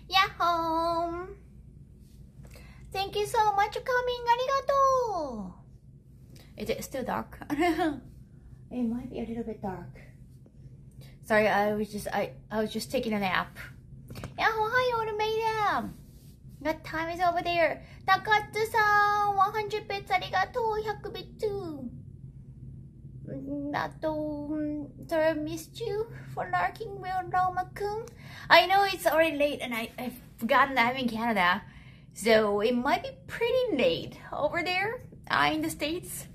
Yahoo! Thank you so much for coming. Arigato! Is it still dark? It might be a little bit dark. Sorry, I was just taking a nap. Yahoo! Hi, Automata! What time is over there? Takatsu-san! 100 bits. Arigato! 100 bits too. Sorry, I missed you for larking with Roma-kun. I know it's already late and I've forgotten that I'm in Canada. So it might be pretty late over there in the States.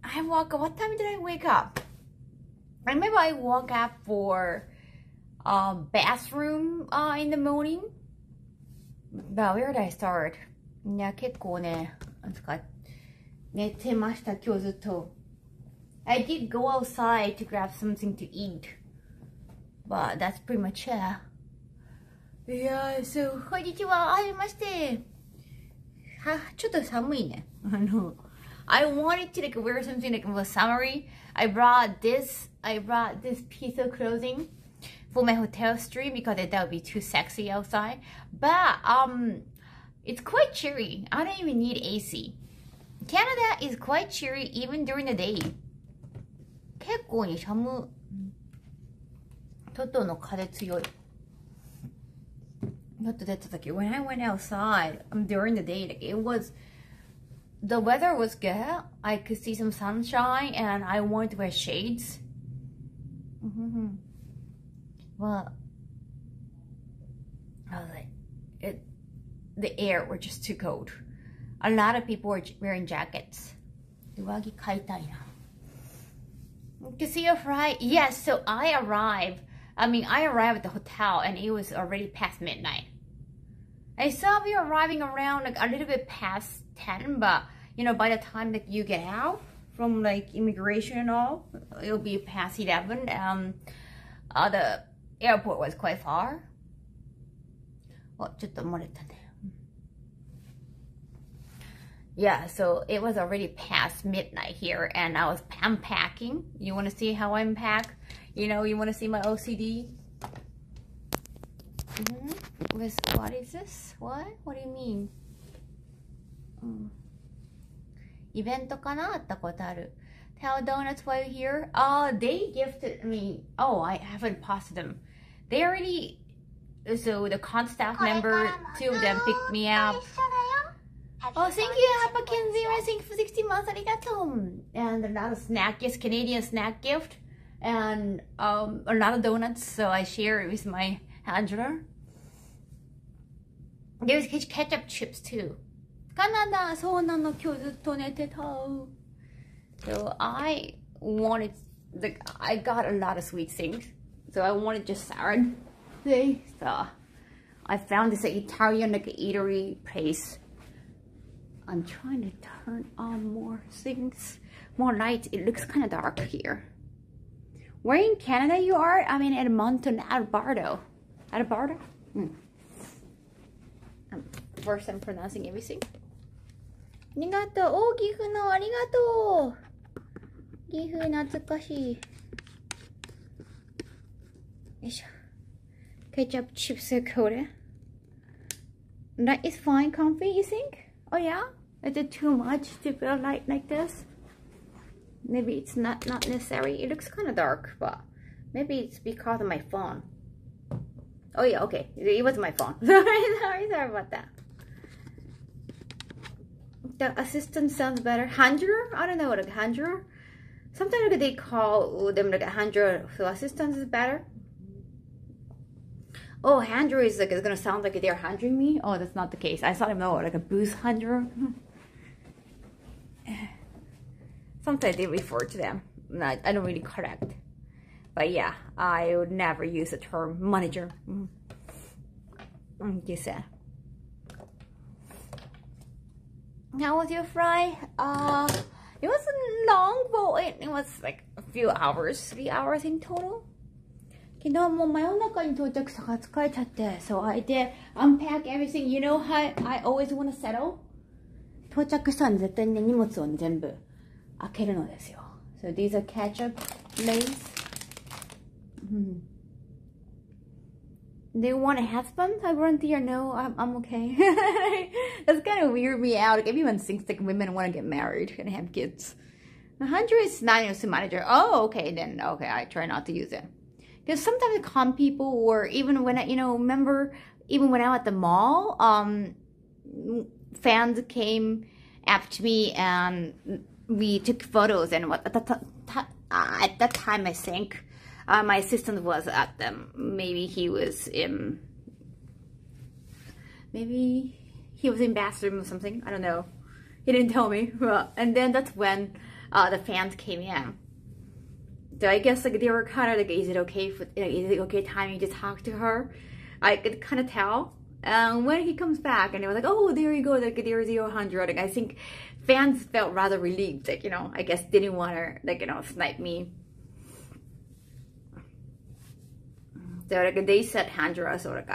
What time did I wake up? I remember I woke up for bathroom in the morning. But where did I start? いや、結構ね、寝てました、今日ずっと。I did go outside to grab something to eat. But that's pretty much it. Yeah, so, こんにちは、はじめまして。ちょっと寒いね。I wanted to wear something like more summery. I brought this piece of clothing for my hotel stream because that would be too sexy outside. But it's quite chilly. I don't even need AC. Canada is quite chilly even during the day. 結構に寒い。外の風強い。外出た時 when I went outside during the day, the weather was good. I could see some sunshine and I wanted to wear shades. Well, I was like, the air was just too cold. A lot of people were wearing jackets. 上着買いたいな。To see a flight? Yes, so I arrived at the hotel and it was already past midnight. I saw we were arriving around a little bit past 10, but by the time that you get out from immigration and all, it'll be past 11. The airport was quite far. ちょっと漏れたね。Yeah, so it was already past midnight here and I'm packing. You want to see how I'm packed? You want to see my OCD? What is this? What do you mean? イベントかなあったことある。Tell Donuts while you're here. They gifted me. Oh, I haven't posted them. They already. So the con staff member, 2 of them picked me up. Oh, thank you, Papa Kenzie. Thank you for 60 months. Arigato. And another snack gift, Canadian snack gift, and a lot of donuts. So I share it with my handler. There's ketchup chips too. Canada, そうなの、今日ずっと寝てた。So I got a lot of sweet things. So I wanted just salad. So I found this Italian eatery place. I'm trying to turn on more things, more lights. It looks kind of dark here. Where in Canada you are? I'm in Edmonton, Alberta. Alberta? First I'm pronouncing everything. ありがとう。お、岐阜のありがとう。岐阜懐かしい。よいしょ。Ketchup chips are coated. That is fine, comfy, you think? Oh yeah? Is it too much to feel like this? Maybe it's not necessary. It looks kind of dark, but maybe it's because of my phone. Oh yeah, okay. It was my phone. sorry about that. The assistant sounds better. Handler? I don't know what a handler. Sometimes they call them like a handler. So assistant is better. Oh, handler is it's gonna sound like they're handling me. Oh, that's not the case. I thought I know like a booth handler. Sometimes they refer to them. I don't really correct. But yeah, I would never use the term manager. You said. How was your flight? It wasn't long, but it was like a few hours, 3 hours in total. 昨日もう真夜中に到着したから疲れちゃって。So I did unpack everything. You know how I always want to settle? 到着したら絶対にね、荷物をね、全部開けるのですよ。So these are ketchup, Lay's. うん。They want a husband? I volunteer. No, I'm okay. That's kind of weird me out. Like, everyone thinks like women want to get married and have kids. 100 is not a manager. Oh, okay, then okay, I try not to use it. Because sometimes con people, or even when I, remember, even when I was at the mall, fans came after me and we took photos, and at that time I think my assistant was at them. Maybe he was in bathroom or something. I don't know. He didn't tell me. And then that's when the fans came in. So I guess like they were kind of like, is it okay timing to talk to her? I could kind of tell. And when he comes back and they were like, oh, there you go, like there's 100. Like, I think fans felt rather relieved, like, I guess didn't want to, like, snipe me. So like they said 100, so like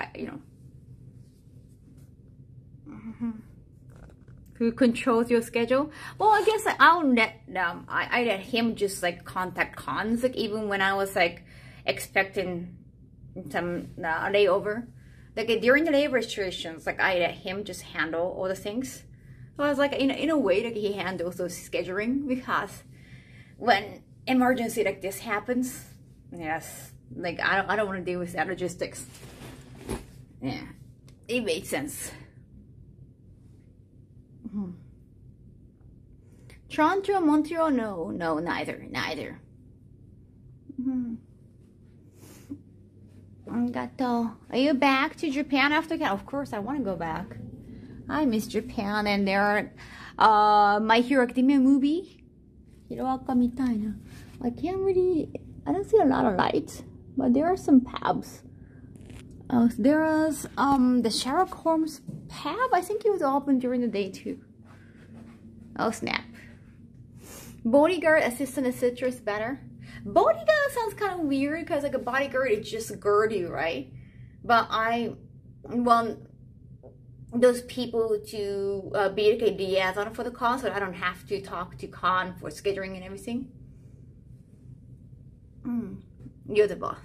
who controls your schedule? Well, I guess I'll let them. I let him just like contact cons, like even when I was like expecting some layover. Like during the labor restrictions, like I let him just handle all the things. So I was like, in a way, like he handles those scheduling, because when emergency like this happens, yes, like I don't want to deal with that logistics. Yeah, it makes sense. Toronto, Montreal, no, neither. Are you back to Japan after that? Of course, I want to go back. I miss Japan, and there are My Hero Academia movie. I don't see a lot of lights, but there are some pubs. There was the Sherlock Holmes pub. I think it was open during the day too. Oh snap. Bodyguard, assistant, etc. is better. Bodyguard sounds kind of weird, because like a bodyguard is just guard you, right? But I want those people to be like a liaison for the con, so I don't have to talk to con for scheduling and everything. You're the boss.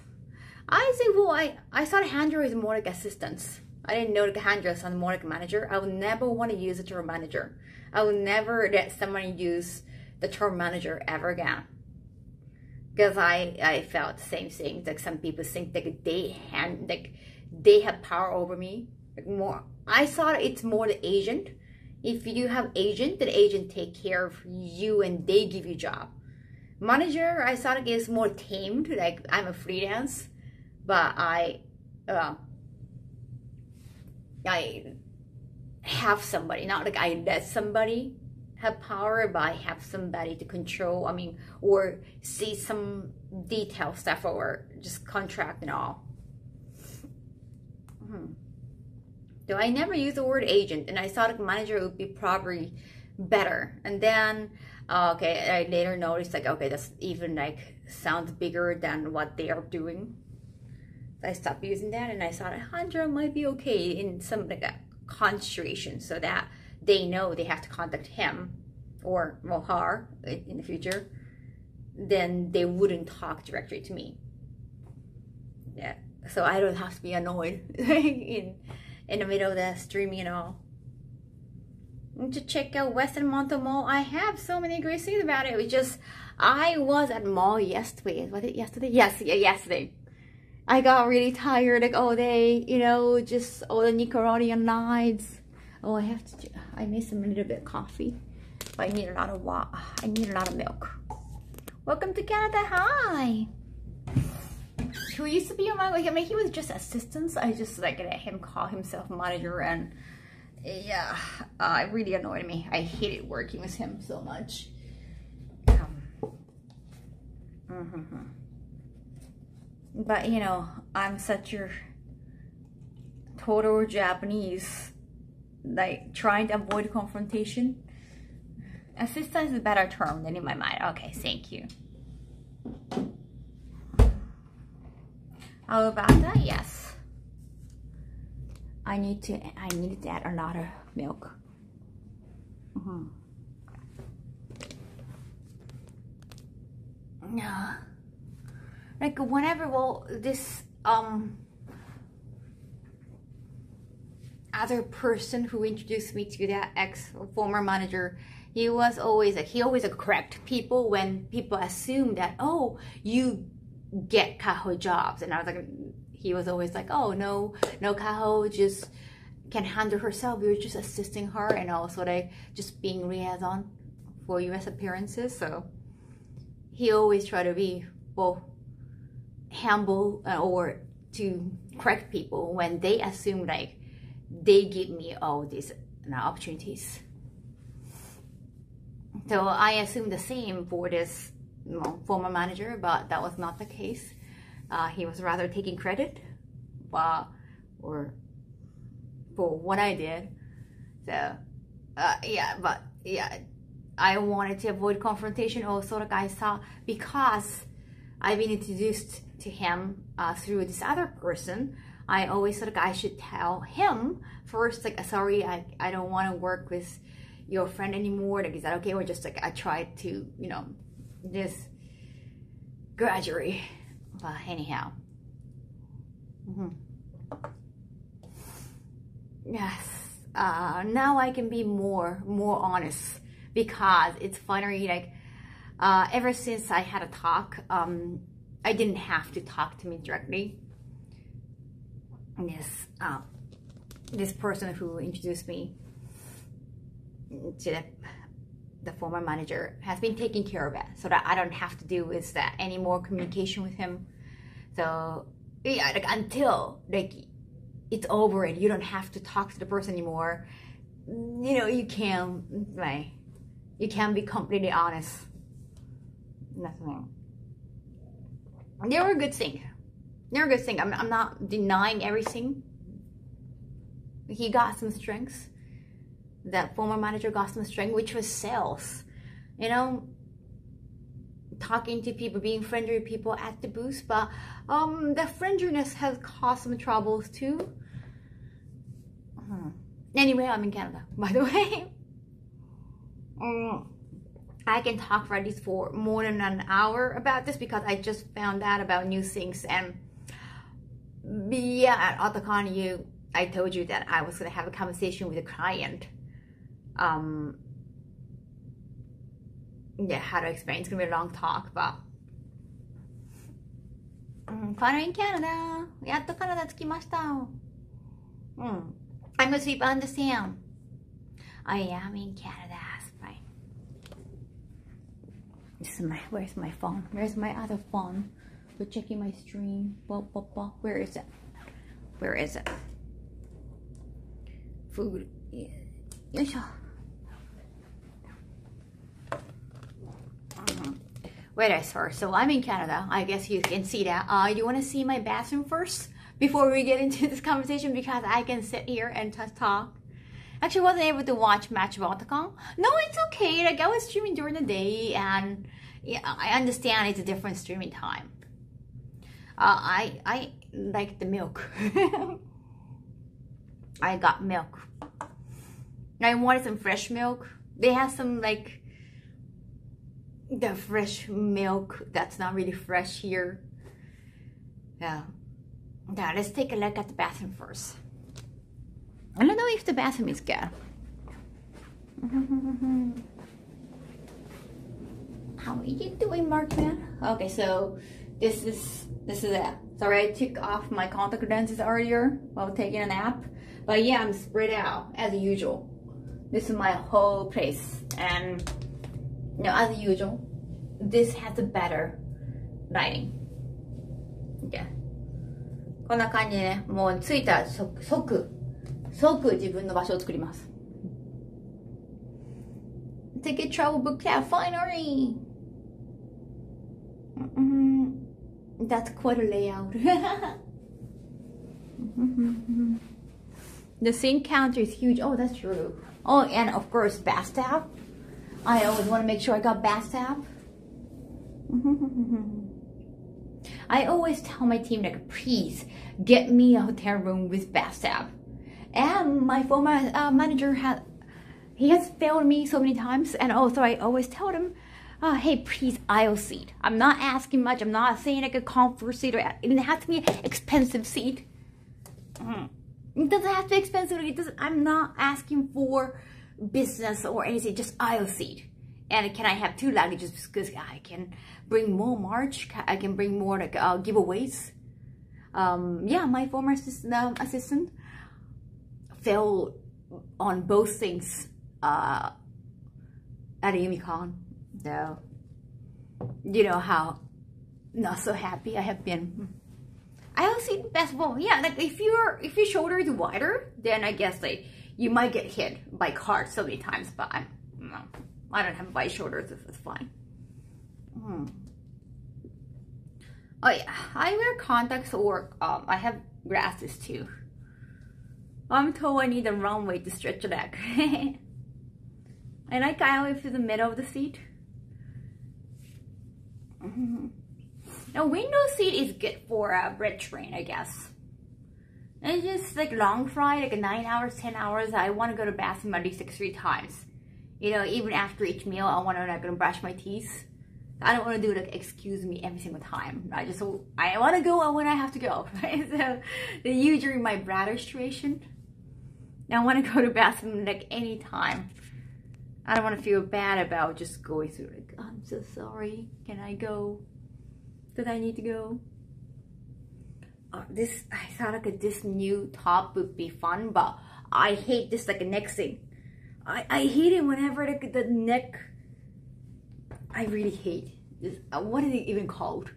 I think, well, I thought handler is more like assistants. I didn't know like handler sounded more like a manager. I would never want to use the term manager. I would never let someone use the term manager ever again. Because I felt the same thing. Like some people think like they have power over me. Like more, I thought it's more the agent. If you have agent, the agent take care of you and they give you job. Manager, I thought it is more tamed. Like I'm a freelance, but I have somebody. Not like I let somebody have power, but I have somebody to control, or see some detail stuff, or just contract and all. So I never use the word agent, and I thought a manager would be probably better. And then, okay, I later noticed like, okay, that's even like sounds bigger than what they are doing. So I stopped using that, and I thought 100 might be okay in some like a situation, so that they know they have to contact him or her in the future. Then they wouldn't talk directly to me. Yeah, so I don't have to be annoyed in the middle of the streaming and all. And to check out Western Monto Mall, I have so many great things about it. It was just, I was at mall yesterday. Was it yesterday? Yes, yeah, yesterday. I got really tired like all day, just all the Nickelodeon lights. Oh, I made some little bit of coffee. But I need a lot of water. I need a lot of milk. Welcome to Canada. Hi. Who used to be on my way? He was just assistant. I just like let him call himself manager, and yeah, it really annoyed me. I hated working with him so much. But I'm such a total Japanese, like trying to avoid confrontation. Assistant is a better term than in my mind. Okay, thank you. How about that? Yes. I needed to add a lot of milk. Yeah. Like whenever, well, this other person who introduced me to that former manager, he was always like, correct people when people assume that, oh, you get Kaho jobs. And I was like, he was always like, oh, no, Kaho just can handle herself. We were just assisting her, and also like just being liaison for US appearances. So he always tried to be both humble or to correct people when they assume like they give me all these opportunities. So I assumed the same for this former manager, but that was not the case. He was rather taking credit or for what I did. So I wanted to avoid confrontation also, like I saw, because I've been introduced to him through this other person. I always thought I should tell him first, like, sorry, I don't want to work with your friend anymore. Like, is that okay? Or just like I tried to, just gradually. But anyhow. Yes. Now I can be more honest, because it's finally like ever since I had a talk, I didn't have to talk to me directly. Yes, this person who introduced me to the former manager has been taking care of it, so that I don't have to deal with that any more communication with him. So yeah, like until like it's over and you don't have to talk to the person anymore, you can be completely honest. Nothing. They were a good thing. I'm not denying everything. He got some strengths. That former manager got some strength, which was sales. Talking to people, being friendly with people at the booth. But the friendliness has caused some troubles too. Anyway, I'm in Canada, by the way. I can talk for at least for more than an hour about this, because I just found out about new things. And yeah, at Otakon, I told you that I was going to have a conversation with a client. Yeah, how to explain? It's going to be a long talk, but finally in Canada. やっとカナダ着きました。I'm asleep on the sand. I am in Canada. Fine. Where's my phone? Where's my other phone? For checking my stream. Where is it? Where is it? Food. Yoisho. Where did I start? So I'm in Canada. I guess you can see that. You want to see my bathroom first before we get into this conversation, because I can sit here and just talk. Actually, wasn't able to watch Match of Otakon. No, it's okay. Like, I was streaming during the day, and yeah, I understand it's a different streaming time. I like the milk. I got milk. I wanted some fresh milk. They have some like the fresh milk that's not really fresh here. Yeah. Now let's take a look at the bathroom first. I don't know if the bathroom is good. How are you doing, Markman? Okay, so this is it. Sorry, I took off my contact lenses earlier while taking a nap. But yeah, I'm spread out as usual. This is my whole place, and as usual, this has a better lighting. Yeah. こんな感じでね、もう着いたら即自分の場所を作ります。Ticket travel book out finally. That's quite a layout. The sink counter is huge. Oh, that's true. Oh, and of course, bathtub. I always want to make sure I got bathtub. I always tell my team, like, please get me a hotel room with bathtub. And my former manager has failed me so many times, and also I always tell him, hey, please, aisle seat. I'm not asking much. I'm not saying like a comfort seat, or it has to be an expensive seat. It doesn't have to be expensive. It doesn't. I'm not asking for business or anything. Just aisle seat. And can I have 2 luggages because I can bring more merch. I can bring more like giveaways. Yeah, my former assistant fell on both things at Yumicon. So you know how not so happy I have been. I also see basketball. Yeah, like if your shoulder is wider, then I guess like you might get hit by cars so many times. But I don't have wide shoulders. It's fine. Oh yeah, I wear contacts or I have glasses too. I'm told I need a runway to stretch the leg. And I kind of in the middle of the seat. Now window seat is good for a bread train, I guess. It's just like long flight, like 9 hours, 10 hours. I want to go to the bathroom at least like 3 times. You know, even after each meal, I want to like brush my teeth. I don't want to do like excuse me every single time. I want to go when I have to go, right? So usually my bladder situation. I want to go to the bathroom like any time. I don't want to feel bad about just going through like, I'm so sorry, can I go? Because I need to go. I thought like this new top would be fun, but I hate this like neck thing. I hate it whenever like the neck. I really hate this. What is it even called?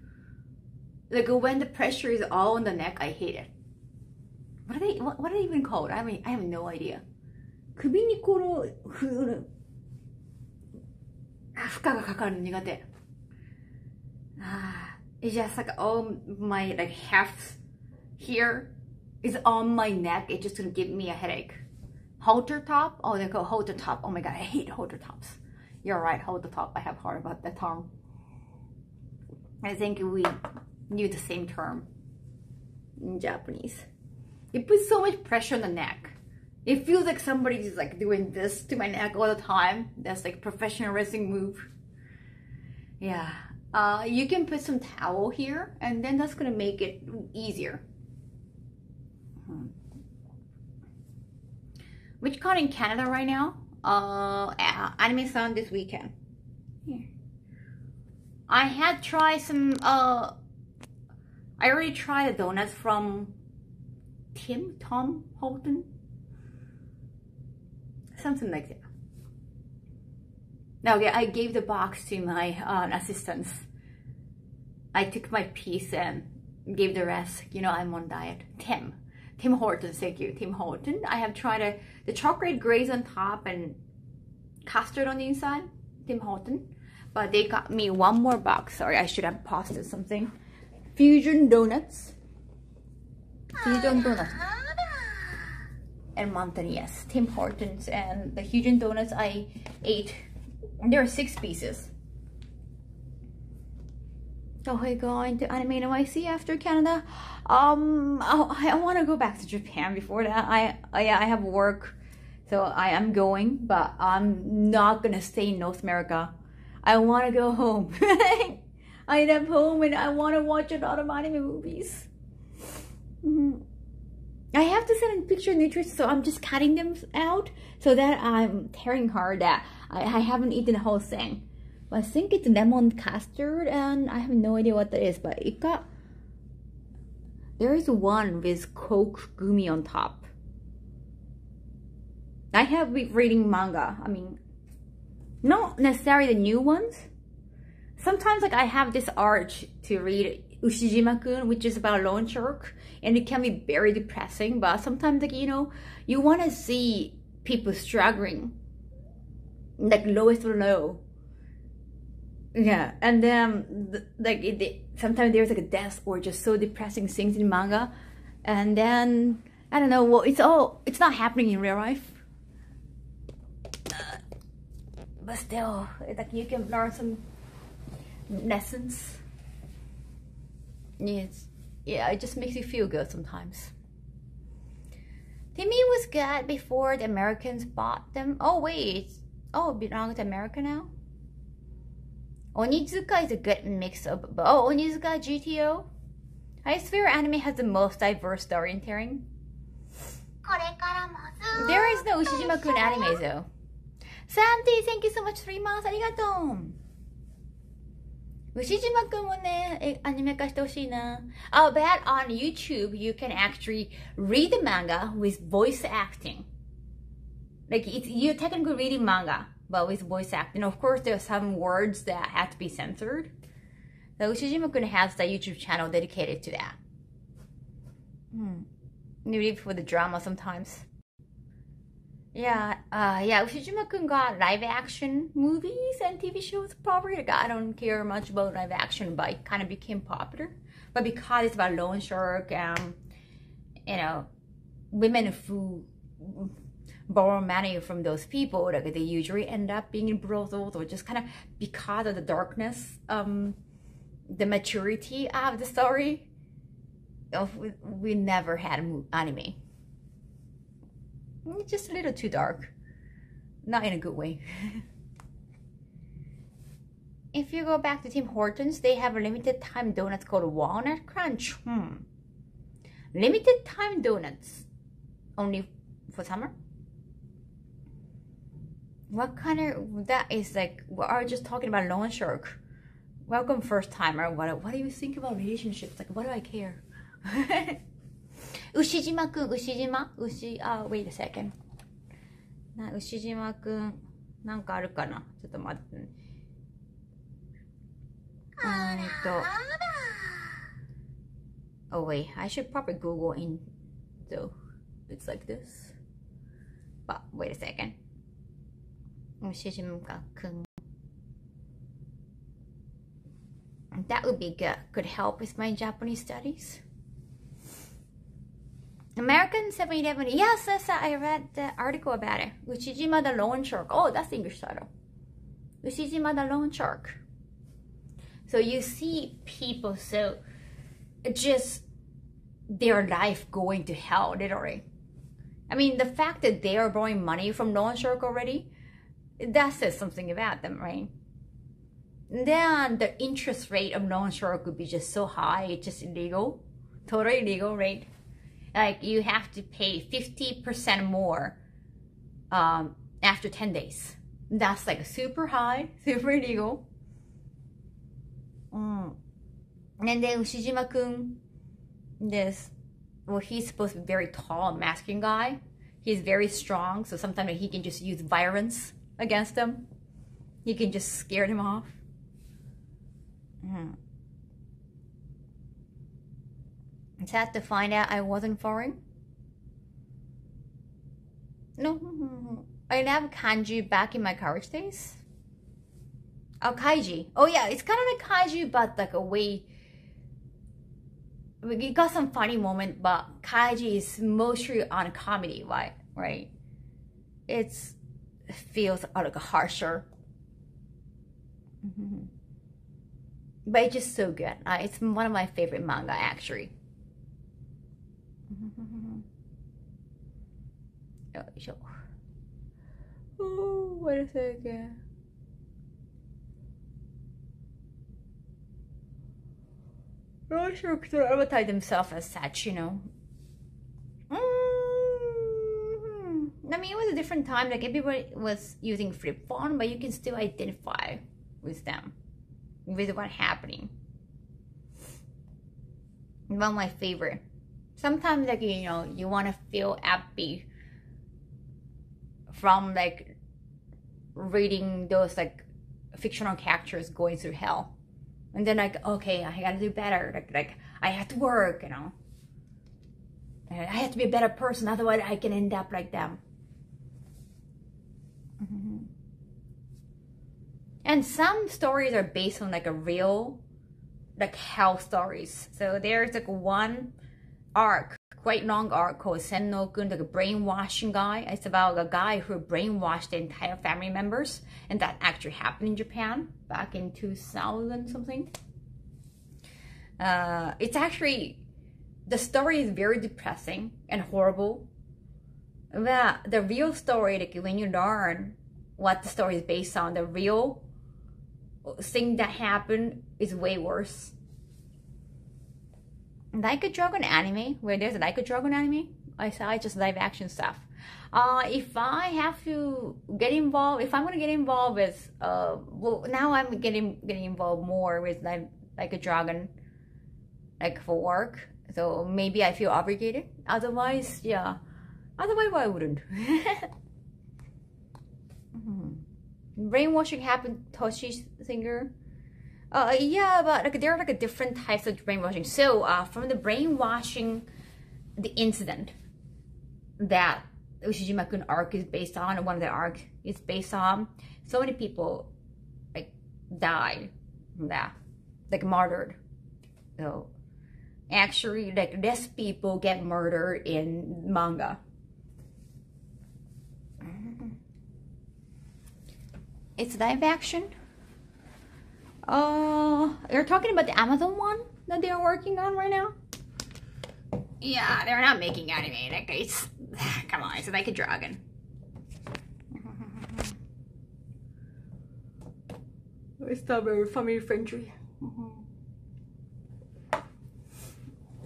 Like when the pressure is all on the neck, I hate it. What are they even called? I mean, I have no idea. 首にこの負荷がかかるの苦手。It's just like all my like half here is on my neck. It's just gonna give me a headache. Halter top? Oh, they call halter top. Oh my god, I hate halter tops. You're right, halter top. I have heard about that term. I think we knew the same term in Japanese. It puts so much pressure on the neck. It feels like somebody's like doing this to my neck all the time. That's like professional wrestling move. Yeah. You can put some towel here and then that's gonna make it easier. Which con in Canada right now? Anime Sun this weekend. Here. I had tried some, I already tried the donuts from Tom Horton. Something like that. Now, okay, I gave the box to my assistants. I took my piece and gave the rest. You know, I'm on diet. Tim Hortons, thank you, Tim Horton. I have tried the chocolate glaze on top and custard on the inside, Tim Horton. But they got me one more box. Sorry, I should have posted something. Fusion donuts. Fusion donuts. And Mountain, yes, Tim Hortons and the Fusion donuts I ate. There are 6 pieces. So we're going to Anime NYC after Canada. I want to go back to Japan before that. I have work, so I am going, but I'm not gonna stay in North America. I want to go home. I am home and I want to watch a lot of anime movies. I have to send a picture of nutrition, so I'm just cutting them out so that I'm telling her that I haven't eaten the whole thing. But I think it's lemon custard and I have no idea what that is, but there is one with Coke gumi on top. I have been reading manga. I mean, not necessarily the new ones. Sometimes like I have this urge to read Ushijima-kun, which is about a loan shark, and it can be very depressing, but sometimes like, you know, you want to see people struggling, like lowest low. Yeah, and then sometimes there's like a death or just so depressing things in manga, and then I don't know, well, it's not happening in real life, but still, like you can learn some lessons. Yes, yeah, it just makes you feel good sometimes. Timmy was good before the Americans bought them. Oh wait, it belongs to America now. Onizuka is a good mix of, Onizuka GTO. I swear anime has the most diverse storytelling. There is no Ushijima-kun anime though. Santi, thank you so much. 3 months. ありがとう。Ushijima-kun もね、アニメ化してほしいな。Oh, but on YouTube, you can actually read the manga with voice acting. Like, you're technically reading manga, but with voice acting. Of course, there are some words that have to be censored. So Ushijima-kun has the YouTube channel dedicated to that. Maybe for the drama sometimes. Yeah, Ushijima-kun got live action movies and TV shows probably. Like, I don't care much about live action, but it kind of became popular. But because it's about loan shark, you know, women who borrow money from those people, like they usually end up being in brothels, or just kind of because of the darkness, the maturity of the story. We never had anime. It's just a little too dark. Not in a good way. If you go back to Tim Hortons, they have a limited time donuts called Walnut Crunch. Limited time donuts. Only for summer? What kind of... That is like... We are just talking about loan shark. Welcome first timer. What do you think about relationships? Like, what do I care? Ushijima-kun, wait a second. 牛島くん、なんかあるかな？ちょっと待って。Oh wait, I should probably Google in, so it's like this. But wait a second. Ushijima-kun. That would be good. Could help with my Japanese studies. American 7-Eleven. Yes, I read the article about it. Ushijima the Loan Shark. Oh, that's the English title. Ushijima the Loan Shark. So you see people, so just their life going to hell, literally. I mean, the fact that they are borrowing money from loan shark already, that says something about them, right? Then the interest rate of loan shark would be just so high, it's just illegal. Totally illegal, right? Like, you have to pay 50% more after 10 days. That's like super high, super illegal. And then Ushijima-kun, well, he's supposed to be a very tall, masculine guy. He's very strong, so sometimes he can just use violence against them. He can just scare them off. Sad to find out I wasn't foreign. No, I didn't have kanji back in my college days. Oh, kaiji. Oh yeah, it's kind of like kaiji, but like a way. We got some funny moment, but kaiji is mostly on comedy, right? It feels like harsher. But it's just so good. It's one of my favorite manga, actually. Oh, wait a second. Not sure because they advertise themselves as such, you know. I mean, it was a different time. Like, everybody was using flip phone, but you can still identify with them, with what's happening. One of my favorite. Sometimes, like, you know, you want to feel happy from, like, reading those, like, fictional characters going through hell. And then, like, okay, I gotta do better. Like I have to work, you know. I have to be a better person, otherwise I can end up like them. And some stories are based on, like, a real, like, hell stories. So there's, like, one arc, quite long arc called Senno-kun, like a brainwashing guy. It's about a guy who brainwashed the entire family members, and that actually happened in Japan back in 2000 something. It's actually, the story is very depressing and horrible. But the real story, like, when you learn what the story is based on, the real thing that happened is way worse. Like a Dragon anime, where there's a Like a Dragon anime, I just live action stuff. If I have to get involved, if I'm gonna get involved with, well, now I'm getting involved more with like a dragon, like for work. So maybe I feel obligated. Otherwise, yeah. Otherwise, I wouldn't. Brainwashing happened, Toshi's singer. Yeah, but like there are like a different types of brainwashing. So from the brainwashing, the incident that Ushijima-kun arc is based on, one of the arcs is based on, so many people like died from that, like murdered. So actually, like less people get murdered in manga. It's live action. You're talking about the Amazon one that they're working on right now? Yeah, they're not making anime. Like it's, come on, it's like a dragon. It's not very family friendly.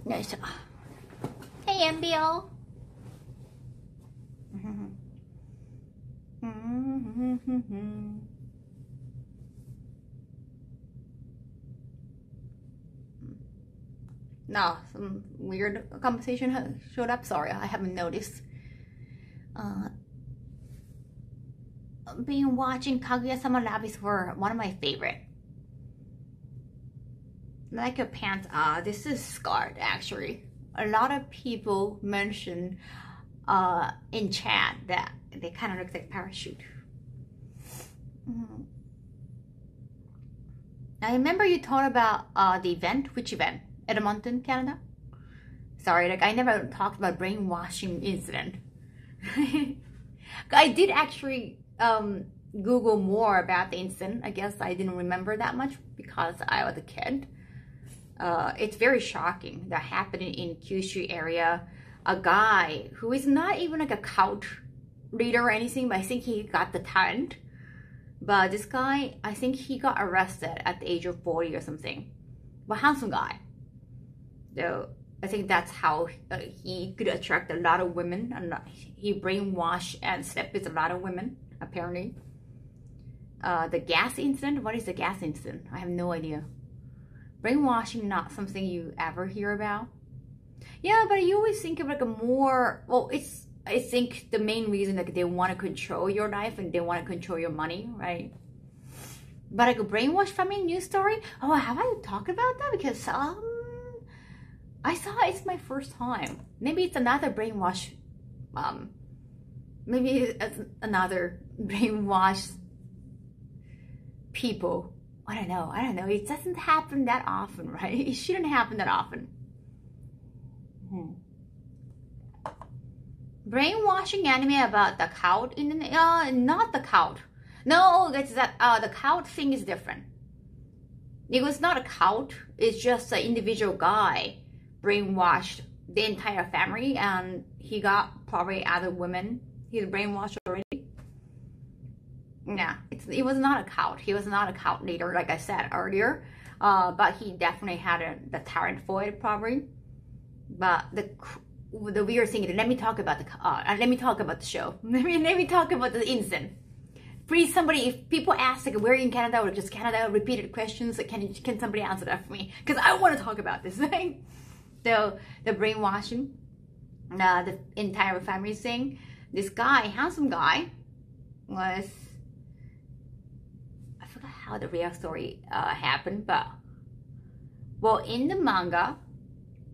Nice. Hey, MBL. No, some weird conversation showed up. Sorry, I haven't noticed. Been watching Kaguya-sama Lab is for one of my favorite. Like your pants. This is scarred actually. A lot of people mention in chat that they kind of look like parachute. I remember you talked about the event. Which event? Edmonton, Canada? Sorry, like I never talked about brainwashing incident. I did actually Google more about the incident. I guess I didn't remember that much because I was a kid. It's very shocking that happened in Kyushu area. A guy who is not even like a cult leader or anything, but I think he got the talent. But this guy, I think he got arrested at the age of 40 or something. But handsome guy. So I think that's how he could attract a lot of women. And he brainwashed and slept with a lot of women, apparently. The gas incident? What is the gas incident? I have no idea. Brainwashing, not something you ever hear about. Yeah, but you always think of like a more, well, it's, I think the main reason like they want to control your life and they want to control your money, right? But like a brainwash family news story? Oh, have I talked about that? Because I saw it's my first time. Maybe it's another brainwash. Maybe it's another brainwash people. I don't know. It doesn't happen that often, right? It shouldn't happen that often. Brainwashing anime about the cult in the not the cult. No, that's that. The cult thing is different. It was not a cult. It's just an individual guy brainwashed the entire family, and he got probably other women. He's brainwashed already. Yeah, it was not a cult. He was not a cult leader, like I said earlier. But he definitely had the talent for it, probably. But the weird thing is, let me talk about the show. Let me talk about the incident. Please, somebody, if people ask like where in Canada or just Canada, repeated questions, like, can somebody answer that for me? Because I want to talk about this thing. So the brainwashing, the entire family thing. This guy, handsome guy, was, I forgot how the real story happened, but well, in the manga,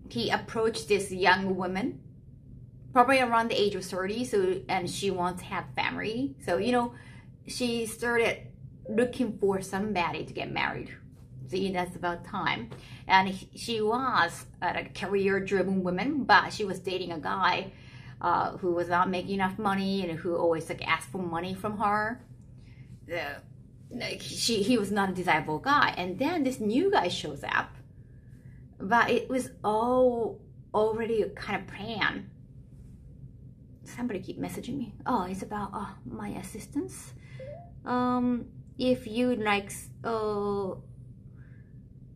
he approached this young woman, probably around the age of 30, so, and she wants to have family. So, you know, she started looking for somebody to get married. See, that's about time. And she was a career-driven woman, but she was dating a guy who was not making enough money and who always like asked for money from her. He was not a desirable guy. And then this new guy shows up. But it was all already kind of planned. Somebody keep messaging me. Oh, it's about my assistance. If you'd like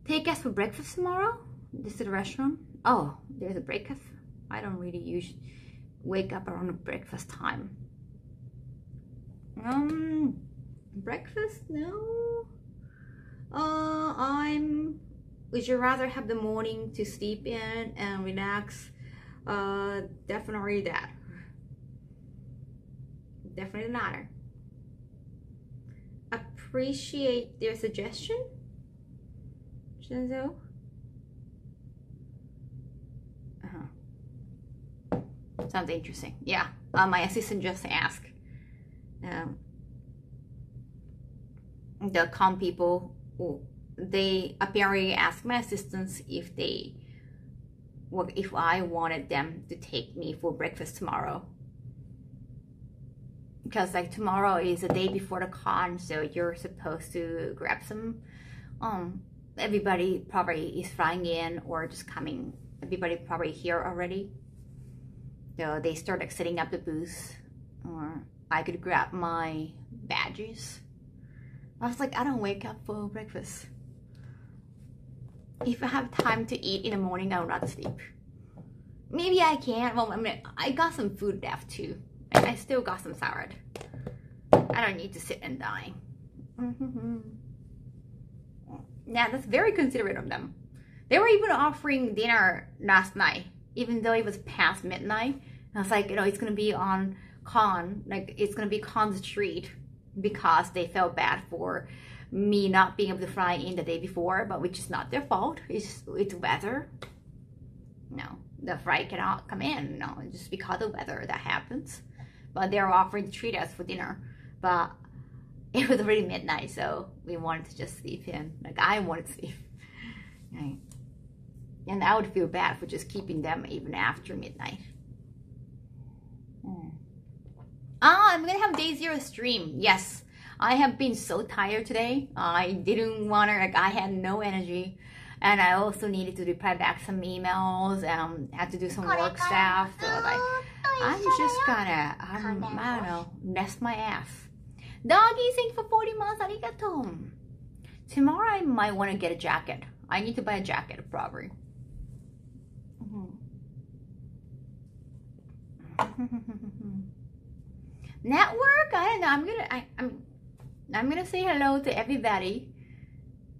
take us for breakfast tomorrow. This is a restaurant. Oh, there's a breakfast. I don't really wake up around breakfast time. Breakfast? No. Would you rather have the morning to sleep in and relax? Definitely that. Definitely not. Appreciate their suggestion. Shinzo. Sounds interesting. Yeah. My assistant just asked. The com people, they apparently asked my assistants if I wanted them to take me for breakfast tomorrow. Because like tomorrow is the day before the con, so you're supposed to grab some. Everybody probably is flying in or just coming. Everybody probably here already. So they start like setting up the booth, or I could grab my badges. I was like, I don't wake up for breakfast. If I have time to eat in the morning, I will not sleep. Maybe I can. Well, I mean, I got some food left too. I still got some salad. I don't need to sit and dine. Yeah, that's very considerate of them. They were even offering dinner last night, even though it was past midnight. I was like, it's gonna be on con, like it's gonna be con street, because they felt bad for me not being able to fly in the day before, but which is not their fault. It's weather. No, the flight cannot come in. No, just because of weather that happens. But they're offering to treat us for dinner. But it was already midnight, so we wanted to just sleep in. Like I wanted to sleep. Right. And I would feel bad for just keeping them even after midnight. I'm gonna have day 0 stream. Yes, I have been so tired today. I didn't want to, like I had no energy. And I also needed to reply back some emails and had to do some work stuff. So like, I'm just gonna, I don't know, rest my ass. Doggy, thank you for 40 months. Arigato. Tomorrow I might want to get a jacket. I need to buy a jacket probably. Network? I don't know. I'm gonna say hello to everybody.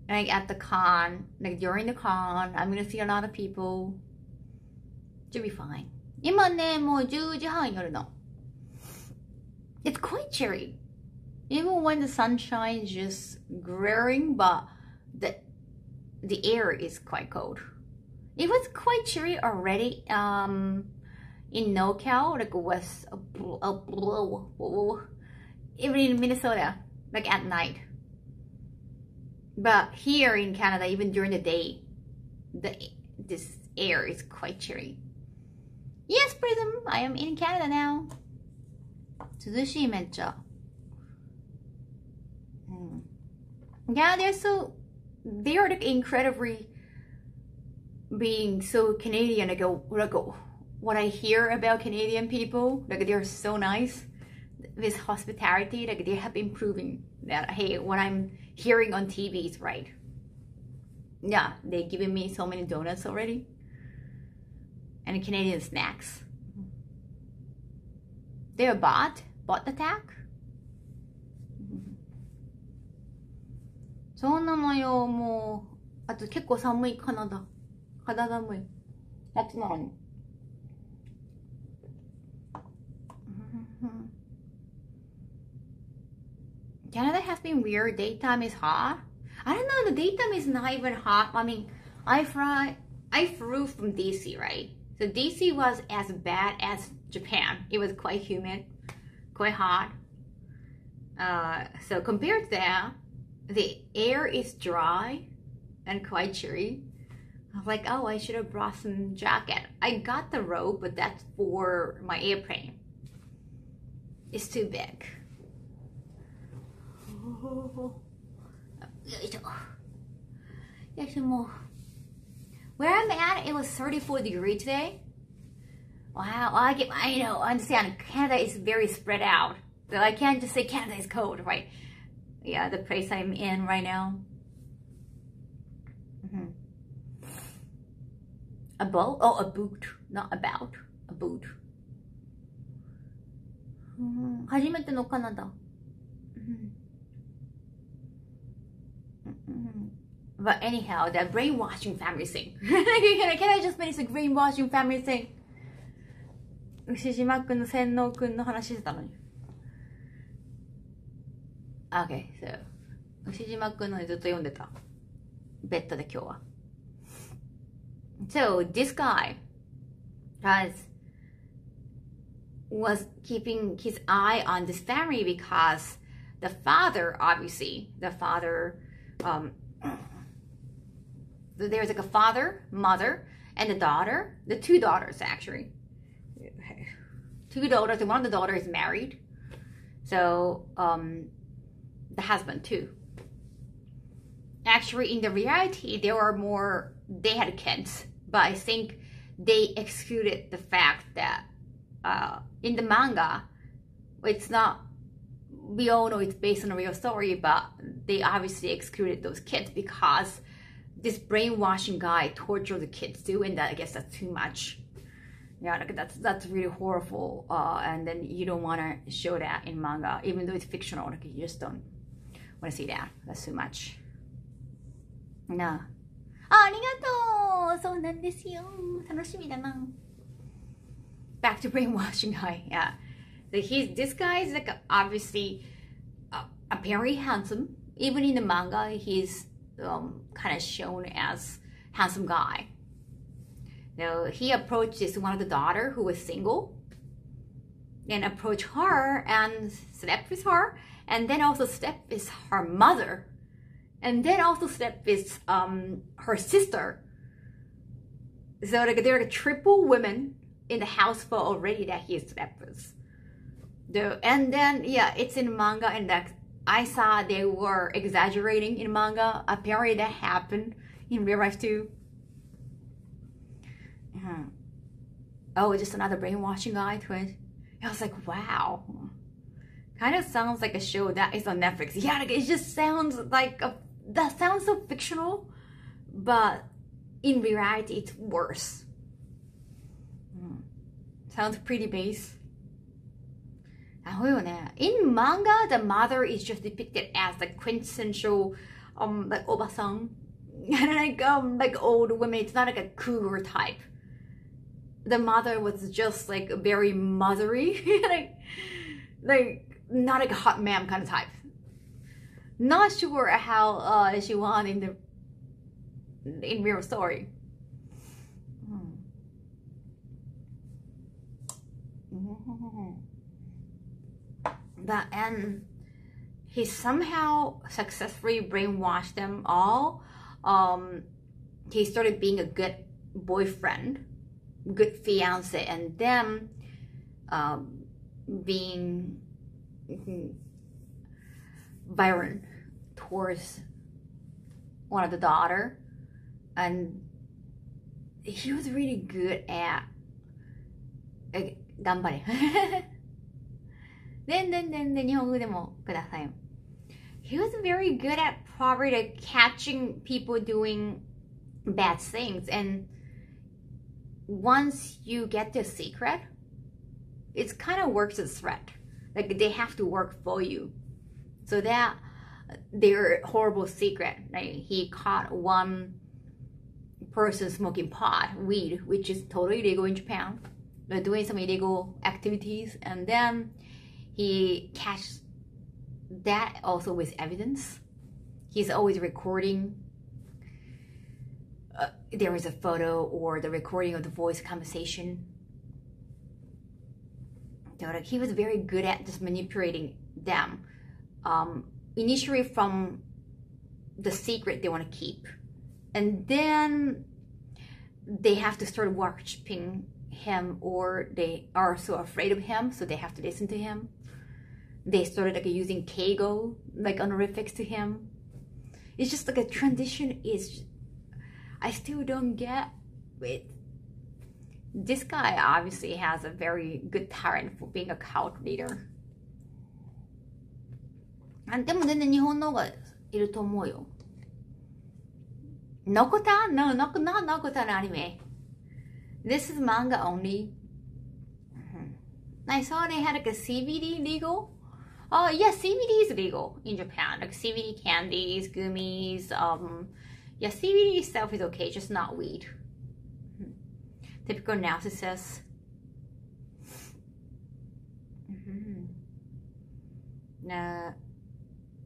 Like at the con, like during the con, I'm gonna see a lot of people. Should be fine. 今ね、もう10時半夜の. It's quite chilly. Even when the sunshine is just glaring, but the air is quite cold. It was quite chilly already. In NoCal, like was even in Minnesota, like at night. But here in Canada, even during the day, this air is quite chilly. Yes, Prism, I am in Canada now. 涼しいめっちゃ. Yeah, they're like incredibly being so Canadian. Like what I hear about Canadian people, like they're so nice. This hospitality, like they have been proving that, hey, what I'm hearing on TV is right. Yeah, they're giving me so many donuts already. And Canadian snacks. They're bot attack? そうなのよ、もう。あと結構寒いカナダ。肌寒い。夏なのに。Canada has been weird. Daytime is hot. I don't know. The daytime is not even hot. I mean, I flew from DC, right? So DC was as bad as Japan. It was quite humid, quite hot. So compared to that, the air is dry and quite chilly. I was like, oh, I should have brought some jacket. I got the robe, but that's for my airplane. It's too big. Where I'm at, it was 34 degrees today. Wow, I know, I understand. Canada is very spread out. So I can't just say Canada is cold, right? Yeah, the place I'm in right now. A boat? Oh, a boot. Not about. A boot. 初めてのカナダ。But anyhow, that brainwashing family thing. Can I just finish the brainwashing family thing? 牛島くんの洗脳くんの話してたのに。Okay, so 牛島くんのずっと読んでた。ベッドで今日は。So this guy was keeping his eye on this family because the father, obviously, there's like a father, mother, and a daughter. The two daughters, actually. Two daughters, and one of the daughters is married. So, the husband too. Actually, in the reality, they had kids. But I think they excluded the fact that in the manga, it's not, we all know it's based on a real story, but they obviously excluded those kids because this brainwashing guy tortured the kids too, and I guess that's too much. Yeah, like that's really horrible, and then you don't want to show that in manga, even though it's fictional. Like you just don't want to see that. That's too much. No. ありがとう。そうなんですよ。楽しみだな。Back to brainwashing guy. Yeah. This guy is like obviously apparently handsome. Even in the manga, he's kind of shown as handsome guy. Now he approached one of the daughter who was single, and approached her and slept with her, and then also slept with her mother, and then also slept with her sister. So like there are triple women in the household already that he slept with. And then yeah, it's in manga, and that I saw they were exaggerating in manga. Apparently that happened in real life too. Oh, just another brainwashing guy to it. I was like, wow. Kind of sounds like a show that is on Netflix. Yeah, like it just sounds like that sounds so fictional, but in reality it's worse. Sounds pretty base. In manga, the mother is just depicted as the quintessential like obasan, like old women. It's not like a cougar type. The mother was just like very mothery, like not like a hot ma'am kind of type. Not sure how she won in real story. But and he somehow successfully brainwashed them all. He started being a good boyfriend, good fiance, and them being violent towards one of the daughter, and he was really good at頑張れthen 日本語でもください。He was very good at probably like catching people doing bad things, and once you get the secret, it kind of works as a threat. Like they have to work for you, so that their horrible secret. Like he caught one person smoking weed, which is totally illegal in Japan. They're doing some illegal activities, and then he catches that also with evidence. He's always recording. There is a photo or the recording of the voice conversation. So like he was very good at just manipulating them. Initially from the secret they want to keep, and then they have to start worshiping him, or they are so afraid of him, so they have to listen to him. They started like using Kaho, like honorifics to him. It's just like a transition is, I still don't get it. This guy obviously has a very good talent for being a cult leader. でも全然日本の方がいると思うよ。Nokota? No, not Nokota no anime. This is manga only. I saw they had like a CBD legal. Yeah, CBD is legal in Japan. Like CBD candies, gummies. Yeah, CBD itself is okay, just not weed. Typical narcissist.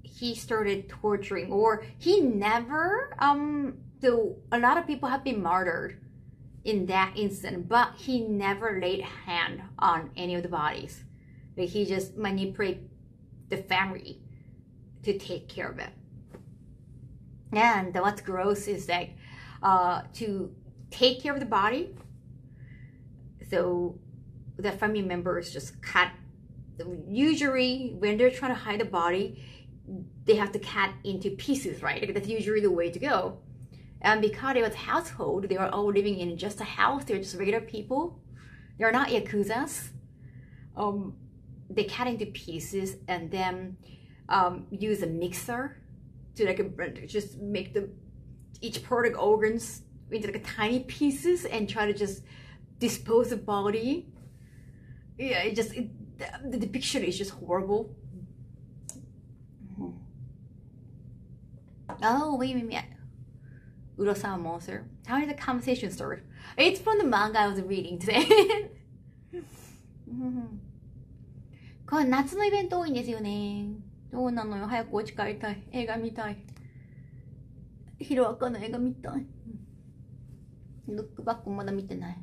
He started torturing, or he never. So a lot of people have been murdered in that incident, but he never laid hand on any of the bodies. Like he just manipulated the family to take care of it. And what's gross is like to take care of the body. So the family members just cut. Usually when they're trying to hide the body, they have to cut into pieces, right? Like that's usually the way to go. And because it was household, they were all living in just a house. They're just regular people. They're not yakuzas. They cut into pieces and then use a mixer to like just make each part of organs into like tiny pieces and try to just dispose the body. Yeah, the depiction is just horrible. Oh, wait. Uro-san monster. How did the conversation start? It's from the manga I was reading today. これ夏のイベント多いんですよね。どうなのよ。早くお家帰りたい。映画見たい。ヒロアカの映画見たい。ルックバックまだ見てない。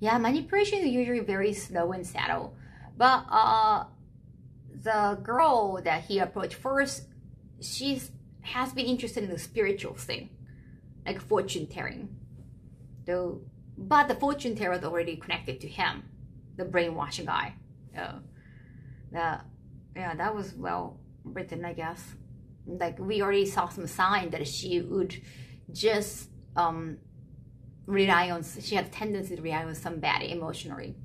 Yeah, manipulation is usually very slow and subtle. But the girl that he approached first, she has been interested in the spiritual thing. Like fortune telling. But the fortune teller is already connected to him, the brainwashing guy. That was well written, I guess. Like we already saw some sign that she would just rely on. She had a tendency to rely on somebody emotionally.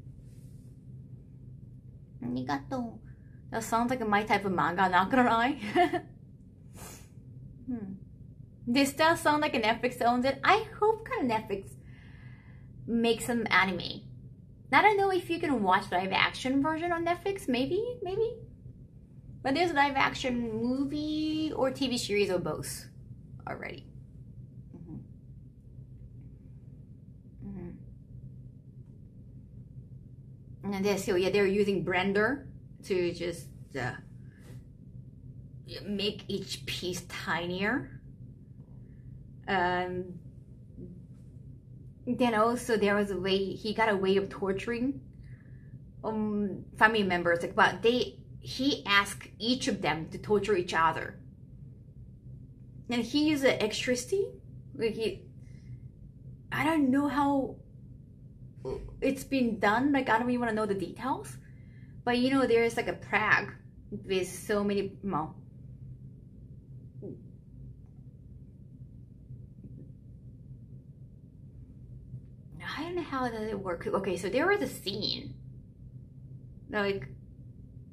Arigato. That sounds like my type of manga. Not gonna lie. This does sound like a Netflix owns it. I hope kind of Netflix makes some anime. I don't know if you can watch live action version on Netflix. Maybe. But there's live action movie or TV series or both already. And they're using blender to just make each piece tinier. Then also there was he got a way of torturing family members, but he asked each of them to torture each other, and he used electricity. I don't know how it's been done. Like I don't even want to know the details, but you know there's like a Prague with so many. I don't know how does it work. Okay, so there was a scene. Like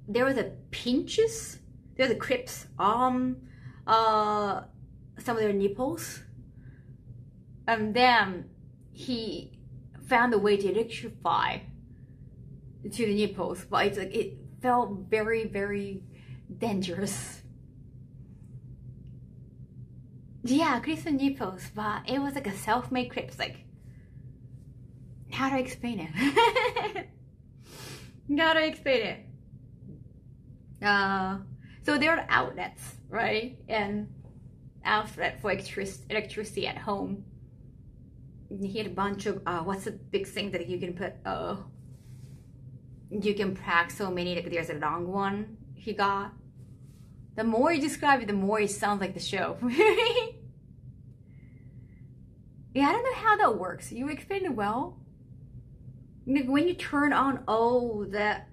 there was a pinches. There was a crips. Some of their nipples. And then he found a way to electrify to the nipples, but it's like it felt very, very dangerous. Yeah, crips and nipples, but it was like a self-made crips. Like, how do I explain it? How do I explain it? So there are outlets, right? And outlet for electricity at home. He had a bunch of what's the big thing that you can put? You can pack so many. Like there's a long one he got. The more you describe it, the more it sounds like the show. Yeah, I don't know how that works. You explained it well. When you turn on that.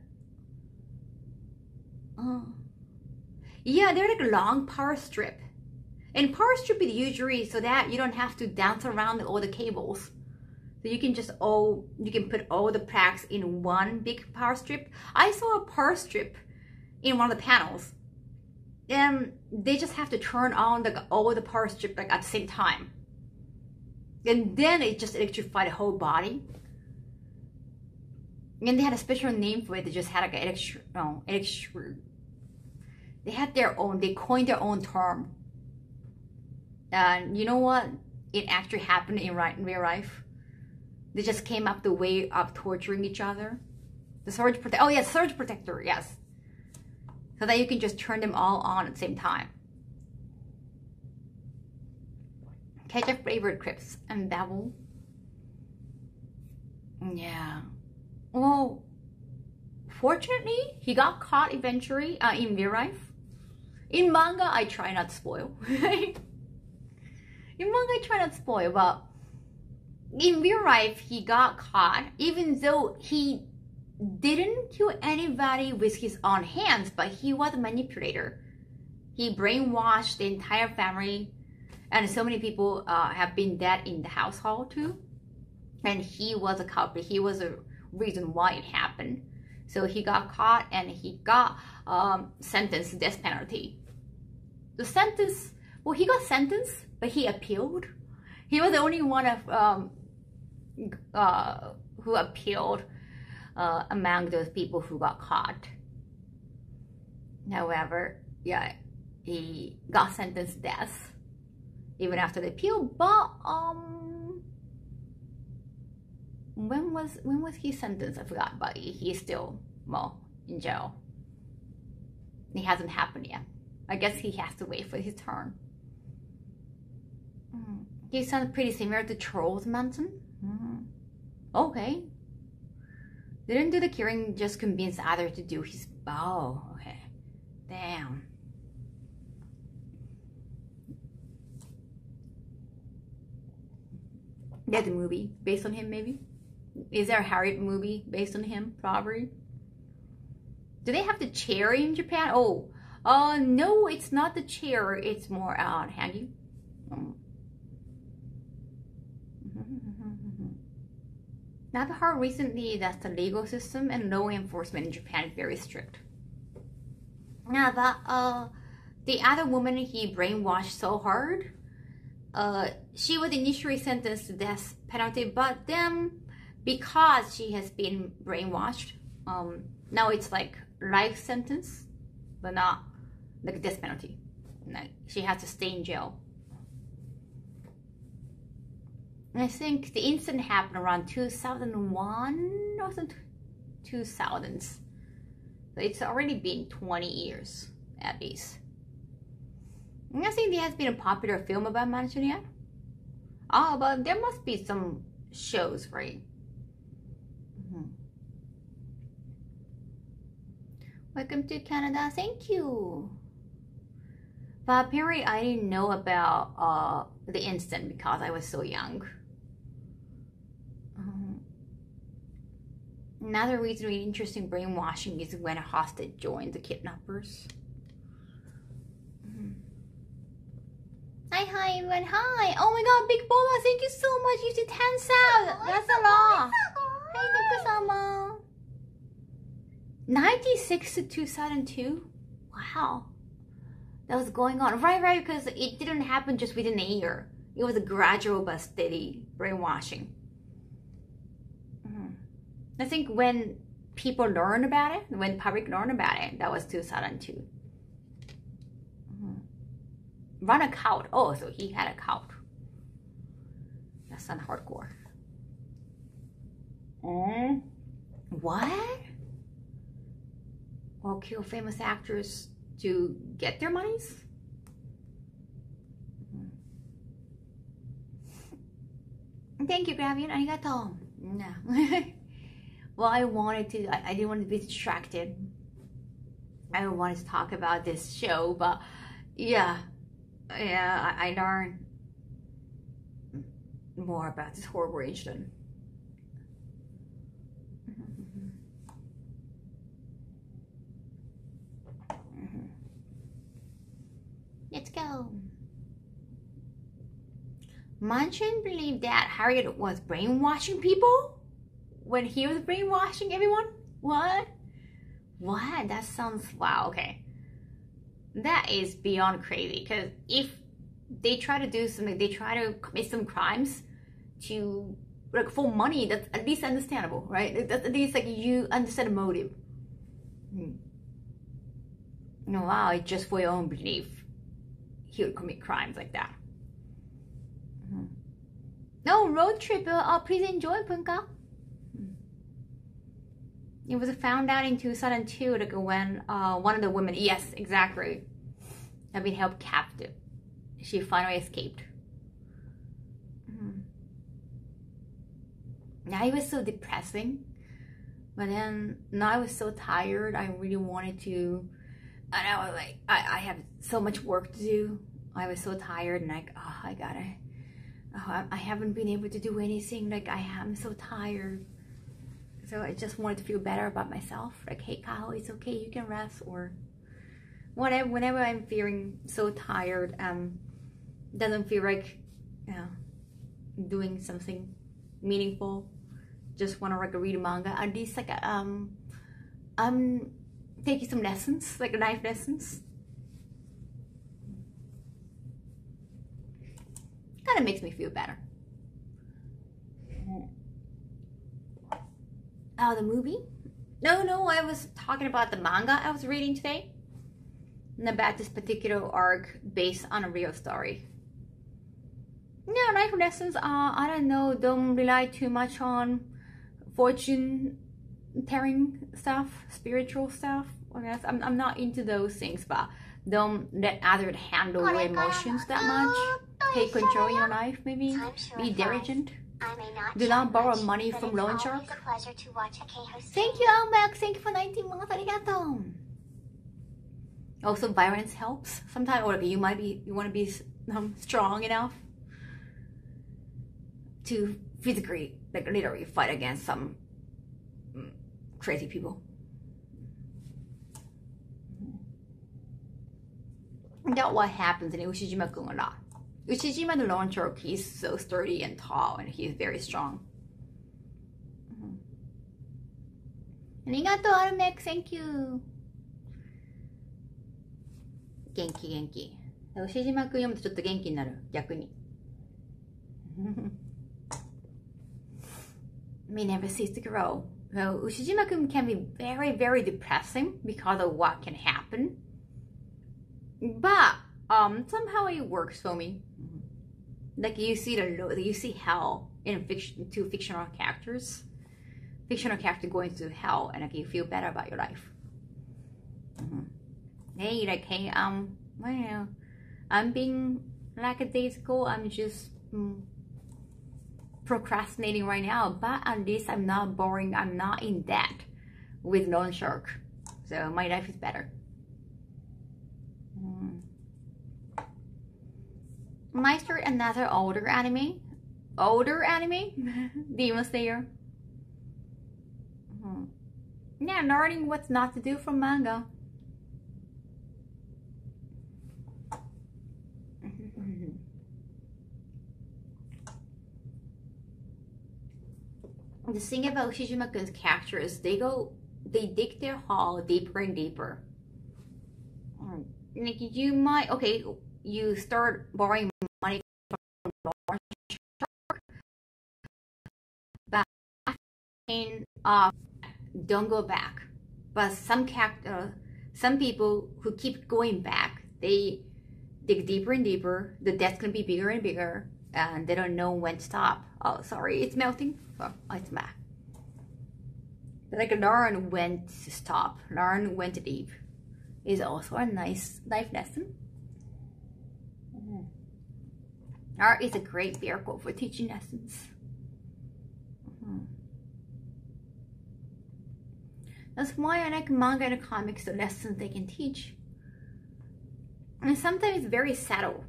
Yeah, they're like a long power strip. And power strip is usually so that you don't have to dance around with all the cables. So you can just you can put all the packs in one big power strip. I saw a power strip in one of the panels. And they just have to turn on all the power strip like at the same time. And then it just electrified the whole body. And they had a special name for it. They just had like an they had their own, they coined their own term. And you know what? It actually happened in real life. They just came up the way of torturing each other. The surge protector. Oh yes, surge protector. Yes. So that you can just turn them all on at the same time. Ketchup flavored crisps and bevel. Yeah. Well, fortunately, he got caught eventually in real life. In manga, I try not to spoil. In manga, I try not to spoil, but in real life, he got caught, even though he didn't kill anybody with his own hands, but he was a manipulator. He brainwashed the entire family, and so many people have been dead in the household too. And he was a culprit. He was a reason why it happened. So he got caught and he got sentenced to death penalty. The sentence, well, he got sentenced, but he appealed. He was the only one of who appealed among those people who got caught. However, yeah, he got sentenced to death even after the appeal. But when was he sentenced? I forgot, but he's still, well, in jail. It hasn't happened yet. I guess he has to wait for his turn. He sounds pretty similar to Charles Manson. Okay. Didn't do the killing, just convince others to do his bow. Okay. Damn. There's a movie based on him, maybe? Is there a Harriet movie based on him? Probably. Do they have the chair in Japan? Oh, no, it's not the chair. It's more handy. I've heard recently that the legal system and law enforcement in Japan is very strict. Now that the other woman he brainwashed so hard, she was initially sentenced to death penalty, but then because she has been brainwashed, now it's like life sentence, but not like death penalty. Like she has to stay in jail. And I think the incident happened around 2001 or 2000s. So it's already been 20 years at least. And I think there has been a popular film about Manson yet. Oh, but there must be some shows, right? Welcome to Canada. Thank you. But apparently I didn't know about the incident because I was so young. Another reason really interesting brainwashing is when a hostage joins the kidnappers. Hi everyone, hi! Oh my god, Big Boba, thank you so much! You did 10,000! That's a lot! Hi, Nikusama! 96 to 2002? Wow. That was going on. Right, because it didn't happen just within a year. It was a gradual but steady brainwashing. I think when people learn about it, when public learn about it, that was 2002. Run a cult. Oh, so he had a cult. That's not hardcore. What? Or kill famous actors to get their monies? Thank you, Gravian. Arigato. No. Well, I didn't want to be distracted. I wanted to talk about this show, but yeah, I learned more about this horrible incident. Let's go. Manson believed that Harriet was brainwashing people when he was brainwashing everyone? What? What? That sounds, wow, okay. That is beyond crazy, because if they try to do something, they try to commit some crimes to like for money, that's at least understandable, right? That's at least like you understand the motive. No, wow, it's just for your own belief. He would commit crimes like that. No, road trip, please enjoy, Punka. It was found out in 2002 like when one of the women, yes, exactly, had been held captive. She finally escaped. Now it was so depressing, but then now I was so tired. I really wanted to, and I was like, I have so much work to do. I was so tired and like, I haven't been able to do anything. Like I am so tired. So I just wanted to feel better about myself. Like, hey, Kaho, it's okay. You can rest or whatever. Whenever I'm feeling so tired, doesn't feel like, you know, doing something meaningful. Just want to like read a manga. At least like I'm taking some lessons, like life lessons. Kind of makes me feel better. Oh, the movie? No, I was talking about the manga I was reading today. And about this particular arc based on a real story. No, life lessons, I don't know, don't rely too much on fortune telling stuff, spiritual stuff. I guess I'm not into those things, but don't let others handle your emotions that much. Take control in your life, maybe. Be diligent. Do not borrow money from loan shark. Thank you, Almac. Thank you for 19 months. Arigato. Also, violence helps sometimes, or you want to be strong enough to physically, like literally, fight against some crazy people. That's what happens in Ushijima-kun a lot. Ushijima the loan shark, he's so sturdy and tall, and he's very strong. Arigato, Armek, thank you. Genki. Ushijima-kun 読むとちょっと元気になる、逆に。May never cease to grow. So Ushijima-kun can be very, very depressing because of what can happen. But somehow it works for me. Like you see hell in two fictional characters. Fictional character going through hell, and like you feel better about your life. Hey, like hey, well, you know, I'm being lackadaisical. I'm just procrastinating right now. But at least I'm not boring. I'm not in debt with loan shark, so my life is better. Meister, another older anime. Demon Slayer. Yeah, learning what's not to do from manga. The thing about Ushijima-kun's characters, they dig their hole deeper and deeper. Like you might, okay, you start borrowing money from loan shark, but don't go back. But some people who keep going back, they dig deeper and deeper. The debt's gonna be bigger and bigger, and they don't know when to stop. Oh, sorry, it's melting. Oh, it's back. But like learn when to stop, learn when to leave is also a nice life lesson. Art is a great vehicle for teaching lessons. That's why I like manga and comics, the lessons they can teach. And sometimes it's very subtle.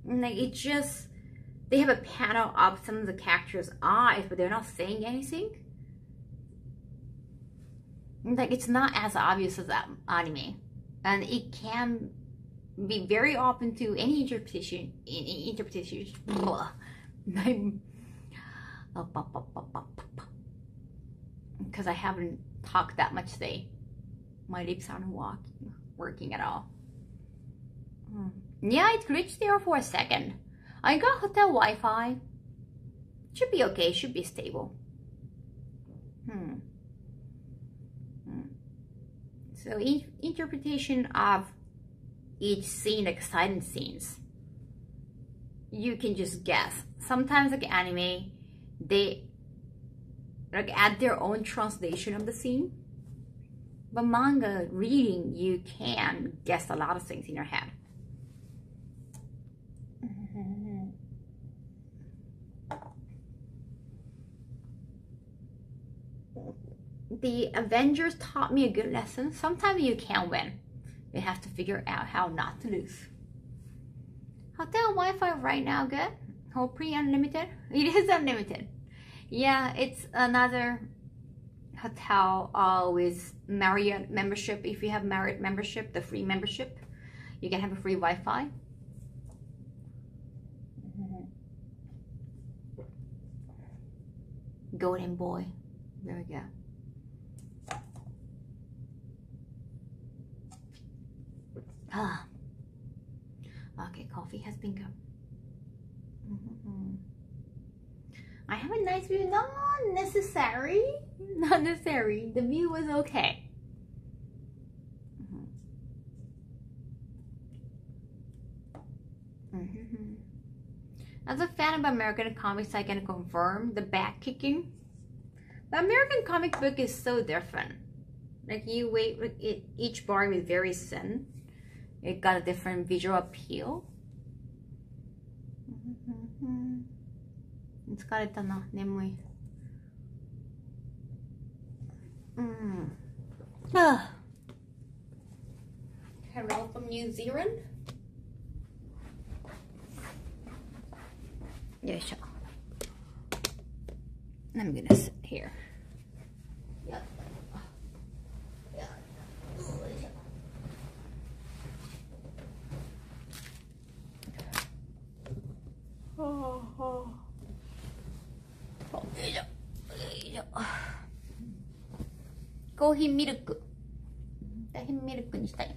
Like it just, they have a panel of some of the characters' eyes, but they're not saying anything. Like it's not as obvious as that anime. And it can be very open to any interpretation. Because I haven't talked that much today. My lips aren't working at all. Yeah, it glitched there for a second. I got hotel Wi-Fi. Should be okay, should be stable. So interpretation of each scene, like silent scenes, you can just guess. Sometimes like anime, they like add their own translation of the scene. But manga reading, you can guess a lot of things in your head. The Avengers taught me a good lesson. Sometimes you can't win. You have to figure out how not to lose. Hotel Wi-Fi right now good? Hope unlimited? It is unlimited. Yeah, it's another hotel with Marriott membership. If you have Marriott membership, the free membership, you can have a free Wi-Fi. Golden boy. There we go. Okay, coffee has been gone. I have a nice view. Not necessary. Not necessary. The view was okay. As a fan of American comics, I can confirm the back kicking. The American comic book is so different. Like you wait with it, each bar is very thin. It got a different visual appeal. 疲れたな、眠い。Hello from New Zealand. よいしょ。I'm gonna sit here. Coffee milk. Milkにしたい。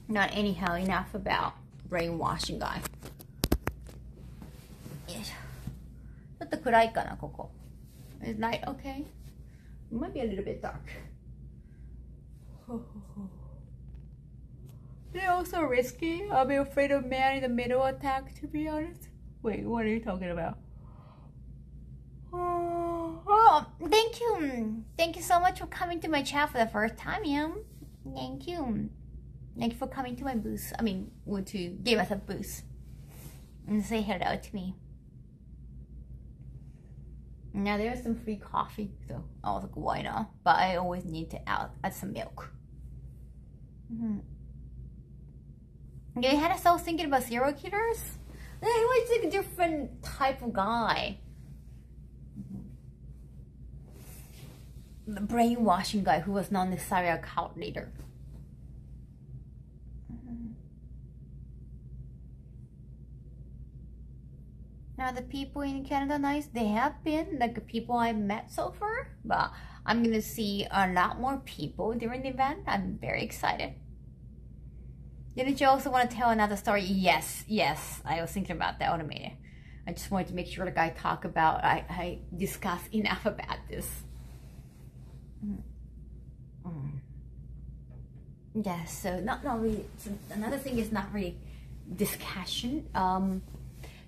Not anyhow, enough about brainwashing guy. よいしょ。ちょっと暗いかな、ここ。Is light okay? It might be a little bit dark. They're also risky. I'll be afraid of man in the middle attack, to be honest. Wait, what are you talking about? Oh, thank you. Thank you so much for coming to my chat for the first time, Yam. Thank you. Thank you for coming to my booth. I mean, to give us a booth and say hello to me. Now there's some free coffee, so I was like, why not? But I always need to add some milk. You had us all thinking about serial killers? He was like a different type of guy. The brainwashing guy who was not necessarily a cult leader. Now the people in Canada nice, they have been like the people I've met so far, but I'm gonna see a lot more people during the event. I'm very excited. Didn't you also want to tell another story? Yes, I was thinking about that automated. I just wanted to make sure like I discuss enough about this. Yeah, so not really, so another thing is not really discussion.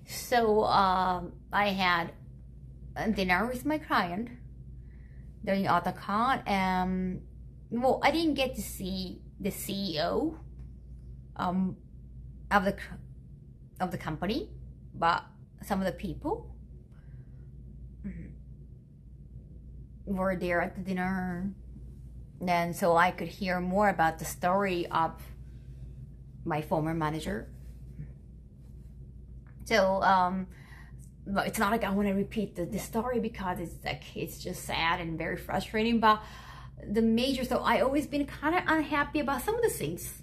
So I had a dinner with my client during AutoCon, and well, I didn't get to see the CEO of the company, but some of the people were there at the dinner, and so I could hear more about the story of my former manager. So but it's not like I want to repeat the story because it's like it's just sad and very frustrating. But the major, so I always been kind of unhappy about some of the things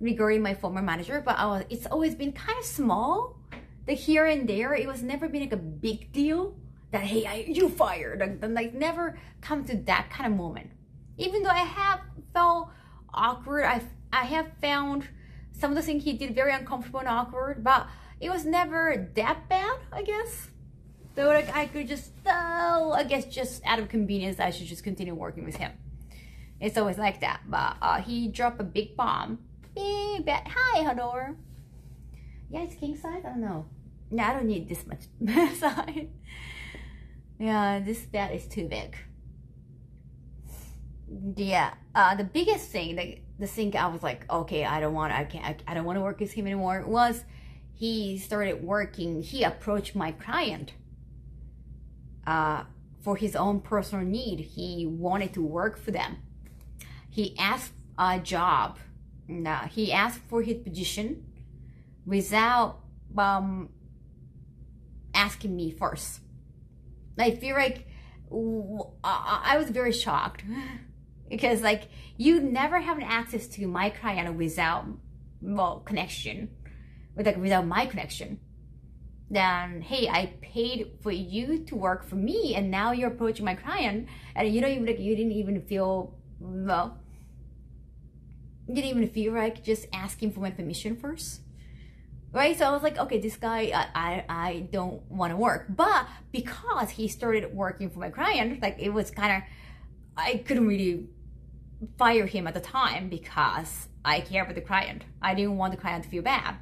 regarding my former manager, but it's always been kind of small, the here and there. It was never been like a big deal that hey, you fired, like never come to that kind of moment. Even though I have felt awkward, I have found some of the things he did very uncomfortable and awkward, but it was never that bad, I guess. So like I could just, I guess just out of convenience, I should just continue working with him. It's always like that. But he dropped a big bomb. Big bad. Hi, Hador. Yeah, it's king size. I don't know. No, I don't need this much size. Yeah, this bed is too big. Yeah, the biggest thing, the thing I was like, okay, I don't want to work with him anymore, was he started working. He approached my client for his own personal need. He wanted to work for them. He asked a job. He asked for his position without asking me first. I feel like I was very shocked because like you never have an access to my client without connection, without my connection. Then hey, I paid for you to work for me, and now you're approaching my client, and you don't even you didn't even feel you didn't even feel like just asking for my permission first. Right, so I was like, okay, this guy, I don't want to work. But because he started working for my client, like it was kind of, I couldn't really fire him at the time because I care about the client. I didn't want the client to feel bad.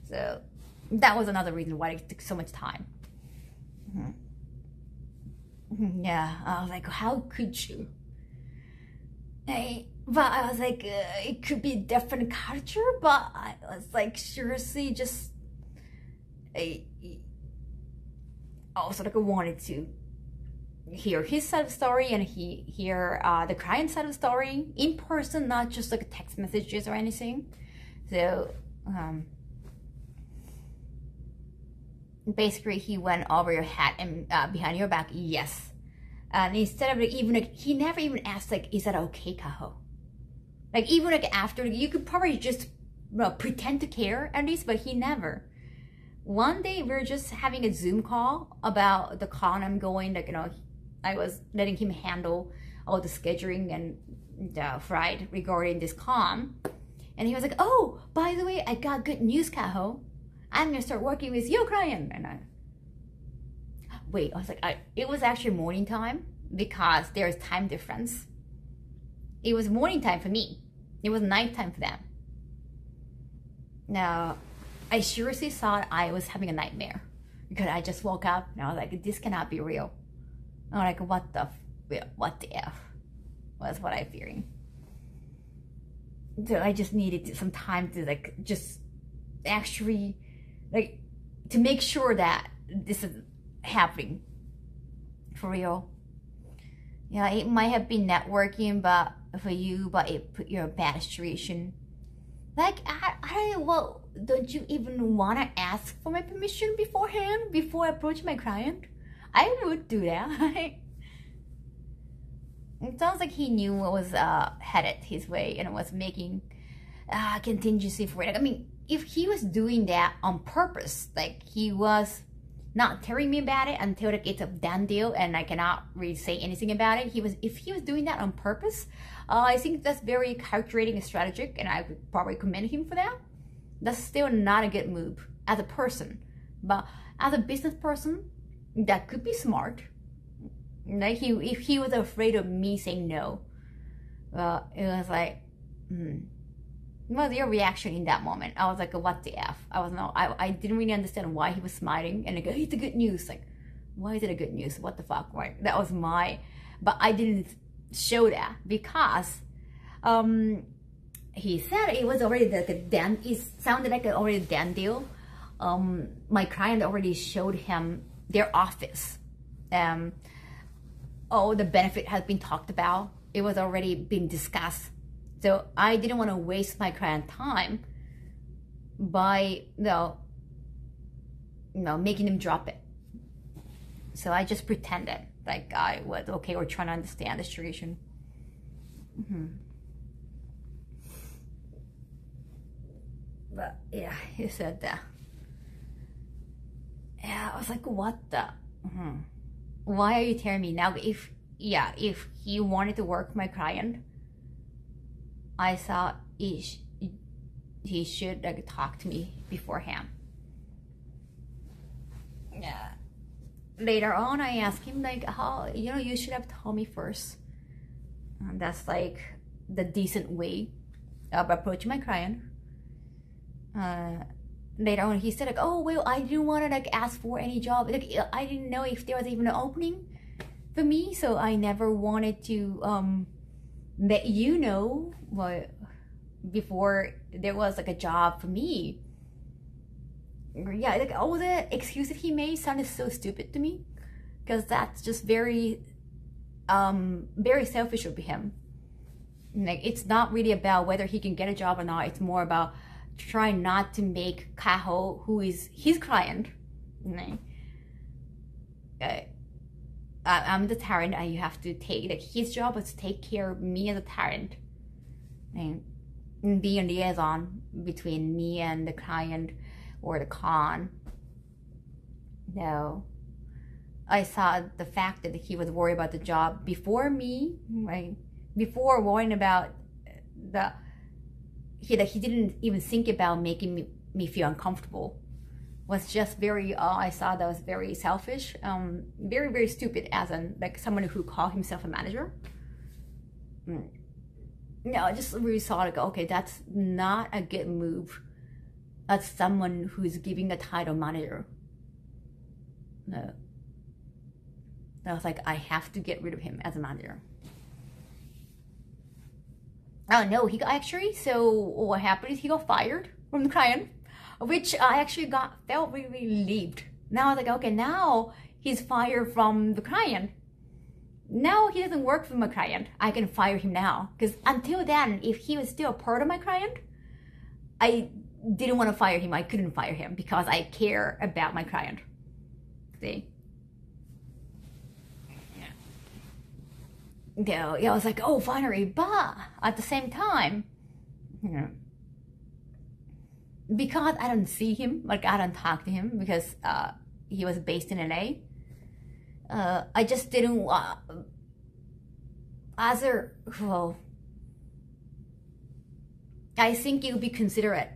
So that was another reason why it took so much time. Yeah, I was like, how could you? But I was like, it could be a different culture, but I was like, seriously, just, I also like wanted to hear his side of the story and hear the client's side of the story in person, not just like text messages or anything. So, basically he went over your head and behind your back, yes. And instead of like, even like, he never even asked like, is that okay, Kaho? Like even like after, you could probably just pretend to care at least, but he never. One day we were just having a Zoom call about the con I'm going, like, you know, I was letting him handle all the scheduling and the flight regarding this con. And he was like, oh, by the way, I got good news, Kaho. I'm gonna start working with your client. And I was like, it was actually morning time because there's time difference. It was morning time for me. It was nighttime for them. Now, I seriously thought I was having a nightmare because I just woke up and I was like, this cannot be real. I'm like, what the F was what I'm fearing. So I just needed some time to like, just actually like, to make sure that this is happening for real. Yeah, it might have been networking, but for you, but it put you in a bad situation. Like, I don't know, well, don't you even want to ask for my permission beforehand, before I approach my client? I would do that. It sounds like he knew what was headed his way and was making contingency for it. I mean, if he was doing that on purpose, like he was not telling me about it until like it's a done deal and I cannot really say anything about it. If he was doing that on purpose, I think that's very calculating and strategic, and I would probably commend him for that. That's still not a good move as a person, but as a business person, that could be smart. Like if he was afraid of me saying no, it was like, What was your reaction in that moment? I was like, what the F? I didn't really understand why he was smiling. And I go, it's a good news. Like, why is it a good news? What the fuck? Right? That was but I didn't show that because he said it was already like a done, it sounded like already a done deal. My client already showed him their office. All the benefit has been talked about. It was already been discussed. So I didn't want to waste my client time by making him drop it. So I just pretended like I was okay or trying to understand the situation. But yeah, he said that. Yeah, I was like, what the? Why are you telling me now? If he wanted to work with my client, I thought he should like talk to me beforehand. Yeah. Later on, I asked him like, how, you know, you should have told me first. That's like the decent way of approaching my client. Later on, he said like, oh well, I didn't want to like ask for any job. Like I didn't know if there was even an opening for me, so I never wanted to let you know what before there was like a job for me. Yeah, like all the excuses he made sounded so stupid to me, because that's just very selfish of him. Like it's not really about whether he can get a job or not. It's more about trying not to make Kaho, who is his client, I'm the tyrant, and you have to take, like, his job was to take care of me as a tyrant and be a liaison between me and the client or the con. No, I saw the fact that he was worried about the job before me, right? Before worrying about he didn't even think about making me feel uncomfortable. Was just very, I saw that was very selfish, very, very stupid as like someone who called himself a manager. No, I just really saw like, okay, that's not a good move as someone who's giving a title manager. No. I was like, I have to get rid of him as a manager. Oh no, he got actually, so what happened is he got fired from the client, which I actually felt really relieved. Now I was like, okay, now he's fired from the client. Now he doesn't work for my client. I can fire him now. Because until then, if he was still a part of my client, I didn't want to fire him. I couldn't fire him because I care about my client. See? Yeah, I was like, oh, finally, but at the same time, because I don't see him, like I don't talk to him because he was based in LA, I just didn't want well, I think it would be considerate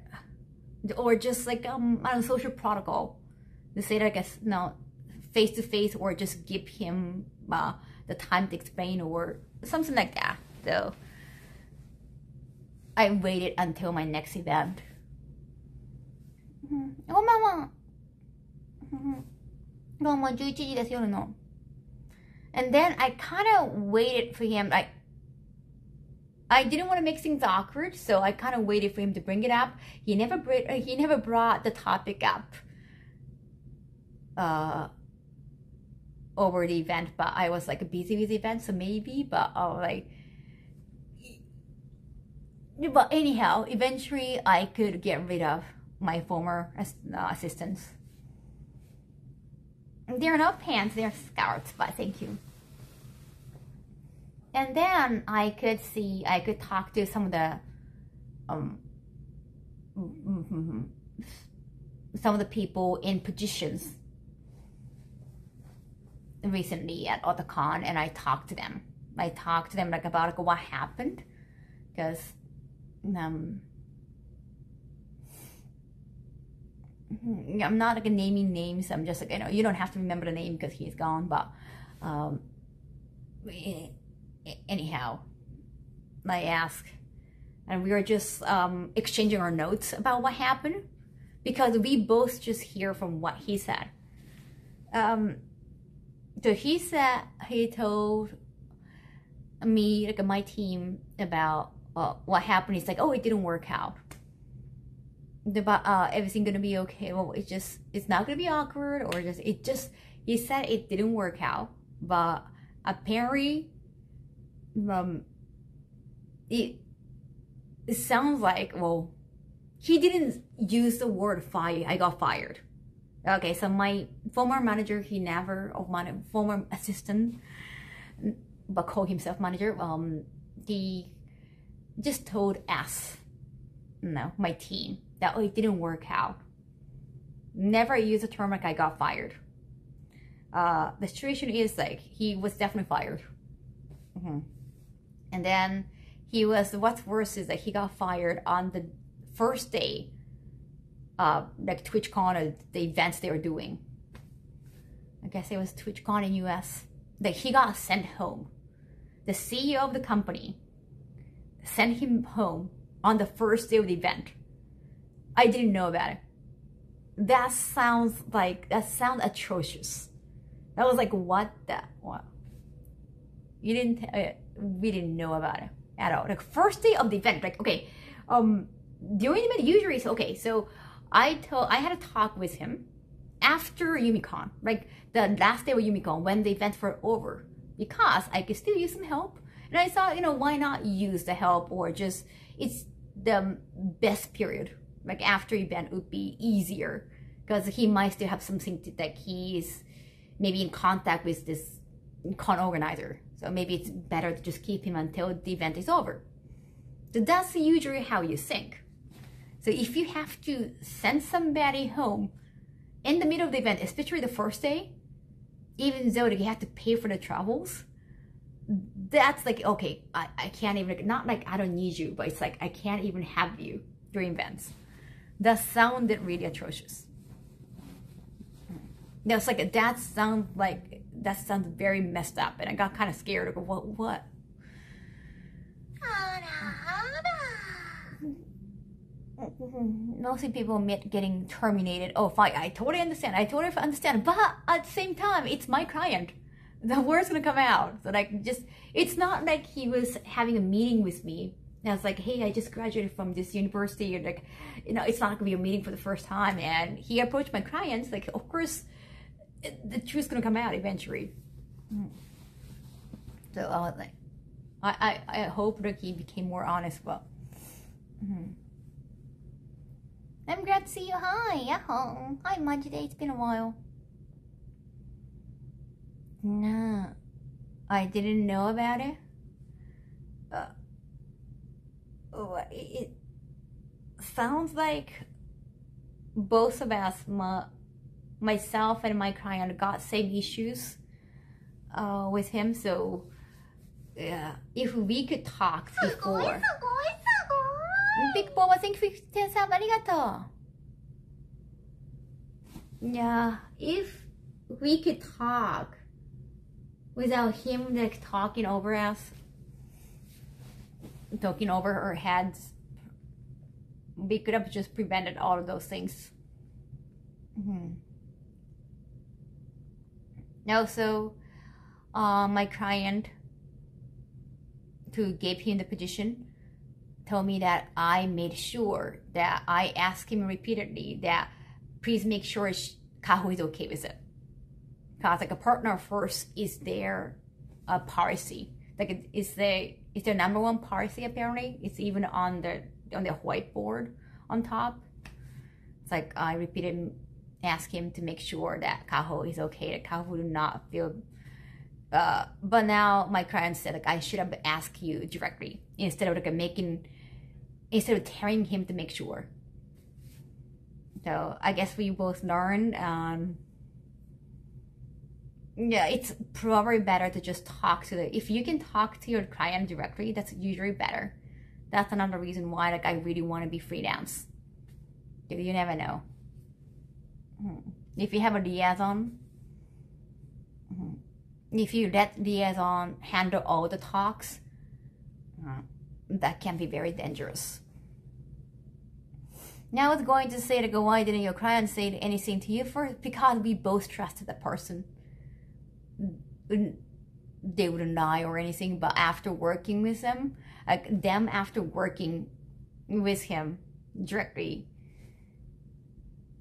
or just like on a social protocol to say that, I guess, no, face to face, or just give him the time to explain or something like that. So I waited until my next event. And then I kind of waited for him. I didn't want to make things awkward, so I kind of waited for him to bring it up. He never brought the topic up over the event, but I was like busy with the event, so maybe, but but anyhow, eventually I could get rid of my former assistants. They're not pants, they're skirts, but thank you. And then I could talk to some of the people in positions recently at Otakon, and I talked to them. like about like what happened, because I'm not like naming names. I'm just like, you don't have to remember the name because he's gone, but anyhow, I asked, and we were just exchanging our notes about what happened, because we both just hear from what he said. So he said, he told me, like my team, about what happened. He's like, oh, it didn't work out. But everything gonna be okay. Well, it's not gonna be awkward, or he said it didn't work out, but apparently it sounds like, well, he didn't use the word fire. I got fired. Okay, so my former manager, my former assistant, but called himself manager, he just told us, my team, that it didn't work out. Never use the term like I got fired. The situation is like, he was definitely fired. And then what's worse is that he got fired on the first day, like TwitchCon or the events they were doing. I guess it was TwitchCon in US. Like he got sent home. The CEO of the company sent him home on the first day of the event. I didn't know about it. That sounds atrocious. That was like, what? We didn't know about it at all. Like first day of the event, like, okay, during the event usually, so okay, so I had a talk with him after YumiCon, like the last day of YumiCon when the events were over, because I could still use some help. And I thought, why not use the help, or just, it's the best period. Like after event would be easier because he might still have something that he's maybe in contact with this con organizer. So maybe it's better to just keep him until the event is over. So that's usually how you think. So if you have to send somebody home in the middle of the event, especially the first day, even though you have to pay for the travels, that's like, okay, I can't even, not like I don't need you, but it's like I can't even have you during events. That sounded really atrocious. That's like, that sounds very messed up, and I got kind of scared. I go, what? Mostly people admit getting terminated. Oh, fine, I totally understand. But at the same time, it's my client. The word's gonna come out. So like, it's not like he was having a meeting with me. And I was like, hey, I just graduated from this university. And like, it's not gonna be a meeting for the first time. And he approached my clients. Like, of course, the truth's gonna come out eventually. So I was like, I hope that he became more honest. But I'm glad to see you. Hi, hi, Majide. It's been a while. No, I didn't know about it. It sounds like both of us, myself and my client, got same issues with him. So if we could talk before. Big Boba, thank you for 10 sub, arigato. Yeah, if we could talk without him like talking over us, talking over our heads, we could have just prevented all of those things. Also, my client who gave him the position told me that I made sure that I asked him repeatedly that please make sure Kaho is okay with it. Because like a partner first is their policy. Like it's their number one policy apparently. It's even on the whiteboard on top. It's like I repeatedly asked him to make sure that Kaho is okay, that Kaho would not feel but now my client said like I should have asked you directly instead of telling him to make sure. So I guess we both learned yeah, it's probably better to just talk to if you can talk to your client directly, that's usually better. That's another reason why like I really want to be freelance. You never know. If you have a liaison, if you let liaison handle all the talks, that can be very dangerous. Now I was going to say, like, why didn't your client say anything to you first? Because we both trusted the person. They wouldn't lie or anything, but after working with them, after working with him directly,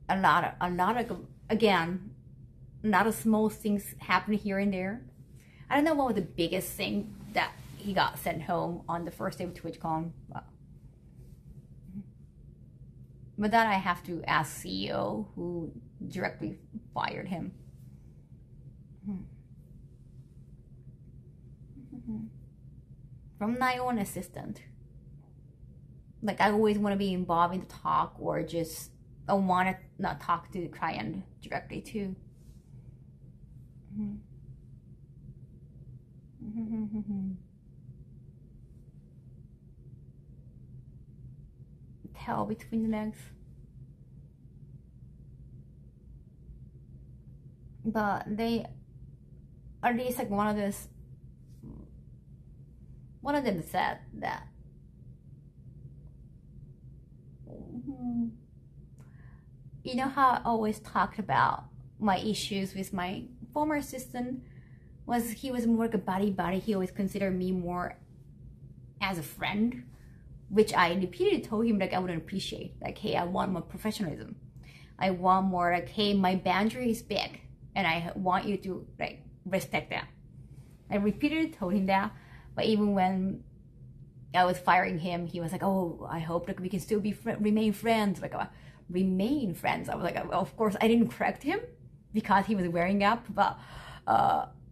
a lot of again, a lot of small things happen here and there. I don't know what was the biggest thing that he got sent home on the first day of TwitchCon. But that I have to ask CEO who directly fired him. From my own assistant. Like I always want to be involved in the talk, or just I want to not talk to the client directly too. tail between the legs. But they, at least like one of them said that you know how I always talked about my issues with my former assistant was he was more like a buddy. He always considered me more as a friend, which I repeatedly told him like I wouldn't appreciate. Like, hey, I want more professionalism. I want more like, hey, my boundary is big and I want you to like respect that. I repeatedly told him that, but even when I was firing him, he was like, oh, I hope like we can still be remain friends. Like, remain friends. I was like, well, of course I didn't correct him because he was wearing up, but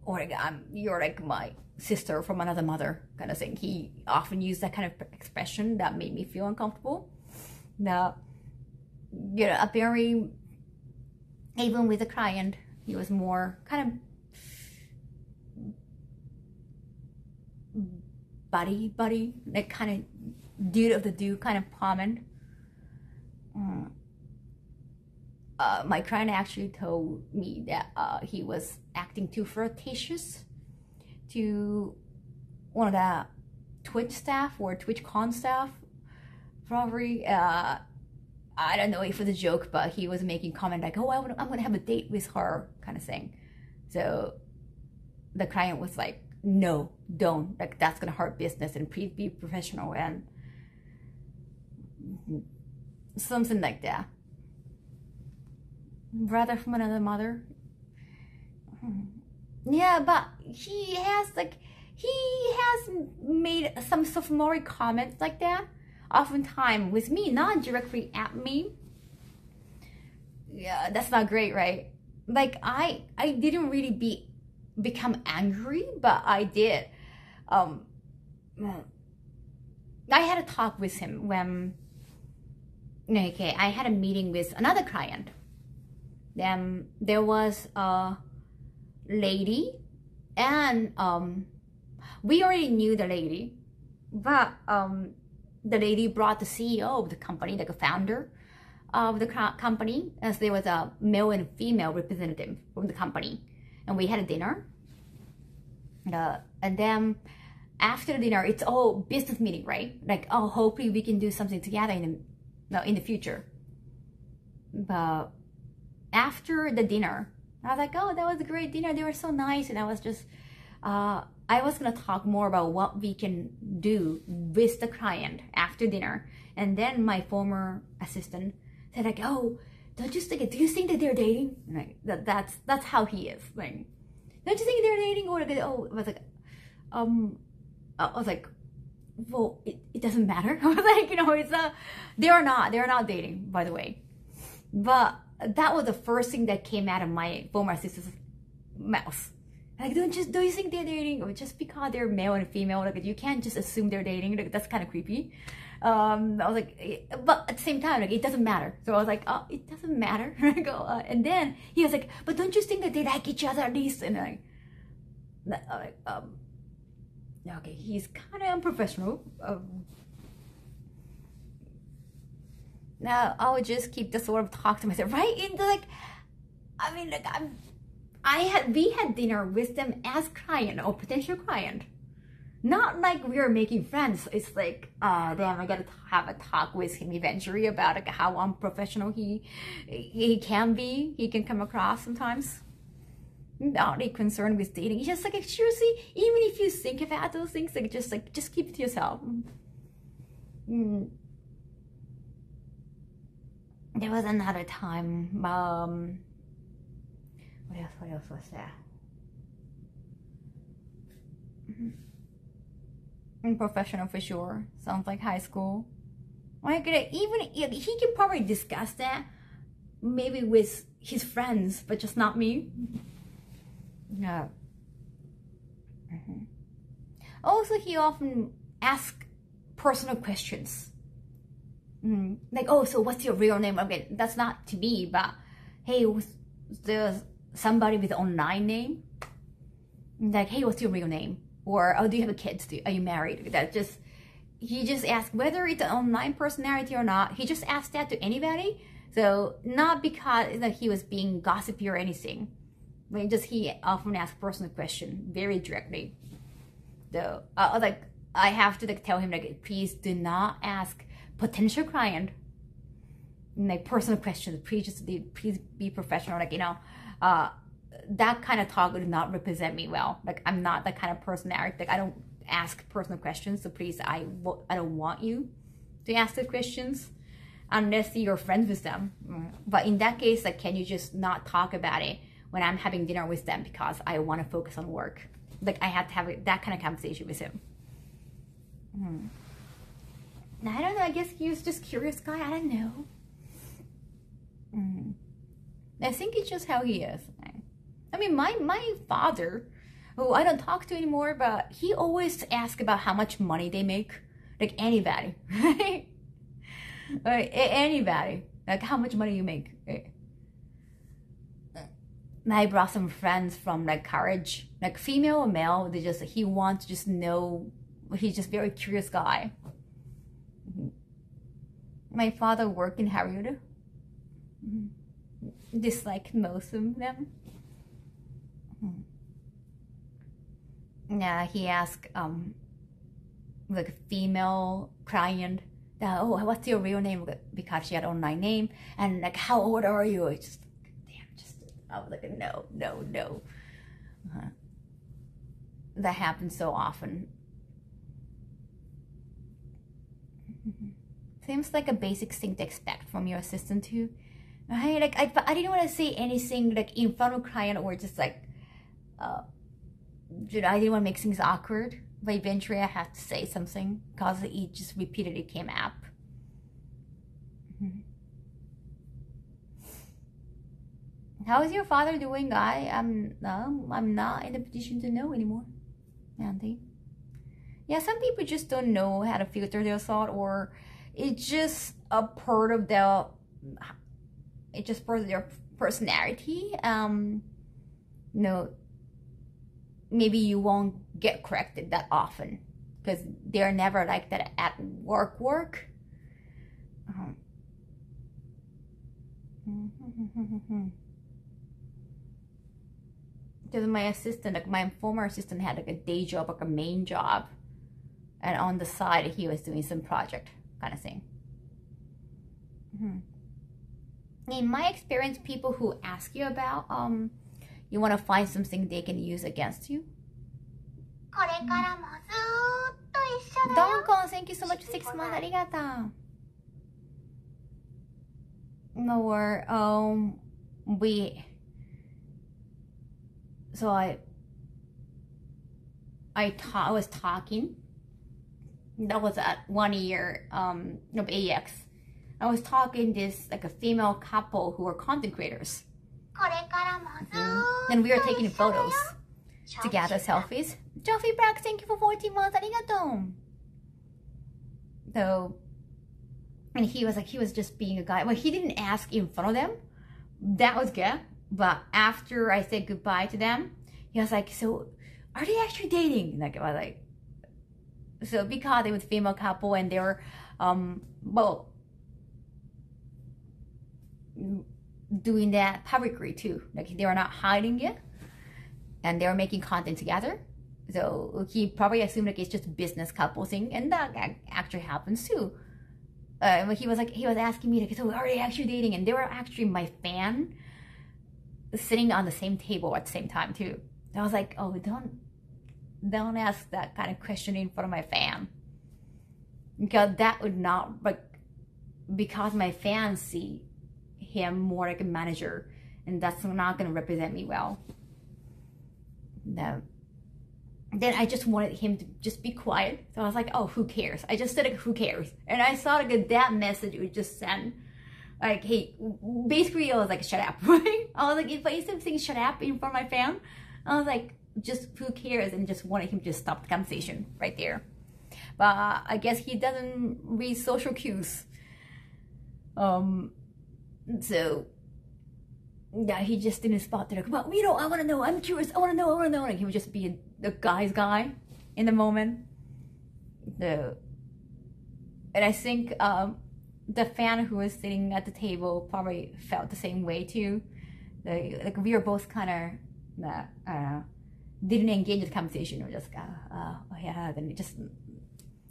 or like, you're like my sister from another mother kind of thing. He often used that kind of expression that made me feel uncomfortable. Now, you know, apparently, even with the client, he was more kind of buddy, like kind of dude of the dude kind of comment. My client actually told me that he was acting too flirtatious to one of the Twitch staff or TwitchCon staff. Probably, I don't know if it was a joke, but he was making comment like, oh, I'm gonna have a date with her kind of thing. So the client was like, no, don't, like that's gonna hurt business, and please be professional, and something like that. Brother from another mother. Yeah, but he has made some sophomore comments like that oftentimes with me, not directly at me. Yeah, that's not great, right? Like I didn't really become angry, but I did. I had a talk with him when, okay, I had a meeting with another client. Then there was a lady, and we already knew the lady, but the lady brought the CEO of the company, like a founder of the company, as there was a male and female representative from the company, and we had a dinner. And then after dinner, it's all business meeting, right? Like, oh, hopefully we can do something together in the future. But after the dinner, I was like, oh, that was a great dinner. They were so nice. And I was just, I was going to talk more about what we can do with the client after dinner. And then my former assistant said like, oh, don't you think, do you think that they're dating? And like, that's how he is. Like, don't you think they're dating? Or like, oh, I was like, well, it doesn't matter. I was like, you know, they're not dating, by the way. But that was the first thing that came out of my former assistant's mouth. Like, don't you think they're dating? Or just because they're male and female, like you can't just assume they're dating. Like, that's kind of creepy. I was like, but at the same time, like, it doesn't matter. So I was like, oh, it doesn't matter. And then he was like, but don't you think that they like each other at least? And okay, he's kind of unprofessional. Now I would just keep the sort of talk to myself, right? Into like, I mean, like we had dinner with them as client or potential client, not like we were making friends. It's like, damn, I gotta have a talk with him eventually about like how unprofessional he can be. He can come across sometimes. Not really concerned with dating. It's just like, seriously, even if you think about those things, like just keep it to yourself. There was another time, what else was there? Unprofessional for sure. Sounds like high school. Like, even he can probably discuss that maybe with his friends, but just not me. Yeah. Also, he often asks personal questions. Like, oh, so what's your real name? Okay, that's not to me, but hey, there's somebody with an online name. Like, hey, what's your real name? Or, oh, do you have a kid? Are you married? That just, he just asked whether it's an online personality or not. He just asked that to anybody. So not because like he was being gossipy or anything. But just he often asks personal questions very directly. So like I have to like tell him like please do not ask potential client like personal questions. Please be professional. Like that kind of talk would not represent me well. Like I'm not that kind of personality. Like I don't ask personal questions, so please I don't want you to ask the questions unless you're friends with them. But in that case, like can you just not talk about it when I'm having dinner with them because I want to focus on work? Like I had to have that kind of conversation with him. I don't know, I guess he was just curious guy. I don't know. I think it's just how he is. I mean, my father, who I don't talk to anymore, but he always asks about how much money they make. Like anybody, right? Anybody. Like how much money you make. I brought some friends from like college, like female or male. He wants to just know. He's just very curious guy. My father worked in Harriet. Dislike most of them. Yeah, he asked like a female client that, oh, what's your real name? Because she had an online name, and like how old are you? It's just I was like no. That happens so often. Seems like a basic thing to expect from your assistant too. Right? Like I didn't want to say anything like in front of client or just like I didn't want to make things awkward, but eventually I had to say something because it just repeatedly came up. How is your father doing, guy? I'm not in a position to know anymore, Auntie. Yeah, some people just don't know how to filter their thought, or it's just a part of their personality. Maybe you won't get corrected that often because they're never like that at work. Because my assistant, like my former assistant, had like a day job, like a main job, and on the side he was doing some project kind of thing. In my experience, people who ask you about you want to find something they can use against you. Donkon, thank you so much for 6 months. Arigato. No, I was talking. That was at 1 year of AX. I was talking this like a female couple who were content creators. And we were taking photos together, selfies. Joffy Brack, thank you for 14 months. Arigato. So, and he was just being a guy. Well, he didn't ask in front of them. That was good. But after I said goodbye to them, he was like, so are they actually dating? Like, I was like, so because they was a female couple and they were, doing that publicly too. Like they were not hiding it, and they were making content together. So he probably assumed like it's just a business couple thing, and that actually happens too. He was asking me like, so are they actually dating? And they were actually my fan, sitting on the same table at the same time too. And I was like, oh, don't ask that kind of question in front of my fan, because that would not, like, because my fans see him more like a manager, and that's not going to represent me well. No. Then I just wanted him to just be quiet. So I was like, oh, who cares? I just said like, who cares? And I saw like that message we just sent. Like, hey, basically I was like, shut up. I was like, if I used to say shut up in front of my fan, I was like, just who cares? And just wanted him to stop the conversation right there. But I guess he doesn't read social cues. So yeah, he just didn't spot there. Like, well, I want to know. I'm curious. I want to know. Like he would just be the guy's guy in the moment. So And I think the fan who was sitting at the table probably felt the same way too. Like we were both kind of, I don't know, didn't engage in the conversation. We were just, oh yeah, then we just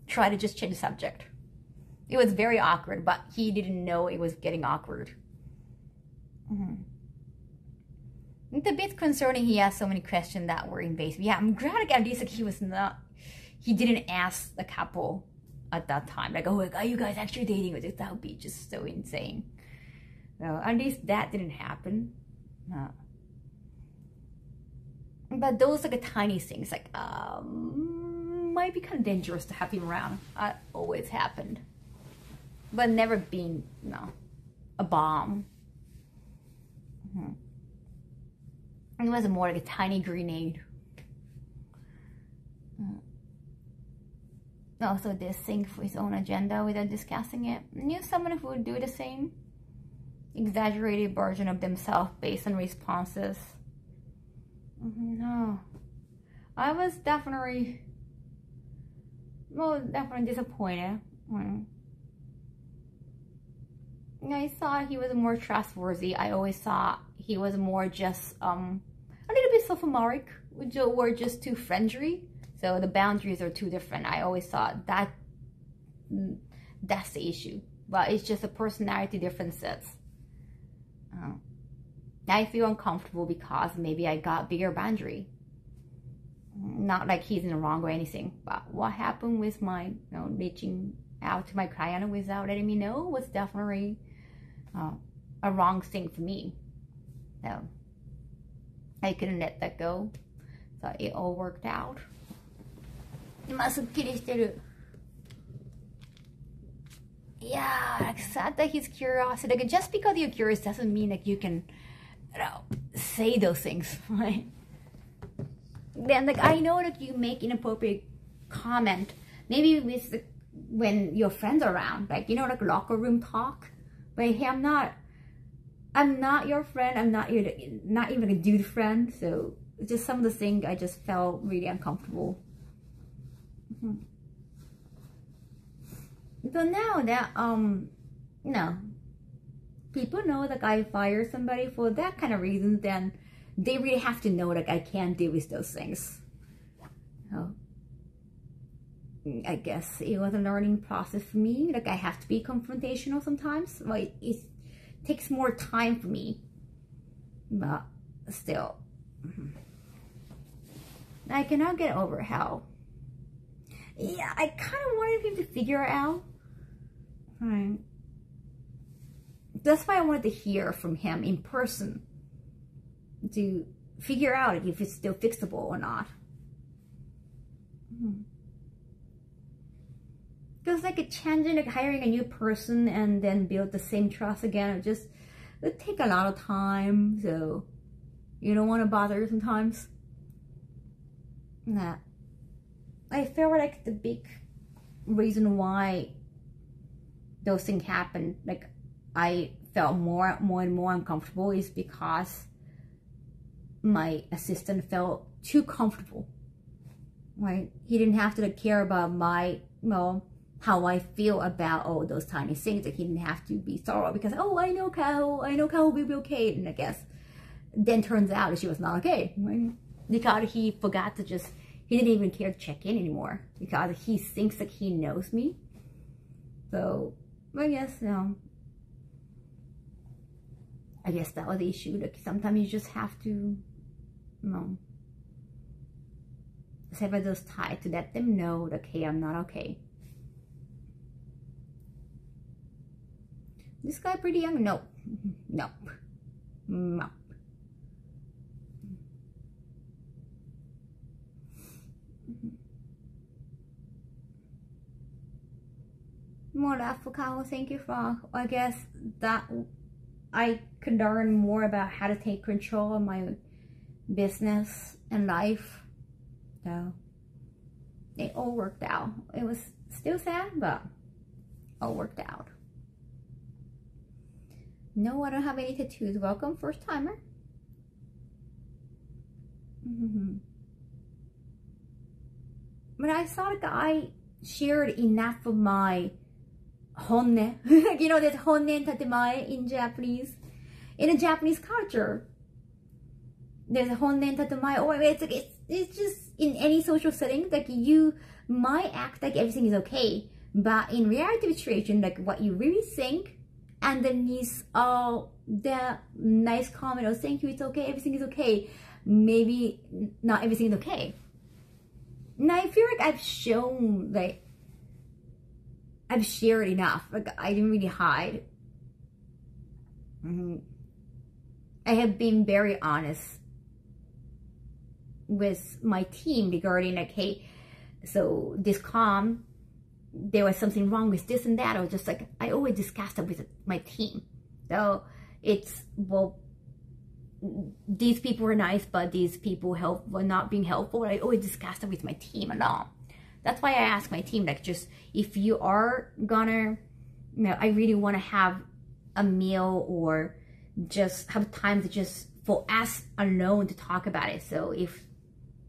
try to just change the subject. It was very awkward, but he didn't know it was getting awkward. It's a bit concerning he asked so many questions that were invasive. Yeah, I'm glad at least like he didn't ask the couple at that time. Like, oh, like, are you guys actually dating? That would be just so insane. So at least that didn't happen. But those like tiny things, like might be kind of dangerous to have him around. That always happened, but never been a bomb. It was more like a tiny grenade. Also, this thing for his own agenda without discussing it. Knew someone who would do the same. Exaggerated version of themselves based on responses. No. I was definitely disappointed. I thought he was more trustworthy. I always thought he was more just a little bit sophomoric, or just too friendly. So the boundaries are too different. I always thought that's the issue. But it's just a personality differences. I feel uncomfortable because maybe I got bigger boundary. Not like he's in the wrong or anything, but what happened with my reaching out to my client without letting me know was definitely a wrong thing for me. So I couldn't let that go. So it all worked out. 今すっきりしてる。Yeah, like sad that he's curious. Like just because you're curious doesn't mean that you can, say those things, right? Then like I know that you make inappropriate comment, maybe with when your friends are around, like like locker room talk. But hey, I'm not your friend. I'm not even a dude friend. So just some of the things I just felt really uncomfortable. So now that people know that I fire somebody for that kind of reason, then they really have to know that I can't deal with those things. So I guess it was a learning process for me. Like I have to be confrontational sometimes. Like it takes more time for me, but still, I cannot get over how. Yeah, I kind of wanted him to figure it out. Right. That's why I wanted to hear from him in person to figure out if it's still fixable or not. Because like changing, like hiring a new person and then build the same trust again, it would take a lot of time. So you don't want to bother sometimes. Nah. I feel like the big reason why those things happen, like I felt more and more uncomfortable, is because my assistant felt too comfortable. Right? He didn't have to care about my, how I feel about all those tiny things. Like he didn't have to be thorough because, oh, I know Kaho will be okay. And I guess then turns out that she was not okay. Right? Because he forgot to he didn't even care to check in anymore because he thinks that he knows me. So I guess I guess that was the issue. Like sometimes you just have to, sever those ties to let them know that, hey, I'm not okay. This guy pretty young? Nope. Nope. Nope. More laugh for Kaho. Thank you for, I guess that I could learn more about how to take control of my business and life. So it all worked out. It was still sad, but all worked out. No, I don't have any tattoos. Welcome, first timer. But I thought I shared enough of my honne. You know, there's honne and tatemae in Japanese. In a Japanese culture, there's a honne and tatemae. Or it's just in any social setting, like you might act like everything is okay, but in reality situation, like what you really think, and then these the nice comment, oh thank you, it's okay, everything is okay, maybe not everything is okay. Now I feel like I've shown, like I've shared enough, like I didn't really hide. I have been very honest with my team regarding, like, hey, so this there was something wrong with this and that. I was just like, I always discuss it with my team. So it's, well, these people were nice, but these people were not being helpful. I always discuss it with my team and all. That's why I ask my team, like, just if you are gonna, you know, I really want to have a meal or just have time to just for us alone to talk about it. So if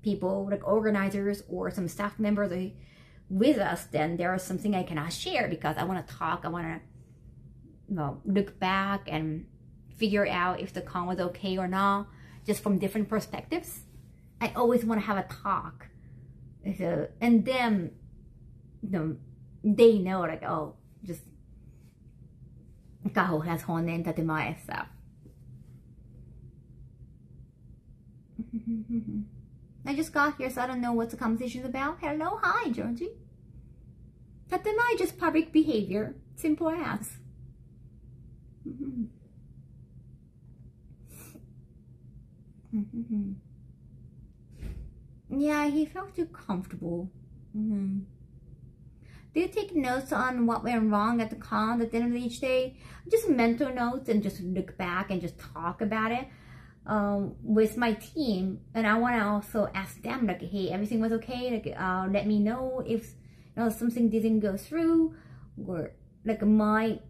people like organizers or some staff members are with us, then there is something I cannot share because I want to talk. I want to, you know, look back and figure out if the con was okay or not, just from different perspectives. I always want to have a talk. So, and then, you know, they know, like, oh, just Kaho has honne and tatemae stuff. I just got here, so I don't know what the conversation is about. Hello, hi, Georgie. Tatemae, just public behavior. Simple as. Yeah, he felt too comfortable. Do you take notes on what went wrong at the con at the end of each day? Just mental notes and just look back and just talk about it with my team. And I want to also ask them, like, hey, everything was okay? Like, let me know if, you know, something didn't go through, or like my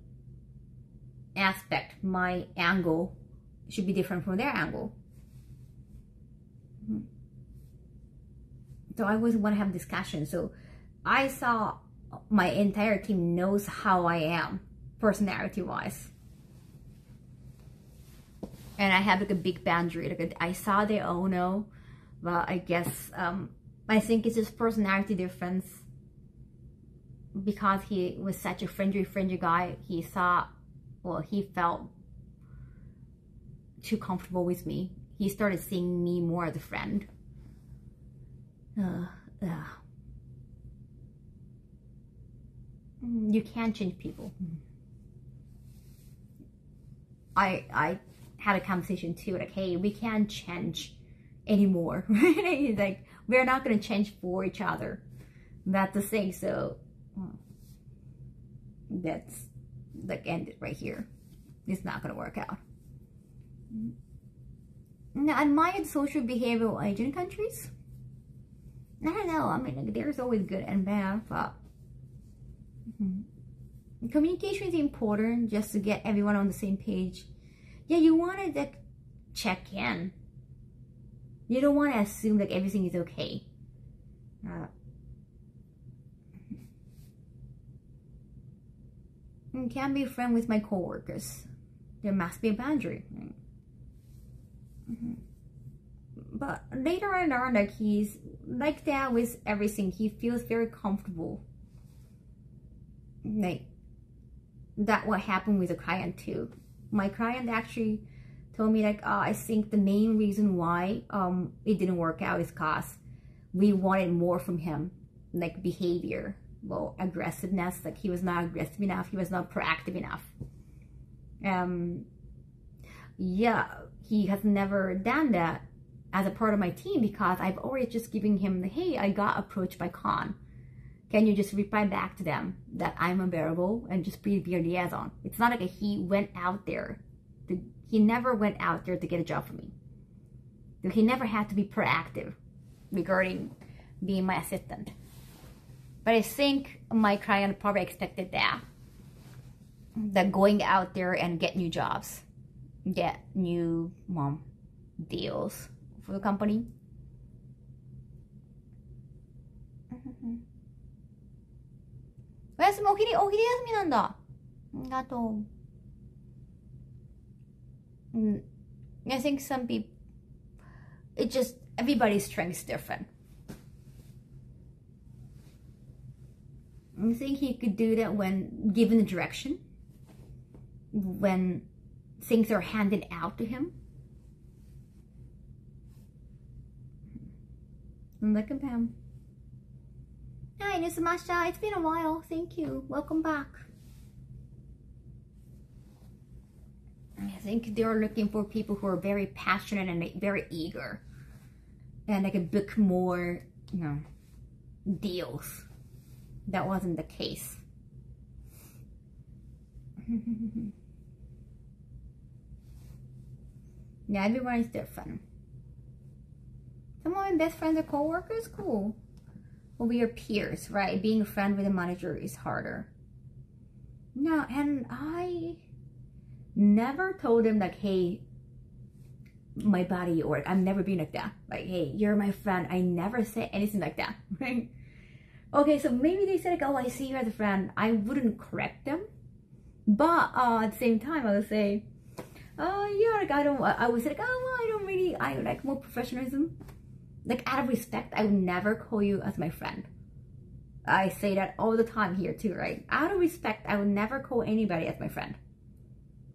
aspect, my angle should be different from their angle. So I always want to have discussion. So I saw my entire team knows how I am personality wise, and I have like a big boundary. Like I saw they all know, but I guess I think it's just personality difference. Because he was such a friendly guy, he thought, well, he felt too comfortable with me. He started seeing me more as a friend. You can't change people. I had a conversation too, like, hey, we can't change anymore. Like, we're not gonna change for each other. That's the thing. So that's like ended right here. It's not gonna work out. Now, admired social behavioral Asian countries. I don't know. I mean, like, there's always good and bad, but communication is important just to get everyone on the same page. Yeah, you want to like check in. You don't want to assume like everything is okay. I can't be a friend with my coworkers. There must be a boundary. But later I learned that he's like that with everything. He feels very comfortable. Like that what happened with the client too. My client actually told me, like, oh, I think the main reason why it didn't work out is because we wanted more from him, like behavior, well, aggressiveness. Like he was not aggressive enough, he was not proactive enough. Yeah, he has never done that as a part of my team because I've already just given him the, hey, I got approached by Con. Can you just reply back to them that I'm available and just be a liaison? It's not like he went out there. He never went out there to get a job for me. He never had to be proactive regarding being my assistant. But I think my client probably expected that going out there and get new jobs, get new deals for the company. おやすみ、お昼休みなんだ。ありがとう。I think some people, it just, everybody's strength is different. I think he could do that when given the direction, when things are handed out to him. Look at him. Hi, Nisumasha. It's been a while. Thank you. Welcome back. I think they're looking for people who are very passionate and very eager, and they can book more, deals. That wasn't the case. Yeah, everyone is different. Some of my best friends are co-workers. Cool. Well, we are peers, right? Being a friend with a manager is harder. No, and I never told him like, hey, my body, or I've never been like that. Like, hey, you're my friend. I never say anything like that, right? Okay, so maybe they said like, oh, I see you as a friend. I wouldn't correct them, but at the same time, I would say, oh, yeah, like I would say like, oh, well, I like more professionalism. Like, out of respect, I would never call you as my friend. I say that all the time here too, right? Out of respect, I would never call anybody as my friend.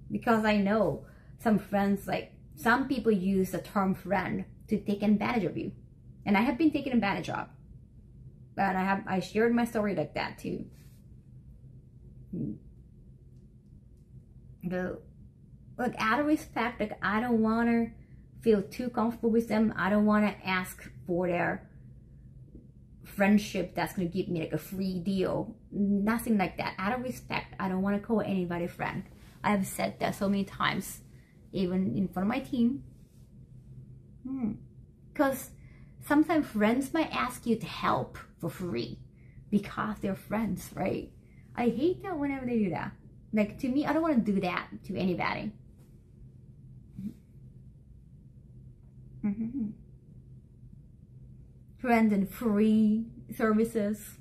Because I know some friends, like, some people use the term friend to take advantage of you. And I have been taken advantage of. But I shared my story like that too. Like, out of respect, like, I don't want to feel too comfortable with them. I don't want to ask for their friendship that's going to give me like a free deal. Nothing like that. Out of respect, I don't want to call anybody friend. I have said that so many times, even in front of my team. Because sometimes friends might ask you to help for free because they're friends, right? I hate that whenever they do that. Like, to me, I don't want to do that to anybody. Friends and free services.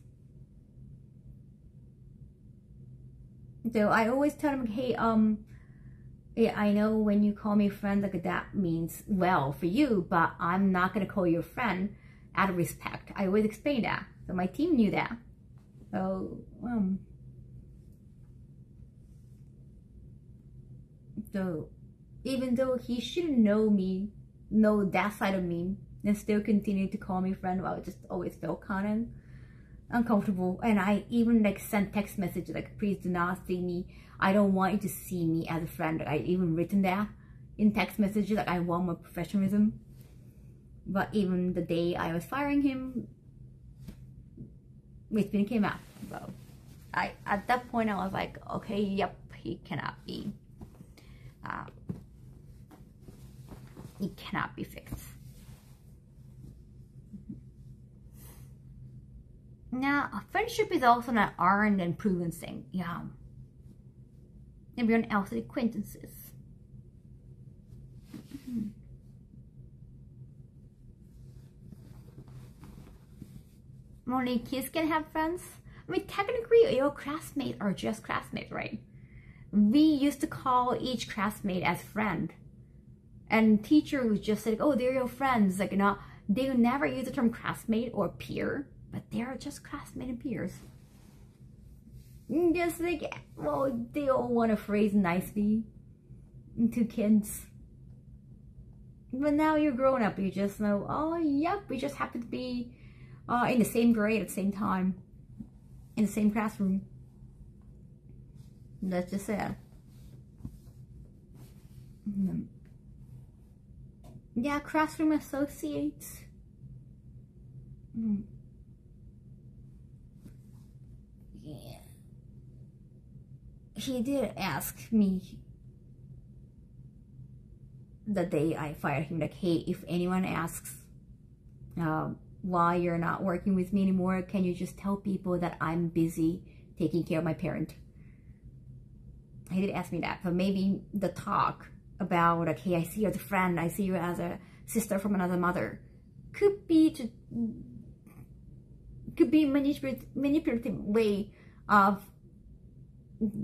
So I always tell them, hey, yeah, I know when you call me friend, like, that means well for you, but I'm not gonna call you a friend out of respect. I always explain that, so my team knew that. So so even though he shouldn't know that side of me, and still continue to call me friend, well, I just always felt kind of uncomfortable. And I even like sent text message like, please do not see me, I don't want you to see me as a friend. I even written that in text messages, like, I want more professionalism. But even the day I was firing him, it came out. So at that point I was like, okay, yep, he cannot be fixed. Now, friendship is also an earned and proven thing. Yeah. Everyone else is acquaintances. Only kids can have friends. I mean, technically, your classmates are just classmates, right? We used to call each classmate as friend. And teacher would just say, oh, they're your friends. Like, they would never use the term classmate or peer, but they're just classmate and peers. Just like, well, they all want to phrase nicely to kids. But now you're grown up, you just know, oh, yep, we just happen to be in the same grade at the same time, in the same classroom. That's just it. Yeah, classroom associates. Yeah. He did ask me the day I fired him, like, hey, if anyone asks why you're not working with me anymore, can you just tell people that I'm busy taking care of my parent? He did ask me that, but maybe the talk about, like, hey, I see you as a friend, I see you as a sister from another mother, could be manipulative way of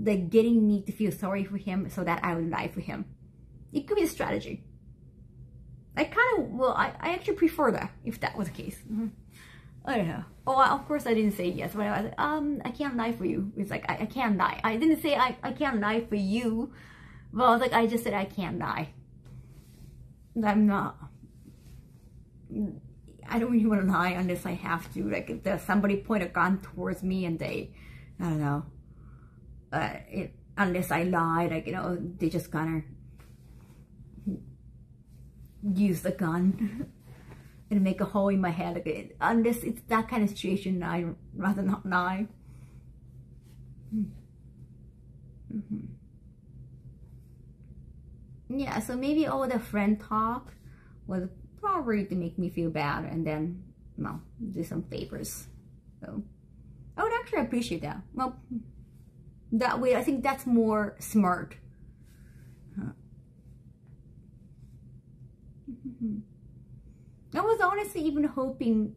like getting me to feel sorry for him so that I would lie for him. It could be a strategy. I kind of, well, I actually prefer that if that was the case. I don't know. Oh, of course I didn't say yes, but I was like, I can't lie for you. It's like, I can't lie. I didn't say I can't lie for you, but I was like, I just said I can't lie. I'm not, I don't really want to lie unless I have to. Like, if there's somebody point a gun towards me and they, I don't know, unless I lie, like, you know, they just gonna use the gun and make a hole in my head. Like, unless it's that kind of situation, I'd rather not lie. Yeah, so maybe all the friend talk was probably to make me feel bad and then, well, do some favors. So I would actually appreciate that. Well, that way, I think that's more smart. I was honestly even hoping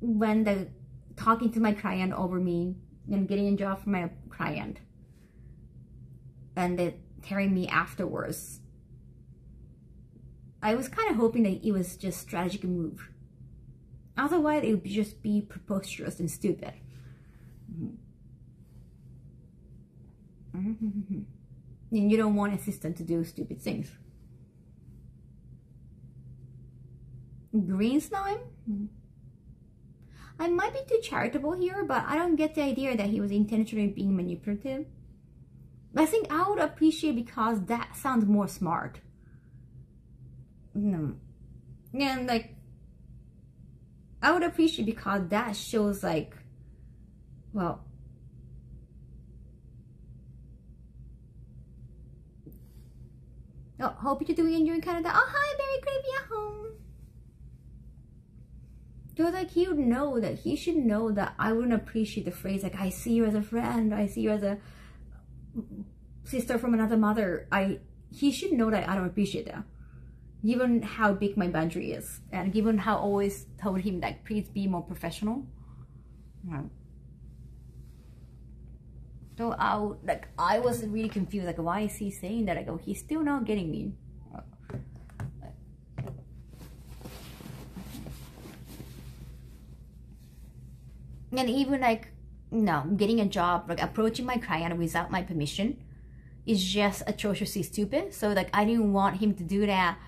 when the talking to my client over me and getting a job for my client and they telling me afterwards, I was kind of hoping that it was just strategic move. Otherwise, it would just be preposterous and stupid. And you don't want an assistant to do stupid things. Green slime? I might be too charitable here, but I don't get the idea that he was intentionally being manipulative. I think I would appreciate because that sounds more smart. No. And like, I would appreciate because that shows like, well, oh, hope you're doing enjoying Canada. Oh, hi, very creepy at home. So like he would know that he should know that I wouldn't appreciate the phrase like I see you as a friend, I see you as a sister from another mother. He should know that I don't appreciate that. Given how big my boundary is, and given how I always told him like please be more professional. So I was really confused, like why is he saying that? I go, he's still not getting me. And even like, no, getting a job, like approaching my client without my permission is just atrociously stupid. So like I didn't want him to do that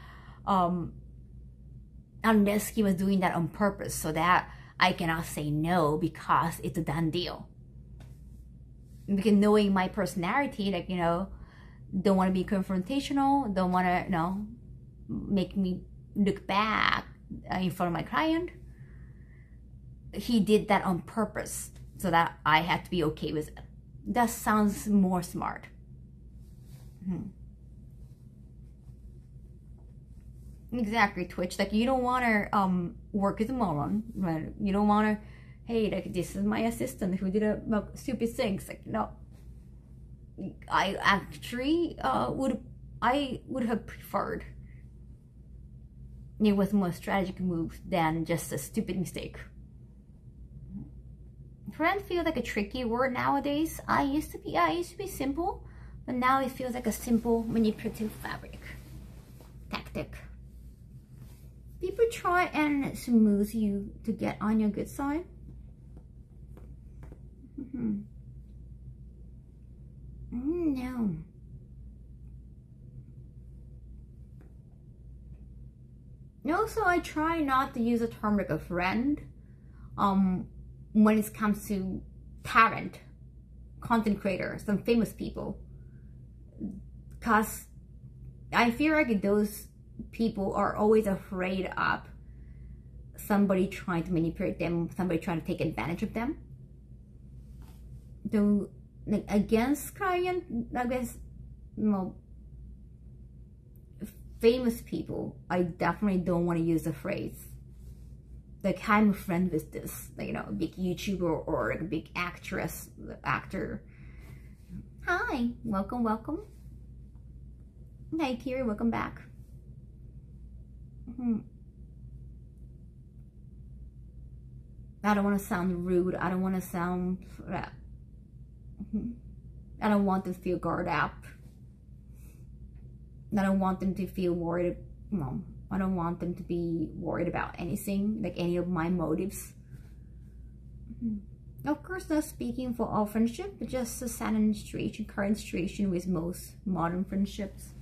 unless he was doing that on purpose so that I cannot say no because it's a done deal. Because knowing my personality, like, you know, don't want to be confrontational, don't want to, you know, make me look bad in front of my client. He did that on purpose so that I had to be okay with it. That sounds more smart. Exactly, Twitch. Like, you don't want to work as a moron, right? You don't want to, hey, like, this is my assistant who did a stupid things. Like, no. I actually would have preferred it was more strategic move than just a stupid mistake. Friend feels like a tricky word nowadays. I used to be simple, but now it feels like a simple manipulative fabric tactic. People try and smooth you to get on your good side. No. Also, I try not to use a term like a friend when it comes to talent, content creators, some famous people, because I feel like those people are always afraid of somebody trying to manipulate them, somebody trying to take advantage of them. So, like, against client, I guess, you know, famous people, I definitely don't want to use the phrase like I'm a friend with this, like, you know, a big YouTuber or like a big actor. Hi, welcome. Hi, Kiri, welcome back. I don't want to sound rude. I don't want to sound... I don't want them to feel guarded up. I don't want them to feel worried. No, I don't want them to be worried about anything, like any of my motives. Of course, not speaking for all friendship, but just the current situation with most modern friendships.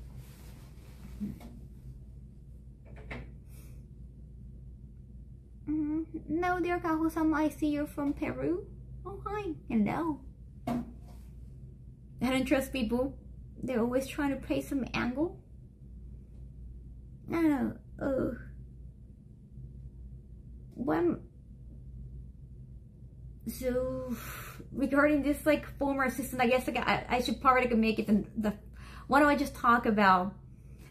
No, dear Kaho-sama, I see you're from Peru. Oh, hi. Hello. I don't trust people. They're always trying to play some angle. I don't know. So regarding this like former assistant, I guess like I should probably like, make it why don't I just talk about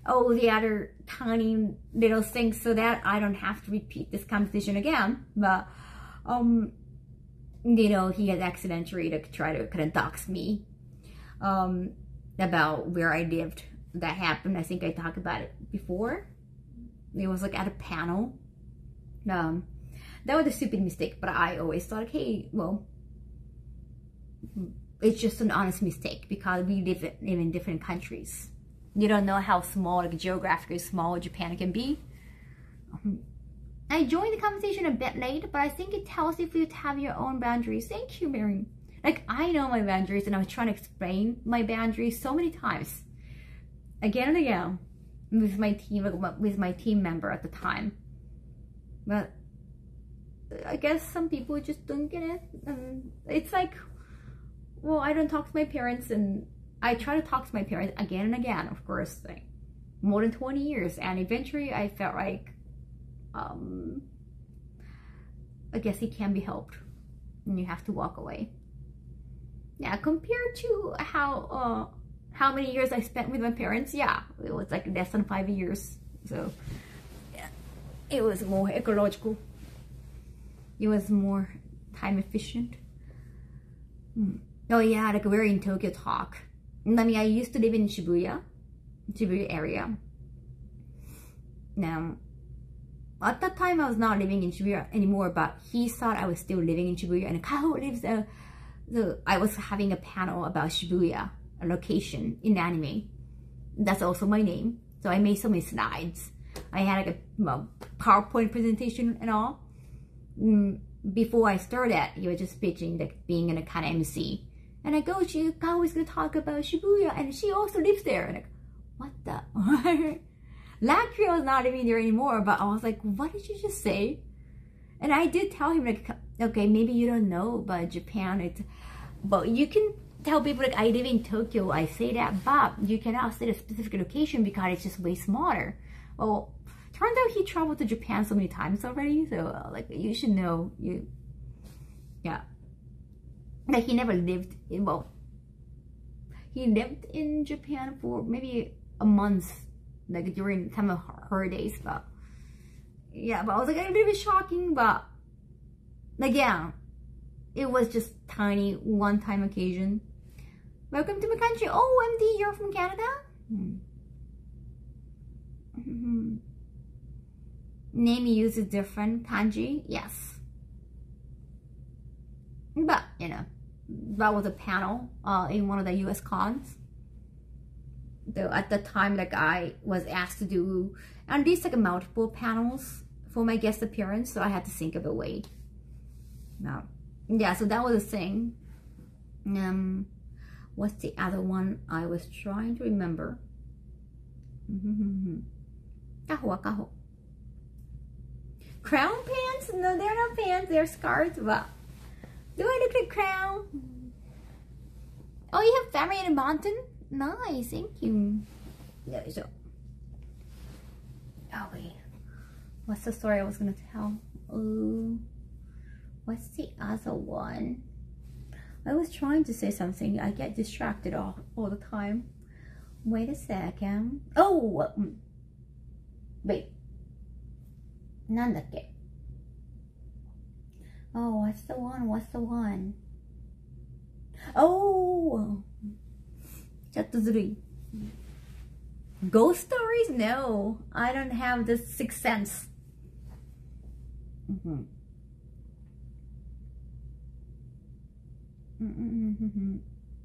the other tiny little things so that I don't have to repeat this conversation again. But you know, he had accidentally to try to kind of dox me about where I lived. That happened. I think I talked about it before. It was like at a panel. That was a stupid mistake, but I always thought, hey, well, it's just an honest mistake because we live in different countries. You don't know how small, like geographically small Japan can be. I joined the conversation a bit late, but I think it tells if you have your own boundaries. Thank you, Mary. Like, I know my boundaries, and I was trying to explain my boundaries so many times, again and again, with my team member at the time. But I guess some people just don't get it. It's like, well, I don't talk to my parents, and I try to talk to my parents again and again, of course, like more than 20 years, and eventually I felt like, I guess it can be helped, and you have to walk away. Yeah, compared to how many years I spent with my parents, yeah, it was like less than 5 years, so yeah, it was more ecological. It was more time efficient. Oh yeah, like we're in Tokyo talk. I mean, I used to live in Shibuya area. Now, at that time I was not living in Shibuya anymore, but he thought I was still living in Shibuya, and Kaho lives there. So I was having a panel about Shibuya, a location in anime. That's also my name. So I made so many slides. I had like a PowerPoint presentation and all. Before I started, he was just pitching like being an kind of MC. And I go, Kaho is going to talk about Shibuya, and she also lives there. And like, what the? Luckily, I was not living there anymore, but I was like, what did you just say? And I did tell him, like, okay, maybe you don't know about Japan, but you can tell people, like, I live in Tokyo, I say that, but you cannot say a specific location because it's just way smaller. Well, turns out he traveled to Japan so many times already, so, like, you should know, yeah. Like, he never lived in, well, he lived in Japan for maybe a month, like during the time of her days, but yeah, but I was like, a little bit shocking, but again, it was just tiny, one-time occasion. Welcome to my country. Oh, MD, you're from Canada? Name you use is different, kanji, yes. But, you know, that was a panel in one of the US cons. Though at the time, like, I was asked to do at least like multiple panels for my guest appearance, so I had to think of a way. Now, yeah, so that was a thing. What's the other one I was trying to remember? Kaho. Crown pants? No, they're not pants, they're scarves. But do I look like crown? Oh, you have family in a mountain? Nice, thank you. Yeah, so. Oh wait, what's the story I was gonna tell? What's the other one? I was trying to say something. I get distracted all the time. Wait a second. Oh, wait. Nandakke. Oh, what's the one? Oh, ちょっとずるい. Ghost stories? No, I don't have the sixth sense.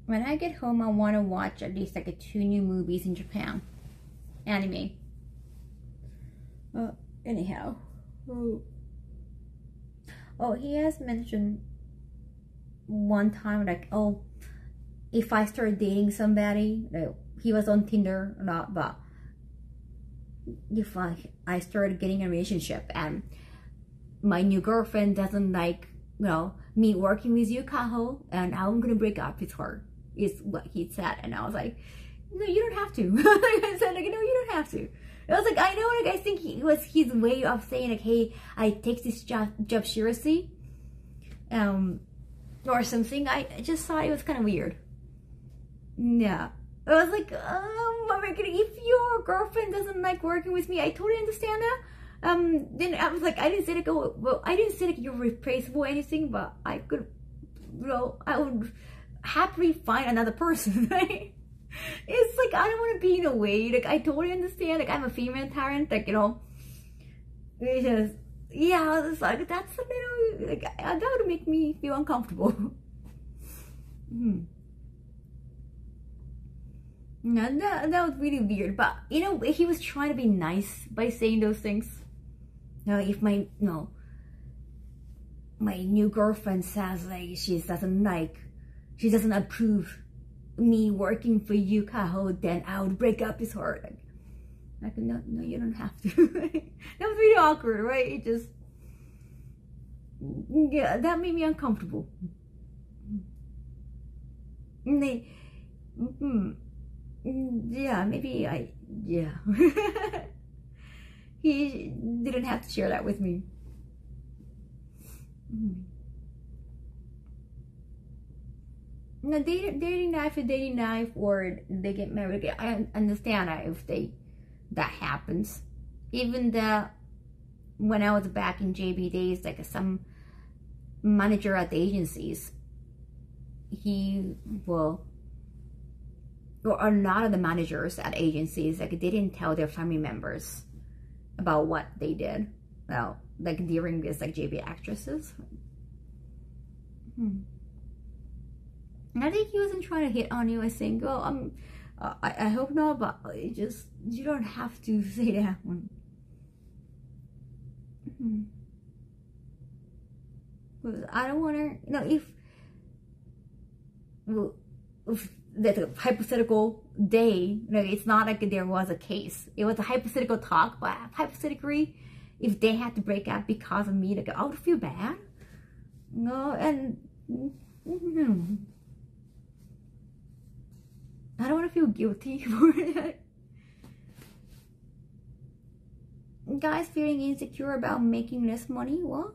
When I get home, I want to watch at least like 2 new movies in Japan. Anime. Anyhow. Oh, he has mentioned one time like, oh, if I start dating somebody, like, he was on Tinder or not, but if I started getting a relationship and my new girlfriend doesn't like, you know, me working with you, Kaho, and I'm gonna break up with her, is what he said. And I was like, no, you don't have to. I said, like, no, you don't have to. I was like, I know, like, I think it was his way of saying, like, hey, I take this job seriously, or something. I just thought it was kind of weird. Yeah. I was like, if your girlfriend doesn't like working with me, I totally understand that. Then I was like, I didn't say like, oh, well, I didn't say like you're replaceable or anything, but I could, you know, I would happily find another person, right? It's like, I don't want to be in a way, like, I totally understand, like, I'm a female talent, like, you know, it's just, yeah, it's like, that's a little, like, that would make me feel uncomfortable. No, that was really weird, but, you know, he was trying to be nice by saying those things. You know, if my new girlfriend says, like, she doesn't approve me working for you, Kaho, then I would break up with her. Like, no, you don't have to. That was really awkward, right? It just, yeah, that made me uncomfortable. Yeah, maybe yeah. He didn't have to share that with me. No, dating life is dating life, or they get married. I understand that if that happens. Even when I was back in JB days, like some manager at the agencies, or a lot of the managers at agencies, like, they didn't tell their family members about what they did. Well, like during this, like, JB actresses. I think he wasn't trying to hit on you. I think, oh, I hope not, but you don't have to say that one. I don't want to, you know, if that a hypothetical day, like, it's not like there was a case. It was a hypothetical talk, but hypothetically, if they had to break up because of me, like, I would feel bad. No, and I don't want to feel guilty for it. Guys feeling insecure about making less money? What?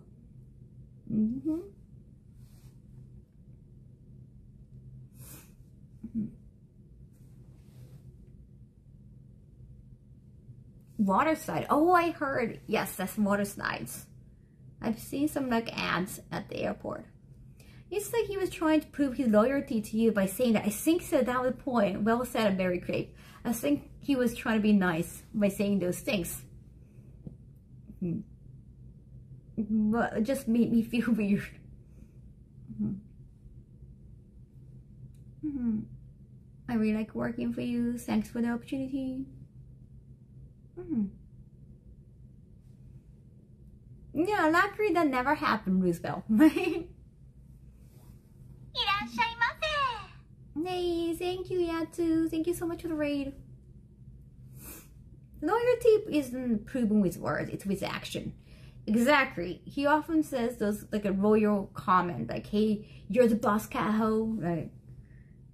Water slide. Oh, I heard. Yes, that's water slides. I've seen some, like, ads at the airport. It's like he was trying to prove his loyalty to you by saying that. I think so. That was the point. Well said, Mary Craig. I think he was trying to be nice by saying those things. But it just made me feel weird. I really like working for you. Thanks for the opportunity. Yeah, luckily that never happened, Roosevelt. Hey, thank you, Yatsu. Thank you so much for the raid. Loyalty isn't proven with words, it's with action. Exactly. He often says those, like, a royal comment, like, hey, you're the boss, Kaho. Right?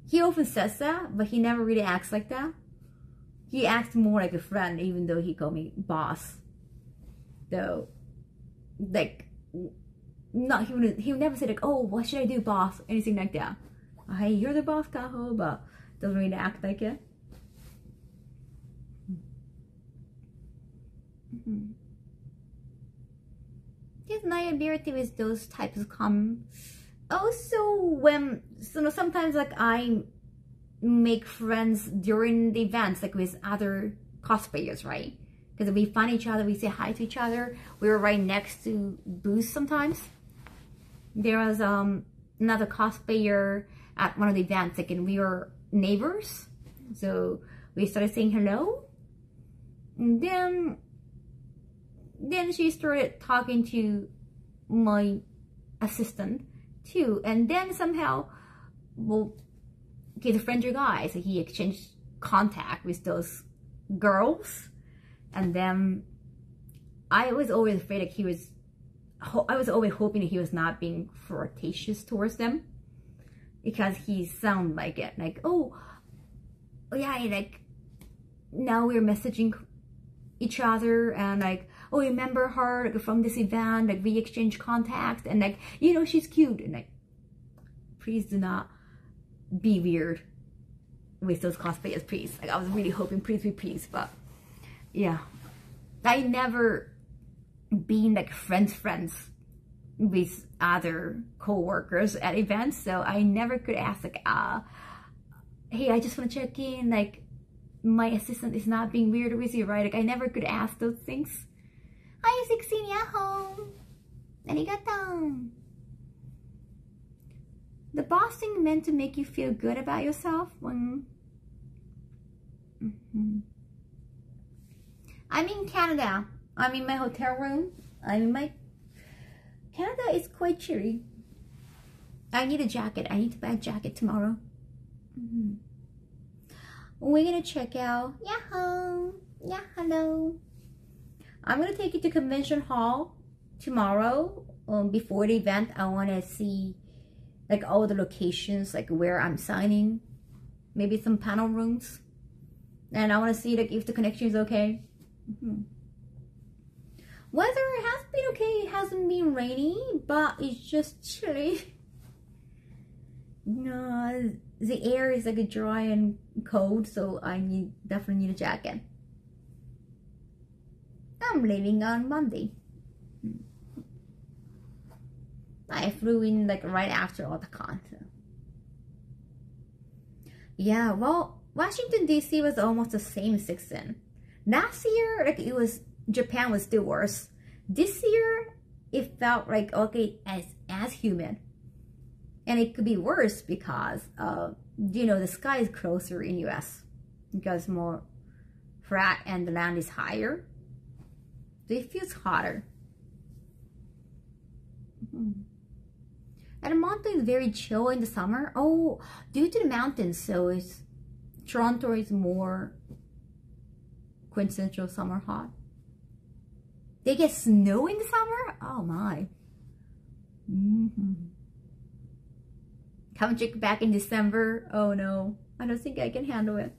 He often says that, but he never really acts like that. He acts more like a friend, even though he called me boss. Though, like, not he would never say, like, oh, what should I do, boss? Anything like that. Hey, you're the boss, Kaho, but doesn't really act like it. His liability with those types of comments. Also, sometimes, like, I make friends during the events, like, with other cosplayers, right? Because we find each other, we say hi to each other. We were right next to booths sometimes. There was another cosplayer at one of the events, like, and we were neighbors. So we started saying hello. And then she started talking to my assistant too. And then somehow, well, he's a friend of guys, so he exchanged contact with those girls. And then I was always afraid that I was always hoping that he was not being flirtatious towards them, because he sounded like it, like, oh yeah, like, now we're messaging each other, and like, oh, remember her, like, from this event, like, we exchange contacts, and like, you know, she's cute, and like, please do not be weird with those cosplayers, please. Like, I was really hoping, please, but yeah, I never been like friends with other co-workers at events, so I never could ask, like, hey, I just want to check in, like, my assistant is not being weird with you, right? Like, I never could ask those things. Hi, 16, yaho! Arigato! The boss thing meant to make you feel good about yourself when... I'm in Canada. I'm in my hotel room. Canada is quite chilly. I need a jacket. I need to buy a jacket tomorrow. We're gonna check out. Yahoo! Yeah, hello. I'm gonna take you to convention hall tomorrow. Before the event, I want to see like all the locations, like where I'm signing, maybe some panel rooms, and I want to see like if the connection is okay. Weather has been okay. It hasn't been rainy, but it's just chilly. No, the air is like dry and cold, so I definitely need a jacket. I'm leaving on Monday. I flew in like right after all the con. So. Yeah, well, Washington DC was almost the same season. Last year, like Japan was still worse. This year, it felt like okay as humid, and it could be worse because you know, the sky is closer in US because more flat and the land is higher, so it feels hotter. Edmonton is very chill in the summer. Oh, due to the mountains, so Toronto is more quintessential summer hot. They get snow in the summer? Oh my. Come check back in December. Oh no, I don't think I can handle it.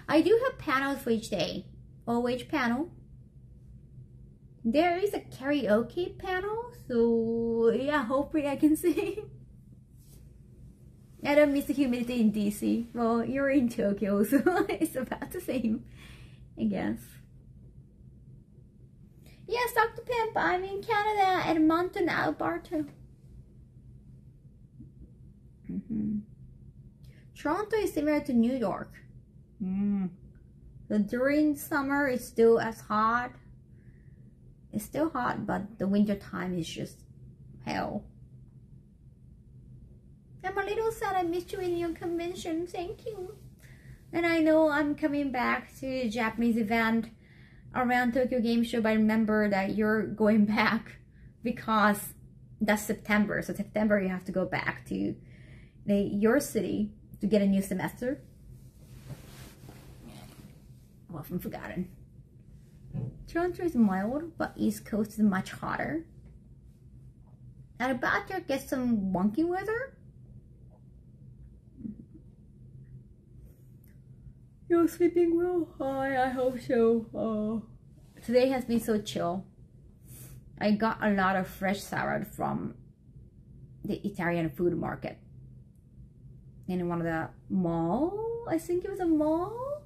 I do have panels for each day. OH panel. There is a karaoke panel, so yeah, hopefully I can sing. I don't miss the humidity in DC. Well, you're in Tokyo, so it's about the same, I guess. Yes, Dr. Pimp, I'm in Canada, Edmonton, Alberta. Toronto is similar to New York. So during summer, it's still as hot. It's still hot, but the winter time is just hell. I'm a little sad I missed you in your convention. Thank you. And I know I'm coming back to a Japanese event around Tokyo Game Show, but I remember that you're going back because that's September. So September you have to go back to your city to get a new semester. Often forgotten. Toronto is mild, but East Coast is much hotter. And about to get some wonky weather. You're sleeping well? Hi, I hope so. Today has been so chill. I got a lot of fresh salad from the Italian food market in one of the mall. I think it was a mall.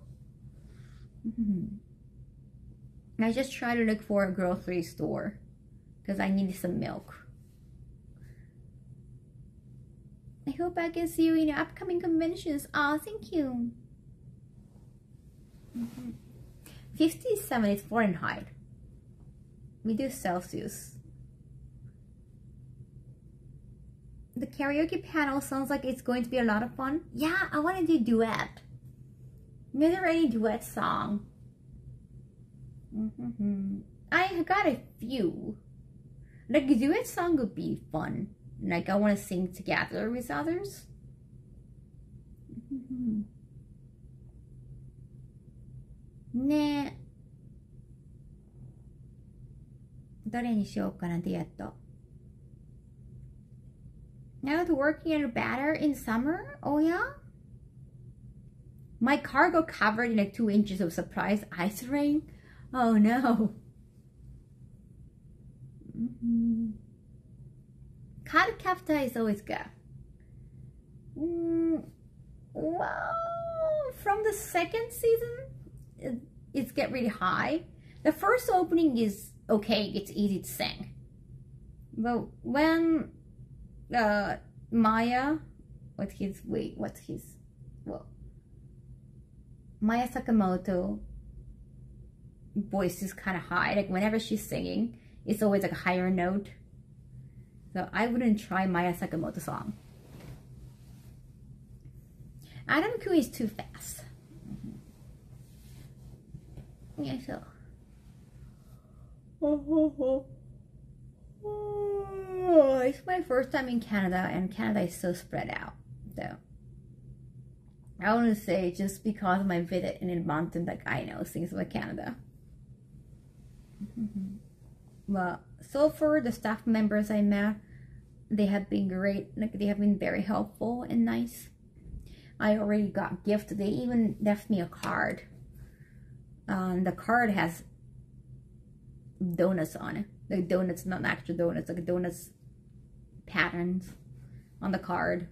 I just tried to look for a grocery store because I needed some milk. I hope I can see you in your upcoming conventions. Oh, thank you. 57 is Fahrenheit. We do Celsius. The karaoke panel sounds like it's going to be a lot of fun. Yeah, I want to do duet. Is there any duet song? I got a few. Like, a duet song would be fun. Like, I want to sing together with others. ね。どれにしようかな、デュエット。Now it's working at better in summer? Oh yeah? My car got covered in like 2 inches of surprise ice rain. Oh no. Card captor is always good. Well, from the second season, it's get really high. The first opening is okay, it's easy to sing. But when Maya, Maya Sakamoto voice is kind of high. Like whenever she's singing, it's always like a higher note. So I wouldn't try Maya Sakamoto song. Adam Q is too fast. Yeah, so. It's my first time in Canada, and Canada is so spread out. So I want to say just because of my visit in Edmonton, like I know things about Canada. Well, so far the staff members I met, they have been great. Like they have been very helpful and nice. I already got gifts. They even left me a card. The card has donuts on it. Like donuts, not actual donuts, like donuts patterns on the card.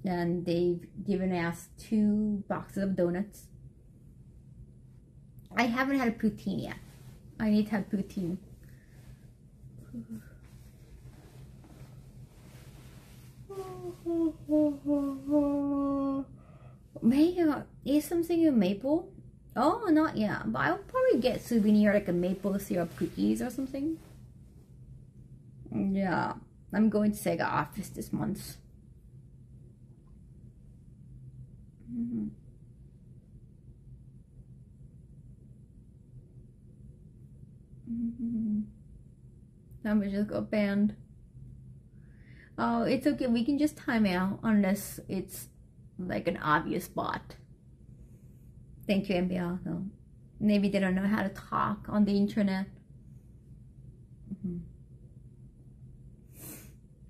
And they've given us 2 boxes of donuts. I haven't had a poutine yet. I need to have poutine. Maple, is something in maple? Oh, not yet. But I'll probably get souvenir like a maple syrup cookies or something. Yeah, I'm going to Sega office this month. Number just got banned. Oh, it's okay. We can just time out unless it's like an obvious bot. Thank you, MBL. So maybe they don't know how to talk on the internet.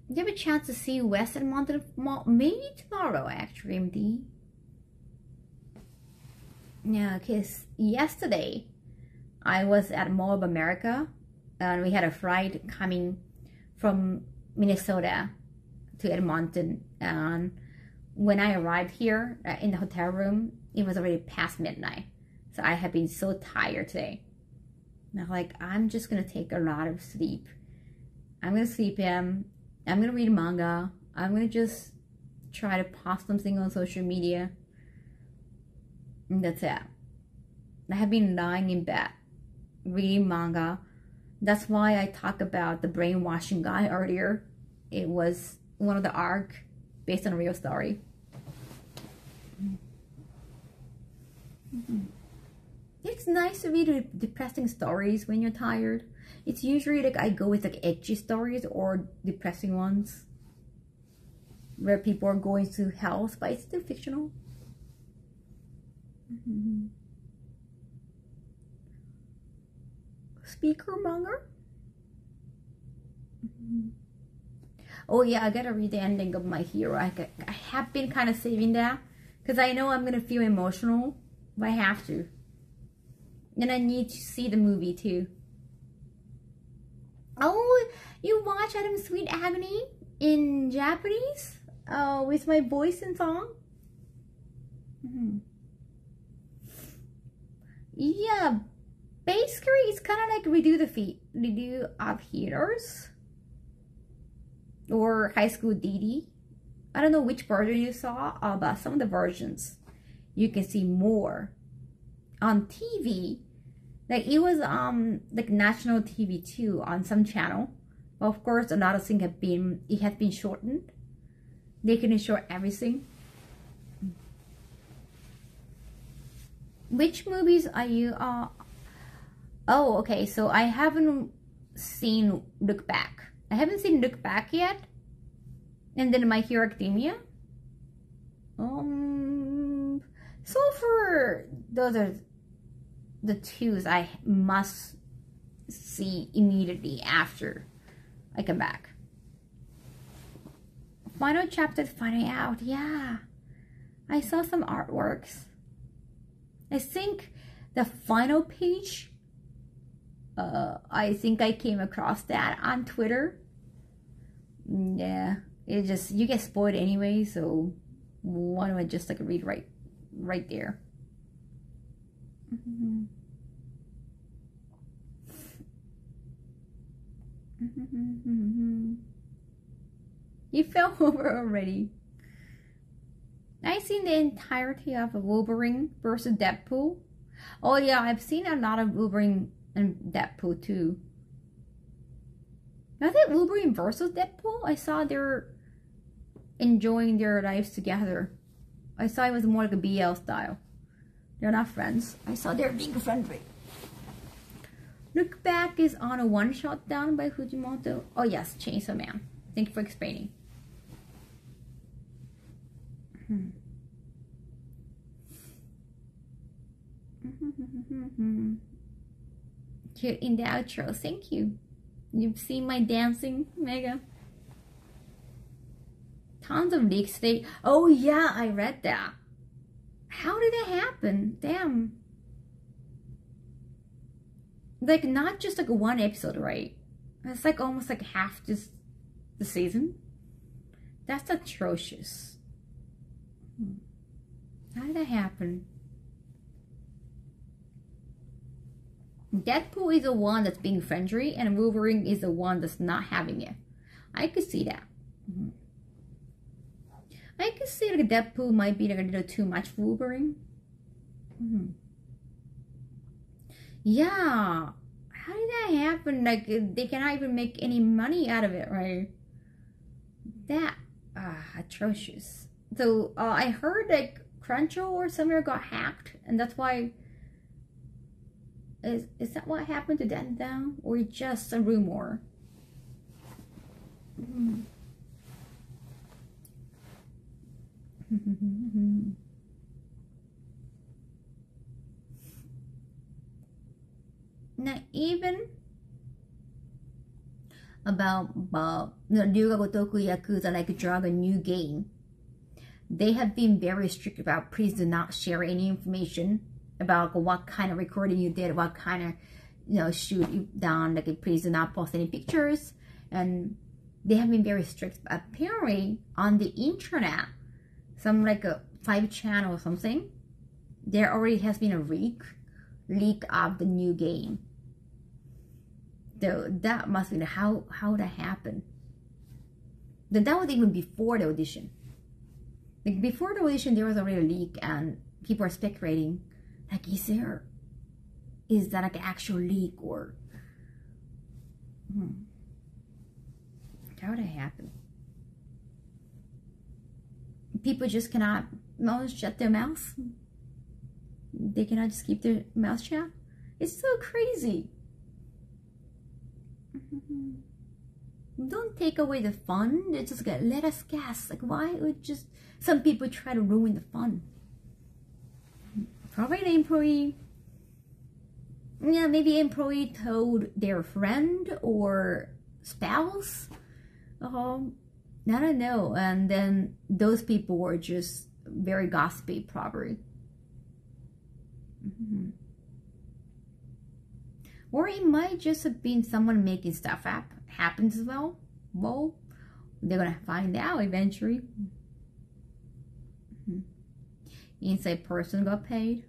You have a chance to see West Edmonton maybe tomorrow, actually, MD. Yeah, because yesterday I was at Mall of America and we had a flight coming from Minnesota to Edmonton, and when I arrived here in the hotel room, it was already past midnight. So I have been so tired today. Now, like, I'm just gonna take a lot of sleep. I'm gonna sleep in. I'm gonna read manga. I'm gonna just try to post something on social media. And that's it. I have been lying in bed, reading manga. That's why I talked about the brainwashing guy earlier. It was one of the arc based on a real story. It's nice to read depressing stories when you're tired. It's usually like I go with like edgy stories or depressing ones where people are going through hell, but it's still fictional. Speaker manga. Oh yeah, I gotta read the ending of My Hero. I have been kind of saving that because I know I'm gonna feel emotional, but I have to. And I need to see the movie too. Oh, you watch Adam's Sweet Agony in Japanese? With my voice and song? Yeah, basically it's kind of like Redo of Heroes or High School DD. I don't know which version you saw, but some of the versions you can see more on TV. Like it was like national TV too on some channel. Of course, a lot of things have been shortened. They can short everything. Which movies are you? Oh, okay. So I haven't seen Look Back. I haven't seen Look Back yet. And then My Hero Academia. So for those are the twos I must see immediately after I come back. Final chapter finding out. Yeah, I saw some artworks. I think the final page, I think I came across that on Twitter. Yeah, it just, you get spoiled anyway, so why don't I just like read right there. You fell over already. I've seen the entirety of Wolverine versus Deadpool. Oh yeah, I've seen a lot of Wolverine and Deadpool too. I think Wolverine versus Deadpool, I saw they're enjoying their lives together. I saw it was more like a BL style. They're not friends. I saw they're being friendly. Look Back is on a one-shot done by Fujimoto. Oh yes, Chainsaw Man. Thank you for explaining. Cute in the outro. Thank you. You've seen my dancing, Mega. Tons of leaks today. Oh yeah, I read that. How did that happen? Damn. Like not just like one episode, right? It's like almost like half just the season. That's atrocious. How did that happen? Deadpool is the one that's being friendly, and Wolverine is the one that's not having it. I could see that. I could see like Deadpool might be like a little too much for Wolverine. Yeah. How did that happen? Like they cannot even make any money out of it, right? That atrocious. So I heard like Crunchyroll or somewhere got hacked, and that's why. Is that what happened to that now, or just a rumor? Not even about Ryuga Gotoku Yakuza like Dragon new game. They have been very strict about please do not share any information about what kind of recording you did, what kind of shoot you done. Like please do not post any pictures, and they have been very strict. Apparently on the internet, some like a 5chan or something, there already has been a leak of the new game. So that must be how that happened. Then that was even before the audition. Like before the audition, there was already a leak, and people are speculating, like, is that like an actual leak or how did that happen? People just cannot shut their mouths. They cannot just keep their mouth shut. It's so crazy. Don't take away the fun. It's just like, let us guess. Like, why would just some people try to ruin the fun? Probably an employee. Yeah, maybe an employee told their friend or spouse. I don't know. And then those people were just very gossipy, probably. Or it might just have been someone making stuff up. Happens as well. Well, they're gonna find out eventually. Inside person got paid.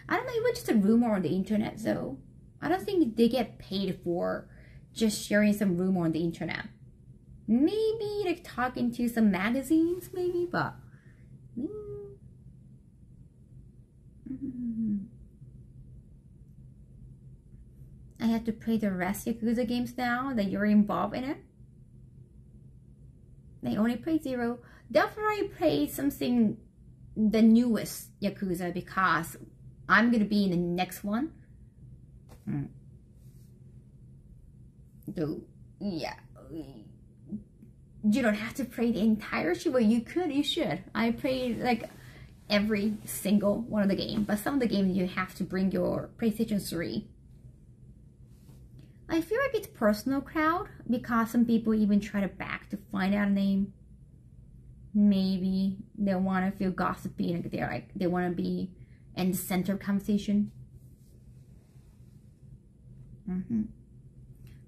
I don't know, it was just a rumor on the internet, so I don't think they get paid for just sharing some rumor on the internet. Maybe like talking to some magazines, maybe, but I have to play the rest Yakuza games now that you're involved in it? They only play 0. Definitely play something, the newest Yakuza, because I'm gonna be in the next one. So, yeah. You don't have to play the entire Shibuya. You could, you should. I played like every single one of the games, but some of the games you have to bring your PlayStation 3. I feel like it's personal crowd because some people even try to back to find out a name. Maybe they want to feel gossipy and they want to be in the center of conversation.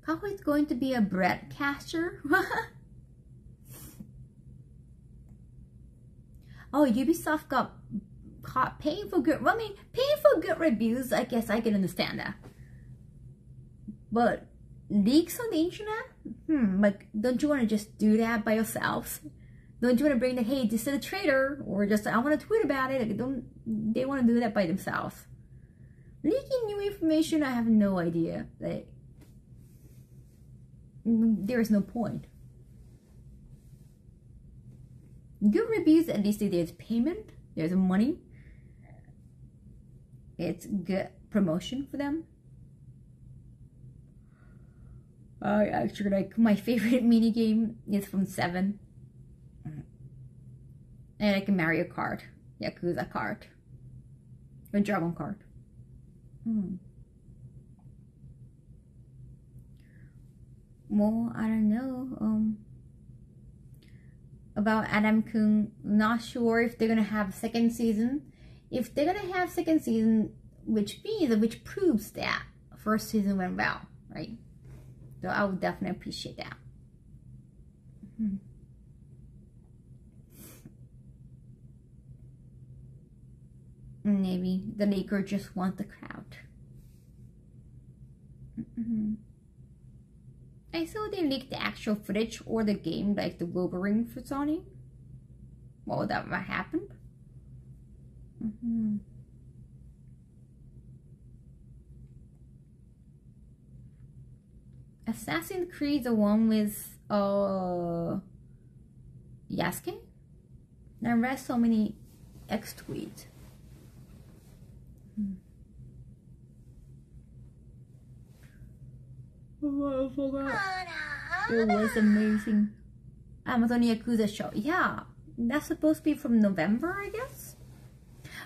Kaho is going to be a broadcaster. Oh, Ubisoft got caught paying for good. Well, I mean, paying for good reviews. I guess I can understand that. But leaks on the internet? Like, don't you want to just do that by yourselves? Don't you want to bring the, hey, this is a traitor, or just I want to tweet about it? Like, they want to do that by themselves? Leaking new information, I have no idea. Like, there is no point. Good reviews, at least there's payment, there's money. It's good promotion for them. I actually like my favorite mini game is from 7. And like Mario Kart, Yakuza Kart, or Dragon Kart. Well, I don't know. About Adam-kun, not sure if they're gonna have a second season. If they're gonna have second season, which proves that first season went well, right? So I would definitely appreciate that. Maybe the leaker just wants the crowd. I saw they leaked the actual footage or the game, like the Wolverine for Sony. What would that happen? Assassin's Creed, the one with Yasuke? I read so many X tweets. Oh, I forgot. It was amazing. Amazon Yakuza show. Yeah, that's supposed to be from November, I guess.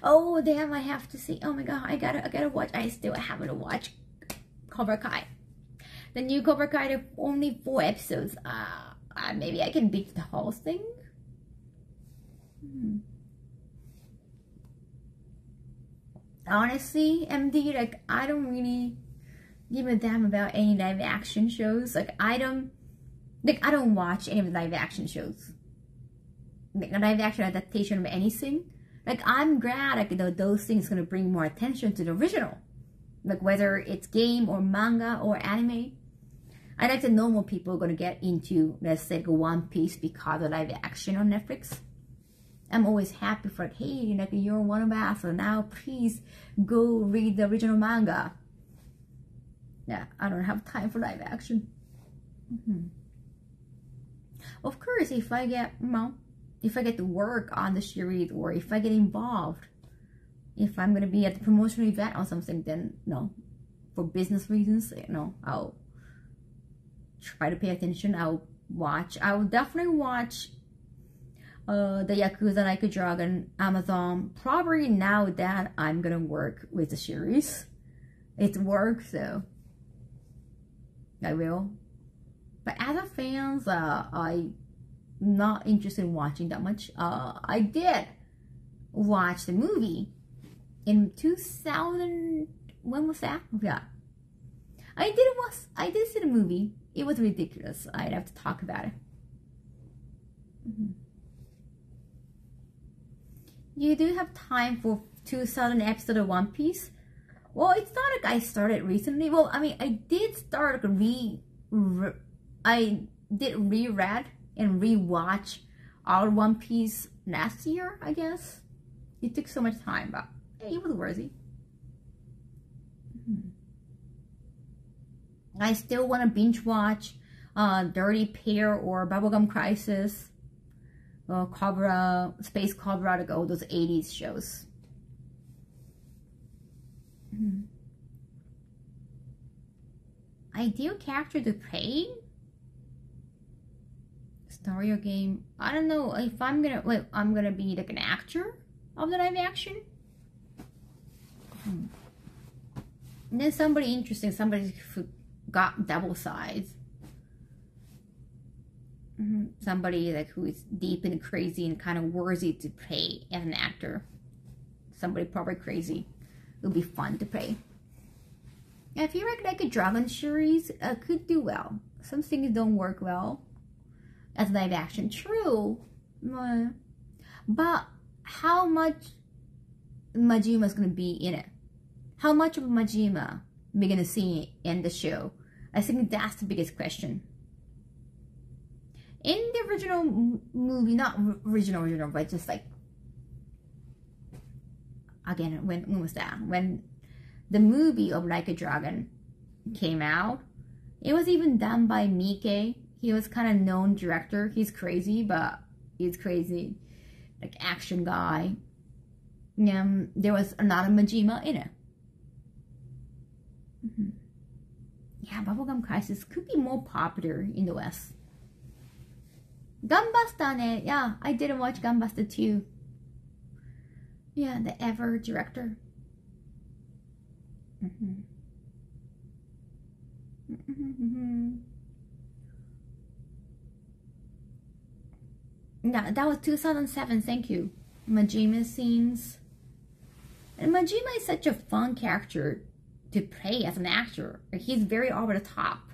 Oh damn! I have to see. Oh my god! I gotta watch. I still haven't watched Cobra Kai. The new Cobra Kai. There only 4 episodes. Maybe I can beat the whole thing. Honestly, MD, like I don't really give a damn about any live action shows. Like I don't watch any of the live action shows. Like a live action adaptation of anything. Like I'm glad like those things gonna bring more attention to the original. Like whether it's game or manga or anime. I like the normal people are gonna get into, let's say, One Piece because of live action on Netflix. I'm always happy for like, hey, like you're one of us, so now please go read the original manga. Yeah, I don't have time for live action. Of course, if I get, if I get to work on the series or if I get involved, if I'm gonna be at the promotional event or something, then no, for business reasons, I'll try to pay attention. I will definitely watch the Yakuza Like a Dragon Amazon, probably now that I'm gonna work with the series. It's work, so I will. But as a fan, I'm not interested in watching that much. I did watch the movie in 2000. When was that? Yeah, I did see the movie. It was ridiculous. I'd have to talk about it. You do have time for 2000 episodes of One Piece? Well, it's not like I started recently. Well, I mean, I did start I did reread and rewatch all One Piece last year, I guess. It took so much time, but it was worthy. I still want to binge watch Dirty Pair or Bubblegum Crisis, Cobra, Space Cobra, like all those 80s shows. Ideal character to play? Story or game? I don't know if I'm gonna be like an actor of the live action. And then somebody interesting, somebody who got double sides. Somebody like who is deep and crazy and kind of worthy to play as an actor. Somebody probably crazy. It would be fun to play. I feel like a Dragon series could do well. Some things don't work well as live action. True. But how much Majima is going to be in it? How much of Majima we're going to see in the show? I think that's the biggest question. In the original movie, not original, but just like, again, when was that? When the movie of Like a Dragon came out, it was even done by Miike. He was kind of known director. He's crazy, but he's crazy, like action guy. There was a lot of Majima in it. Yeah, Bubblegum Crisis could be more popular in the West. Gunbuster ne, yeah, I didn't watch Gunbuster too. Yeah, the Ever director. Yeah, that was 2007, thank you. Majima scenes. And Majima is such a fun character to play as an actor. He's very over the top.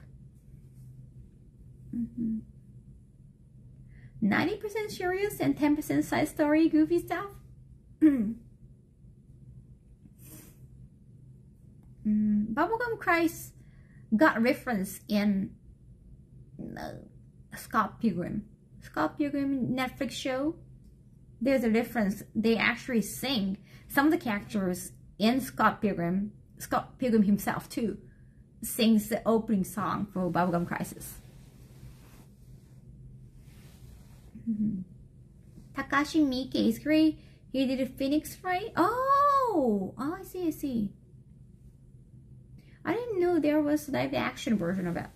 90% serious and 10% side story, goofy stuff. Bubblegum Crisis got reference in Scott Pilgrim. Scott Pilgrim Netflix show. There's a reference. They actually sing some of the characters in Scott Pilgrim himself too, sings the opening song for Bubblegum Crisis. Takashi Miike is great. He did a Phoenix, right? Oh, I see. I didn't know there was a live action version of it.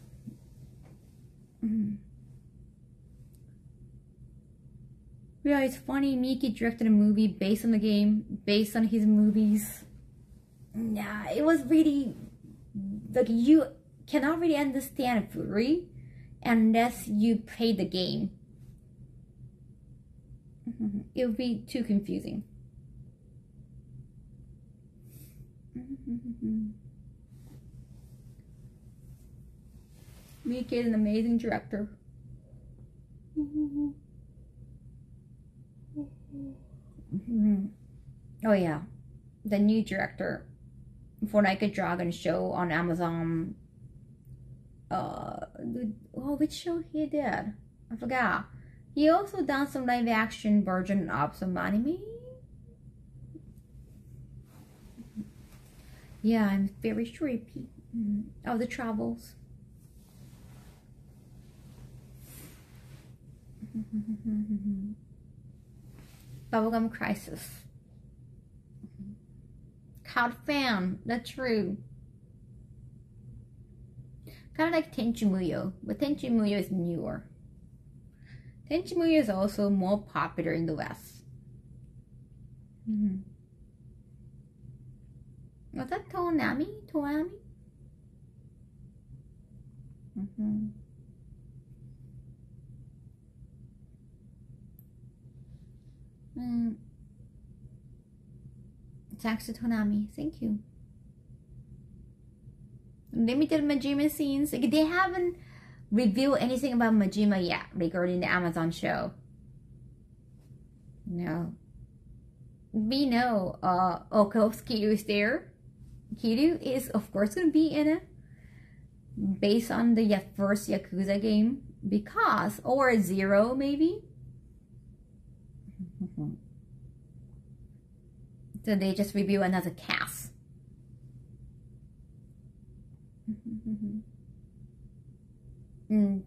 Yeah, it's funny. Miike directed a movie based on the game, based on his movies. Yeah, it was really like you cannot really understand Fury unless you play the game. It would be too confusing. Miike is an amazing director. Oh yeah, the new director for Like a Dragon show on Amazon. Which show he did? I forgot. He also done some live action version of some anime. Yeah, I'm very sure he the Travels. Bubblegum Crisis. Cloud fan, that's true. Kind of like Tenchi Muyo, but Tenchi Muyo is newer. Tenchi Muyo is also more popular in the West. Was that Toonami? Thanks to Toonami, thank you. Limited Majima scenes. They haven't revealed anything about Majima yet regarding the Amazon show. No. We know of course Kiryu is there. Kiryu is of course going to be in it based on the first Yakuza game, because, or Zero maybe. So they just review another cast. Ronin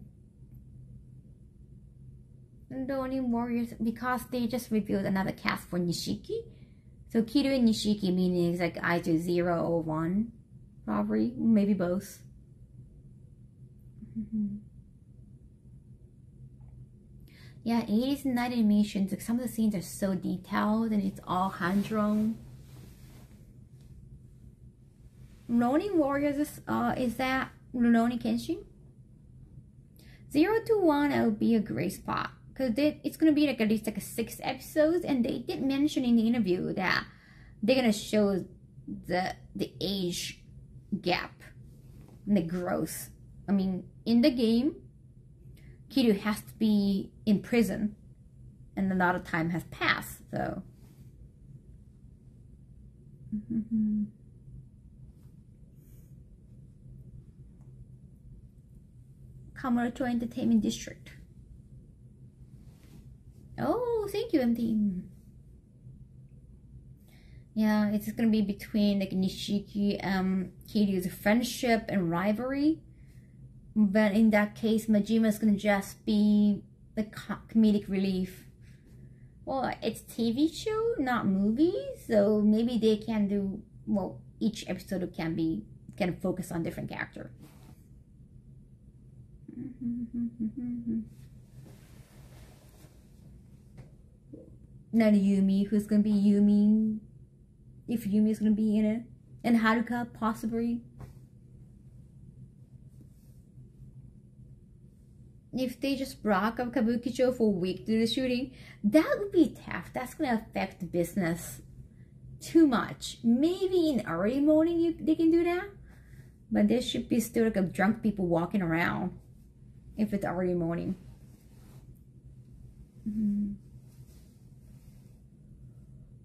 Warriors, because they just revealed another cast for Nishiki. So Kiryu and Nishiki meaning like either 0 or 1, probably, maybe both. Yeah, 80s and 90s animations, like some of the scenes are so detailed and it's all hand drawn. Ronin Warriors is that Rurouni Kenshin? 0 to 1 it would be a great spot because it's gonna be like at least like 6 episodes, and they did mention in the interview that they're gonna show the age gap and the growth. I mean, in the game, Kiryu has to be in prison, and a lot of time has passed. So. Kamurocho Entertainment District. Oh, thank you, MT. Yeah, it's gonna be between like Nishiki and Kiryu's friendship and rivalry. But in that case, Majima is gonna just be the comedic relief. Well, it's TV show, not movie, so maybe they can do, well, each episode can focus on different character. Not Yumi, who's gonna be Yumi, if Yumi is gonna be in it, and Haruka possibly. If they just block up Kabukicho for a week to do the shooting, that would be tough. That's gonna affect the business too much. Maybe in early morning they can do that, but there should be still like a drunk people walking around if it's early morning.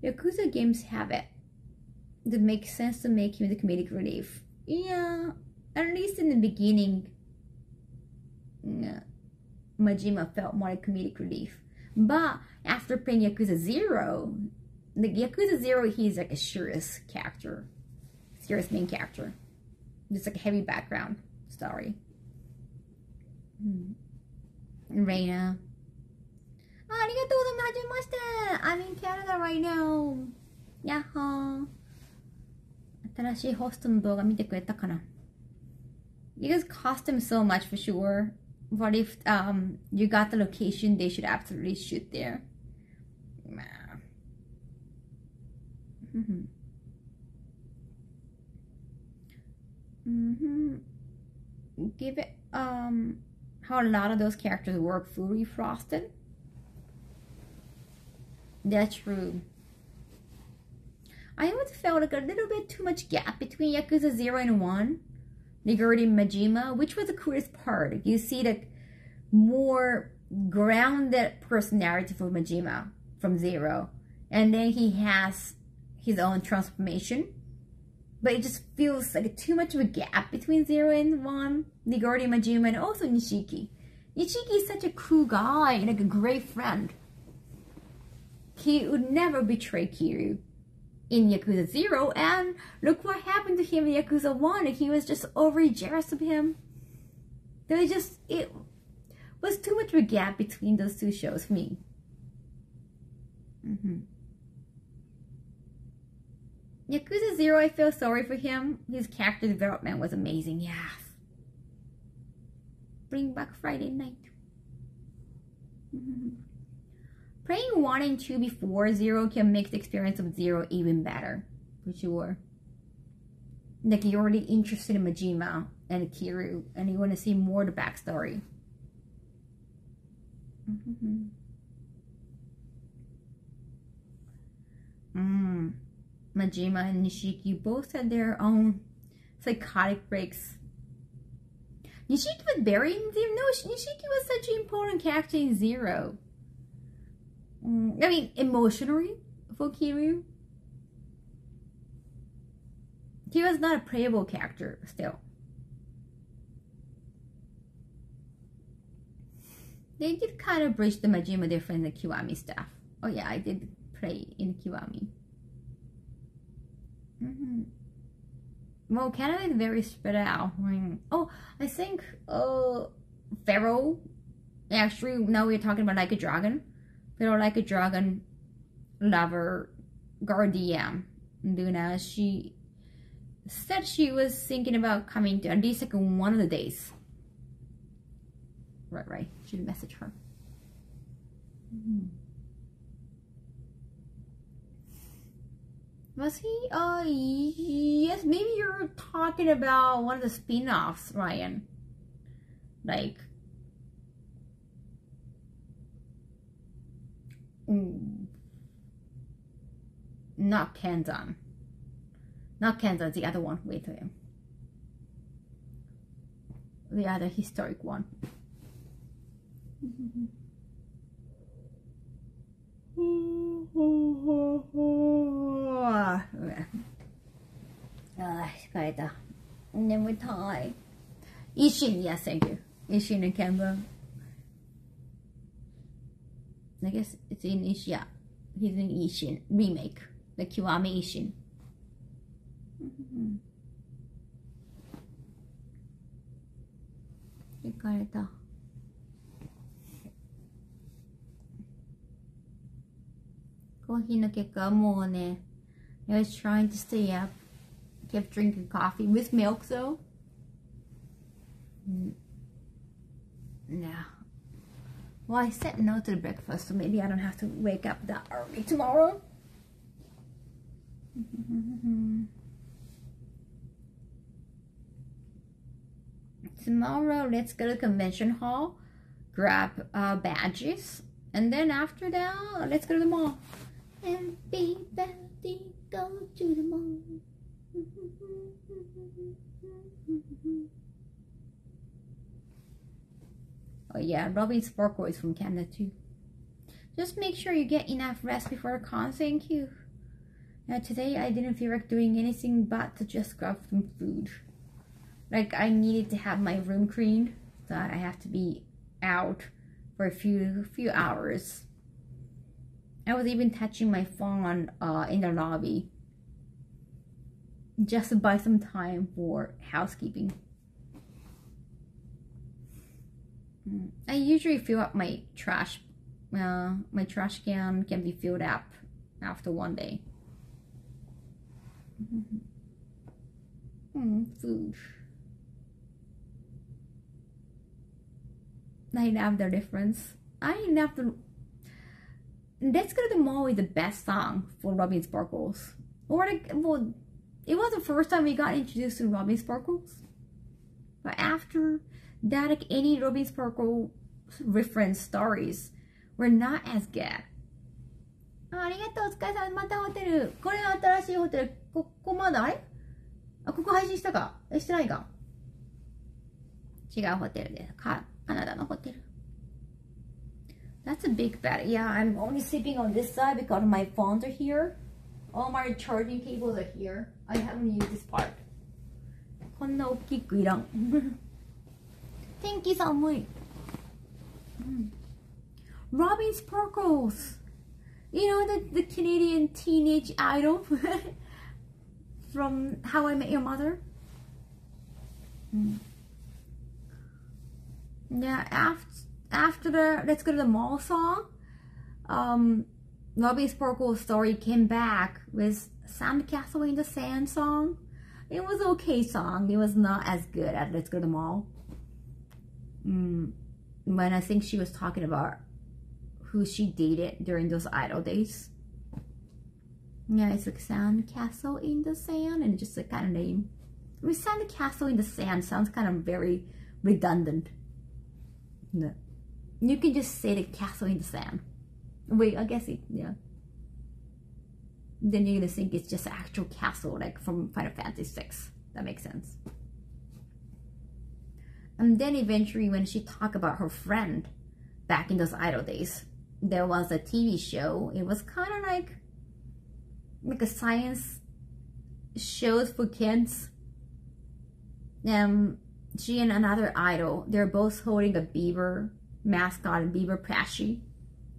Yakuza games have it. That makes sense to make him the comedic relief. Yeah, at least in the beginning, Majima felt more like comedic relief. But after playing Yakuza 0, the Yakuza 0, he's like a serious character. Serious main character. Just like a heavy background story. Reina. Arigatou gozaimasu. I'm in Canada right now. Yahoo. 新しいホストの動画見てくれたかな? You guys cost them so much for sure. What if you got the location? They should absolutely shoot there. Give it how a lot of those characters work fully frosted. That's true. I always felt like a little bit too much gap between Yakuza 0 and 1. Niguri Majima, which was the coolest part. You see the more grounded personality for Majima from 0. And then he has his own transformation. But it just feels like too much of a gap between 0 and 1. Niguri Majima and also Nishiki. Nishiki is such a cool guy and like a great friend. He would never betray Kiryu in Yakuza 0, and look what happened to him in Yakuza 1. He was just overly jealous of him. It was too much of a gap between those two shows for me. Yakuza 0, I feel sorry for him. His character development was amazing, yes. Bring back Friday night. Playing 1 and 2 before 0 can make the experience of 0 even better, for sure. Like you're already interested in Majima and Kiryu, and you want to see more of the backstory. Majima and Nishiki both had their own psychotic breaks. Nishiki was buried in 0. No, Nishiki was such an important character in 0. I mean, emotionally for Kiryu. He was not a playable character still. They did kind of bridge the Majima difference in the Kiwami stuff. Oh yeah, I did play in Kiwami. Well, Canada is very spread out. Oh, I think pharaoh. Actually, now we're talking about like a dragon. Pharaoh like a dragon lover guardian. Luna, she said she was thinking about coming to at least like one of the days. Right. Should message her. Was he? Yes, maybe you're talking about one of the spin-offs, Ryan. Like, not Kanzan. Not Kanzan, the other one. Wait a minute. The other historic one. Spider. Never tie. Ishin, yes, thank you. Ishin and Kanzan. I guess it's in Ishin. He's in Ishin remake. The Kiwami Ishin. I was trying to stay up. Kept drinking coffee with milk though. No. Well, I said no to the breakfast, so maybe I don't have to wake up that early tomorrow. Tomorrow, let's go to the convention hall, grab badges, and then after that, let's go to the mall. Everybody go to the mall. Oh yeah, Robin Sparkle is from Canada too. Just make sure you get enough rest before the con, thank you. Today I didn't feel like doing anything but to just grab some food. Like I needed to have my room cleaned, so I have to be out for a few hours. I was even touching my phone in the lobby just to buy some time for housekeeping. I usually fill up my trash. My trash can be filled up after one day. Food. I love the difference. I love the. Let's Go to the Mall is the best song for Robin Sparkles. Or like, well, it was the first time we got introduced to Robin Sparkles. But after that, like any Robin Sparkle reference stories were not as good. ありがとう、お疲れ様。またホテル。これは新しいホテル。ここまだあれ？あ、ここ配信したか？してないか？違うホテルです。カナダのホテル。That's a big bed. Yeah, I'm only sleeping on this side because my phones are here. All my charging cables are here. I haven't used this part. こんな大きくいらん。天気寒い。Robin Sparkles. You know the Canadian teenage idol from How I Met Your Mother? Yeah, after the Let's Go to the Mall song, Robin Sparkle's story came back with Sandcastle in the Sand song. It was an okay song. It was not as good as Let's Go to the Mall. When I think she was talking about who she dated during those idol days. Yeah, it's like Sandcastle in the Sand, and just a kind of name. I mean, Sandcastle in the Sand sounds kind of very redundant. No. You can just say the castle in the sand. Wait, I guess it, yeah. Then you're gonna think it's just an actual castle, like from Final Fantasy VI. That makes sense. And then eventually, when she talked about her friend back in those idol days, there was a TV show. It was kind of like a science shows for kids. She and another idol, they're both holding a beaver mascot and beaver plushie.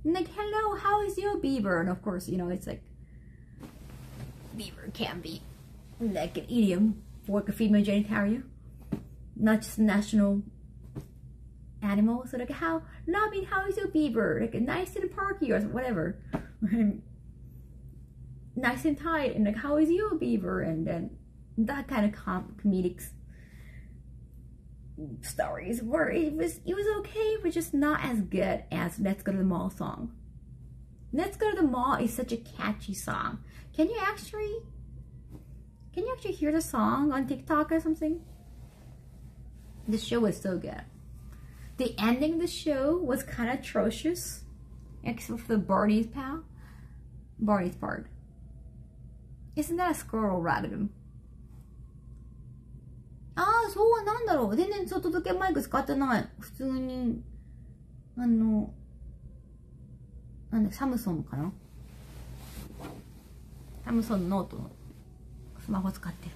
And like, hello, how is your beaver? And of course, you know, it's like, beaver can be like an idiom for like a female genitalia. Not just national animal. So like, Robin, how is your beaver? Like nice and parky or whatever. Nice and tight, and like, how is your beaver? And then that kind of comedic stories where it was okay, but just not as good as Let's Go to the Mall song. Let's Go to the Mall is such a catchy song. Can you actually hear the song on TikTok or something? The show was so good. The ending of the show was kind of atrocious, except for the Barney's part. Isn't that a squirrel ragdoll? ああ、そうはなんだろう。全然外付けマイク使ってない。普通に、なんだ、サムソンかな？サムソンノートのスマホ使ってる。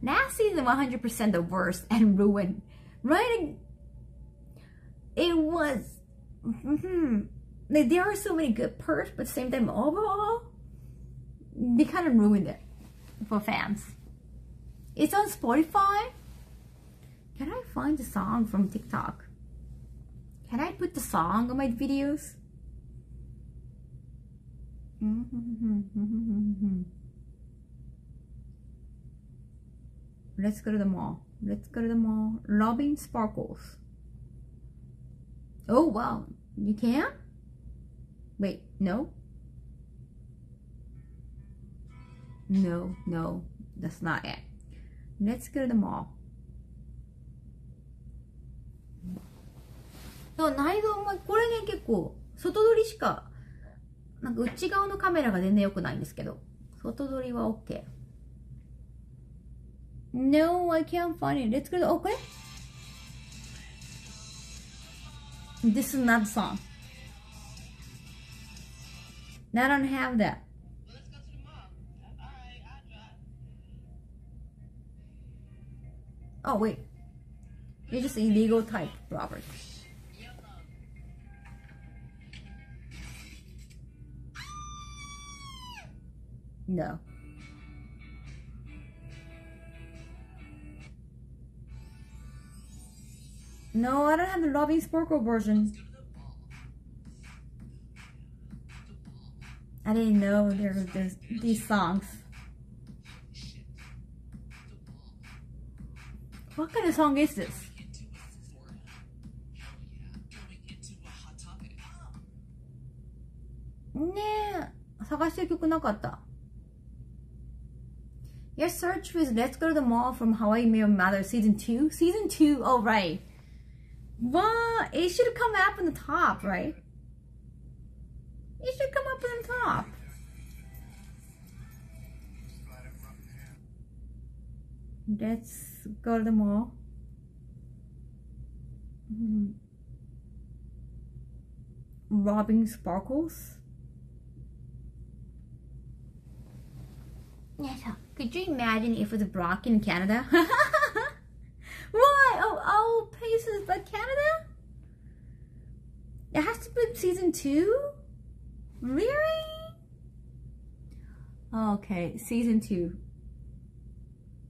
Last season 100% the worst and ruined. Right? It was... Like, there are so many good parts, but at the same time, overall, they kind of ruined it for fans. It's on Spotify. Can I find the song from TikTok? Can I put the song on my videos? Let's go to the mall. Let's go to the mall. Robin Sparkles. Oh, wow. You can? Wait, no? No, that's not it. Let's go to the mall. そう、内臓も、これね、結構、外撮りしか、なんか内側のカメラが全然良くないんですけど、外撮りは OK。No, I can't find it. Let's go to, これ This is not the song. I don't have that. Let's go to the mall. Alright, I'll drive. Oh, wait. You're just illegal type, Robert. No. No, I don't have the Robin Sparkle version. I didn't know there was these songs. What kind of song is this? Yeah, 探してる曲なかった。Your search was Let's Go to the Mall from How I Met Your Mother Season 2? Season 2, oh right. Well, it should come up on the top, right? It should come up on the top. Let's go to the mall. Robin Sparkles. Yeah, so could you imagine if it was Brock in Canada? Why? Oh, places but Canada? It has to be season 2? Really? Okay, season 2.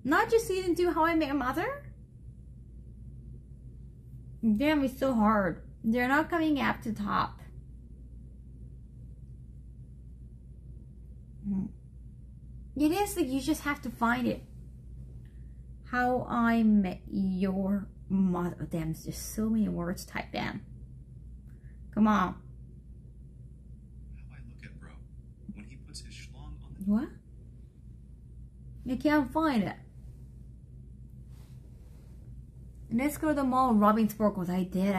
Not just season 2, How I Met Your Mother? Damn, it's so hard. They're not coming up to top. It is like you just have to find it. How I Met Your Mother. Oh, damn, there's just so many words typed in. Come on. How I look at bro when he puts his schlong on the... What? You can't find it. Let's go to the mall. Robin Sparkles. I did.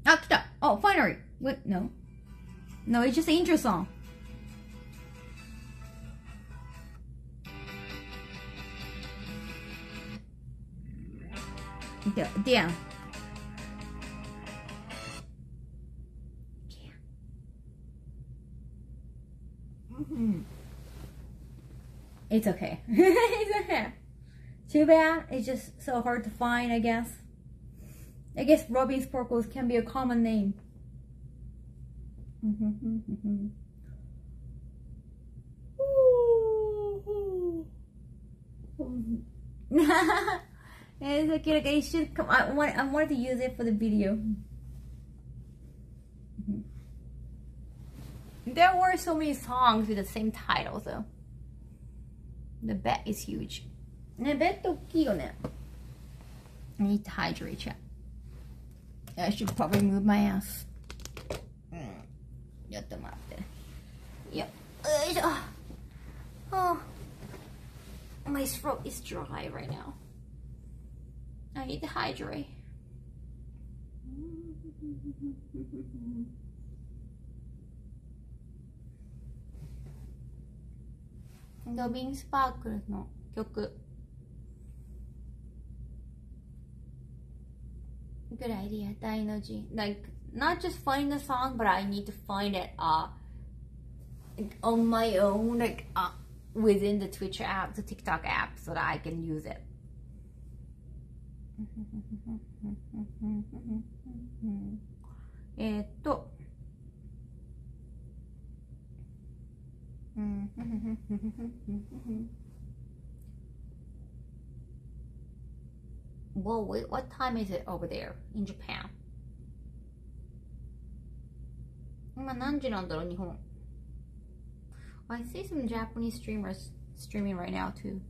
Oh, kita. Oh, finally. What? No. No, it's just the intro song. Damn. It's okay. It's okay. Too bad. It's just so hard to find, I guess. I guess Robin Sparkles can be a common name. It's okay, like it should come. I wanted to use it for the video. There were so many songs with the same title though. The bed is huge. ね、ベッド大きいよね。I need to hydrate you. I should probably move my ass. ちょっと待って。よいしょ。Oh, my throat is dry right now. I need to hydrate. ロビン・スパークルの曲。Good idea, 大の字。Like, not just find the song, but I need to find it on my own, like within the Twitch app, the TikTok app, so that I can use it. Well, wait, what time is it over there in Japan? 今何時なんだろう、日本。I see some Japanese streamers streaming right now too.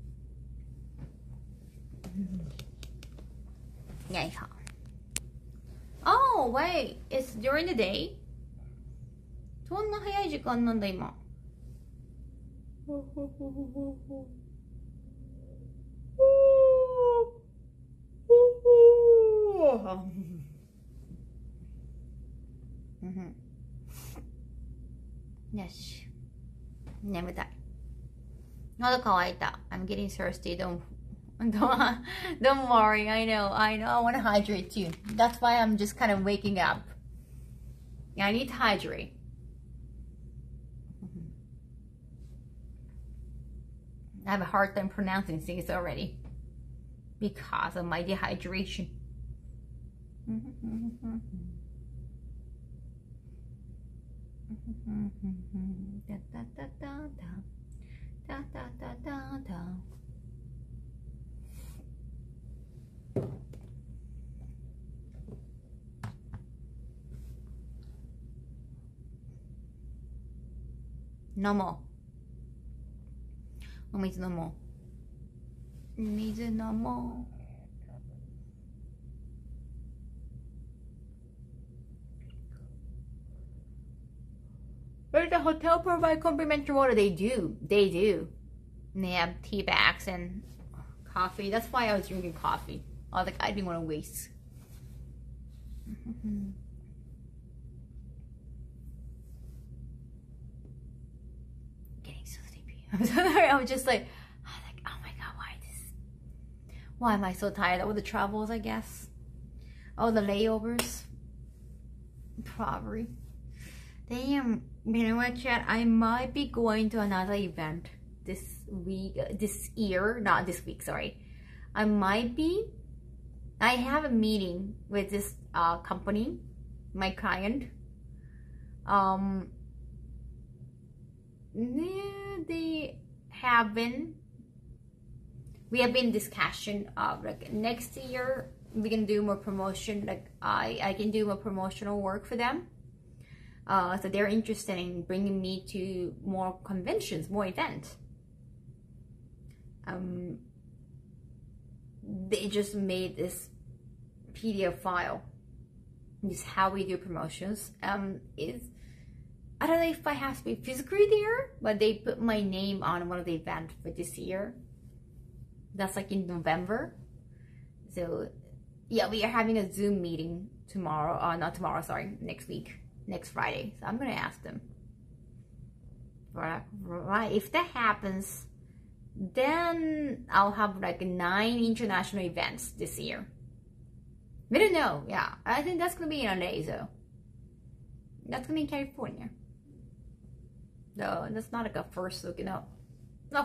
Yeah. Oh, wait, it's during the day? そんな早い時間なんだ今。よし。眠たい。喉乾いた。I'm getting thirsty. Don't worry. I know. I want to hydrate too. That's why I'm just kind of waking up. I need to hydrate. I have a hard time pronouncing things already because of my dehydration. No more. お水飲もう。水飲もう。But the hotel provide complimentary water. They do. They do. And they have tea bags and coffee. That's why I was drinking coffee. I was like, I didn't want to waste. Getting so sleepy. I'm so sorry. I was like, oh my god, why am I so tired? All the travels, I guess. All the layovers. Probably. Damn. You know what, chat? I might be going to another event this year, not this week, sorry. I have a meeting with this company, my client. We have been discussion of like next year we can do more promotion, like I can do more promotional work for them. So they're interested in bringing me to more conventions, more events. They just made this PDF file. This is how we do promotions. I don't know if I have to be physically there, but they put my name on one of the events for this year. That's like in November. So yeah, we are having a Zoom meeting tomorrow. Not tomorrow, sorry, next week. Next Friday, so I'm gonna ask them. Right, if that happens, then I'll have like 9 international events this year. We don't know. Yeah, I think that's gonna be in LA though. That's gonna be in California. No, that's not like a first look, not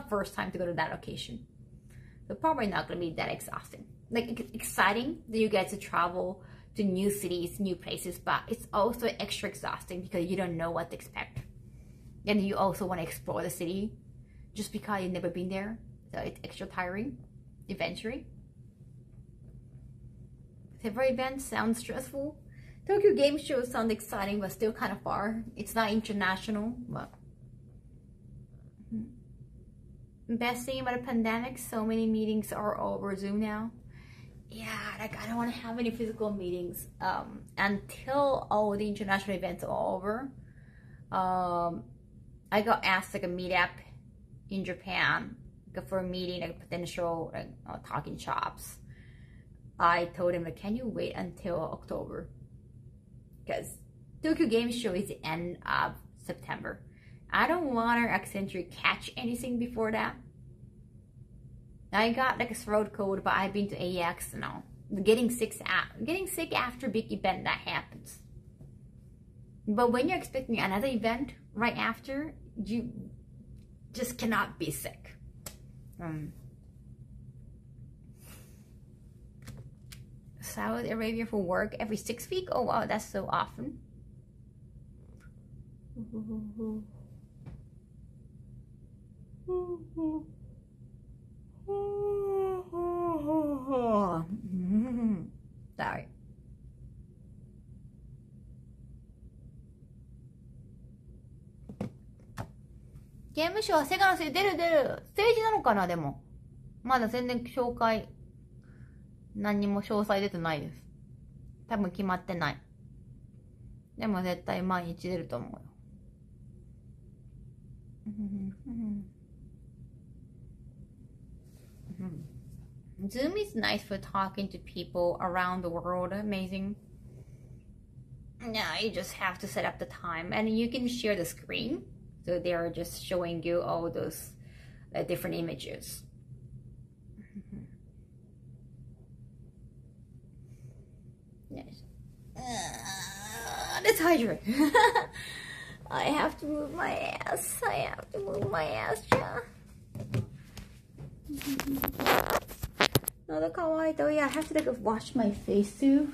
first time to go to that location. So probably not gonna be that exhausting. Like exciting that you get to travel to new cities, new places, but it's also extra exhausting because you don't know what to expect. And you also want to explore the city just because you've never been there. so it's extra tiring eventually. Several events sound stressful. Tokyo Game Show sounds exciting, but still kind of far. It's not international, but best thing about the pandemic, so many meetings are over Zoom now. Yeah, like I don't want to have any physical meetings until all the international events are over. I got asked like a meetup in Japan for a meeting, like potential talking shops. I told him, like, can you wait until October? Because Tokyo Game Show is the end of September. I don't want to accidentally catch anything before that. I got like a throat cold, but I've been to AX now. Getting sick after big event, that happens. But when you're expecting another event right after, you just cannot be sick. Saudi Arabia for work every 6 weeks? Oh wow, that's so often. Sorry. ゲームショーはセガのせい出る。ステージなのかな。でもまだ全然紹介何にも詳細出てないです。多分決まってない。でも絶対毎日出ると思うよ。Zoom is nice for talking to people around the world. Amazing. Yeah, you just have to set up the time and you can share the screen. So they are just showing you all those different images. Yes. Let's hydrate. I have to move my ass. Yeah. Another kawaii though. Yeah, I have to like wash my face too.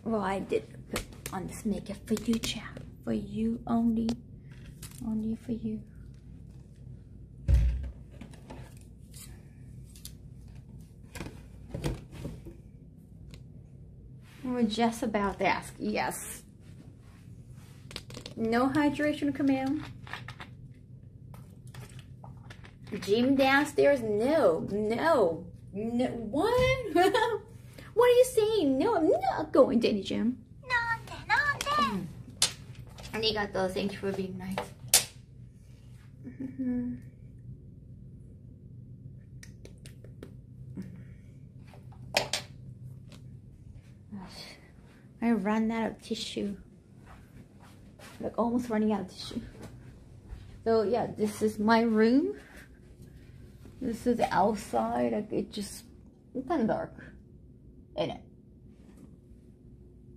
Well, I did put on this makeup for you, chat. For you only. Only for you. We're just about to ask. Yes. No hydration command. Gym downstairs? No. What? What are you saying? No, I'm not going to any gym. Arigato. Thank you for being nice. I ran out of tissue. Like almost running out of tissue. So yeah, this is my room. This is outside. Like it's kind of dark in it.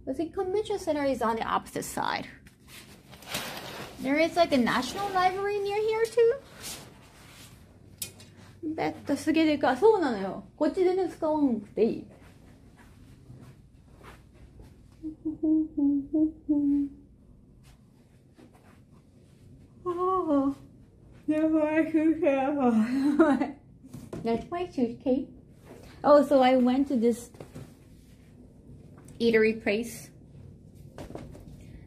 But the convention center is on the opposite side. There is like a national library near here too. ベッドすげえでかい。そうなのよ。こっち全然使わなくていい。Oh, that's my suitcase. That's my suitcase. Oh, so I went to this eatery place.